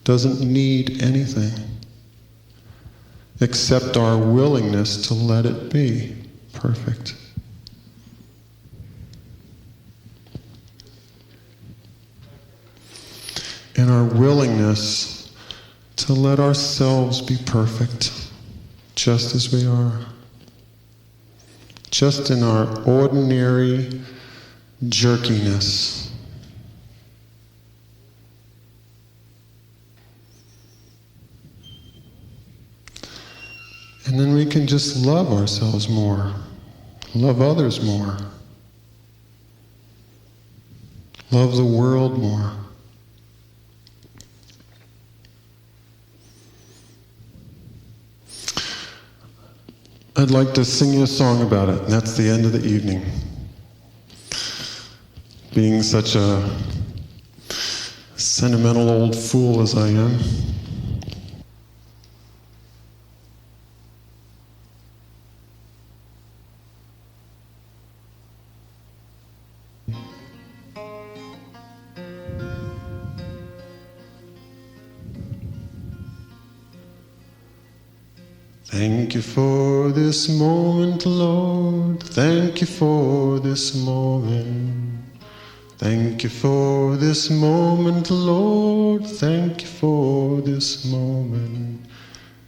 Doesn't need anything except our willingness to let it be perfect. And our willingness to let ourselves be perfect, just as we are. Just in our ordinary jerkiness. And then we can just love ourselves more, love others more, love the world more. I'd like to sing you a song about it, and that's the end of the evening. Being such a sentimental old fool as I am. Thank you for this moment, Lord. Thank you for this moment. Thank you for this moment, Lord. Thank you for this moment.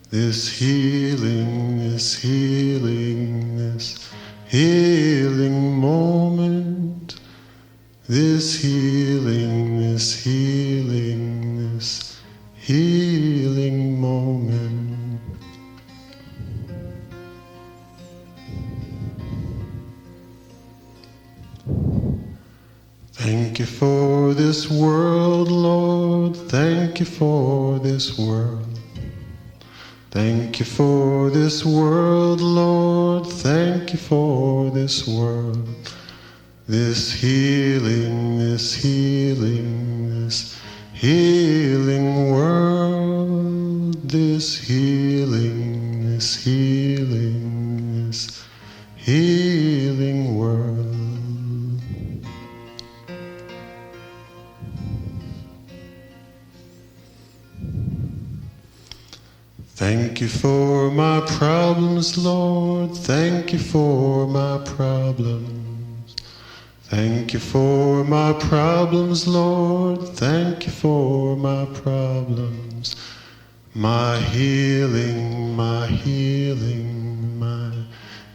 This healing, this healing, this healing moment. This healing, this healing, this healing moment. Thank you for this world, Lord. Thank you for this world. Thank you for this world, Lord. Thank you for this world. This healing, this healing, this healing world. Thank you for my problems, Lord. Thank you for my problems. Thank you for my problems, Lord. Thank you for my problems. My healing, my healing, my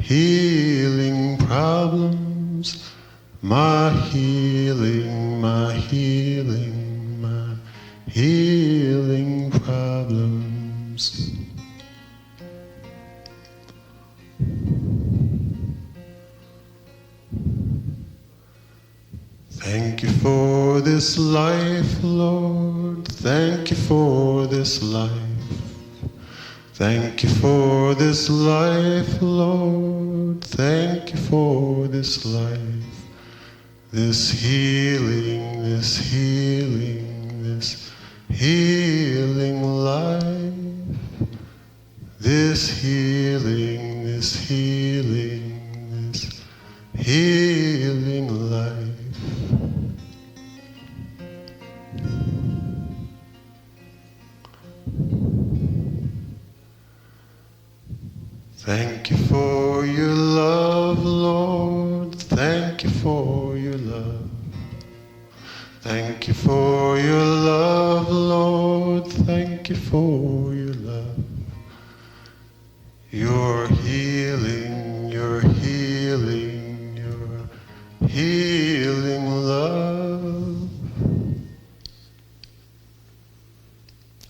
healing problems. My healing, my healing, my healing problems. Thank you for this life, Lord. Thank you for this life. Thank you for this life, Lord. Thank you for this life. This healing, this healing, this healing life. This healing, this healing, this healing life. Thank you for your love, Lord. Thank you for your love. Thank you for your love, Lord. Thank you for your love. Your healing, your healing, your healing love.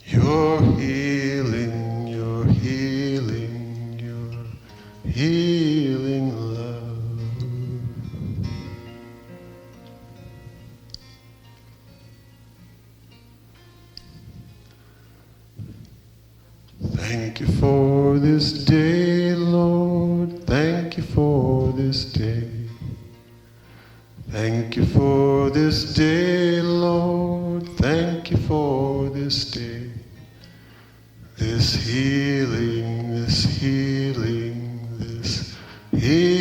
Your healing, your healing, your healing love. Thank you for this day, Lord. Thank you for this day. Thank you for this day, Lord. Thank you for this day. This healing, this healing, this healing.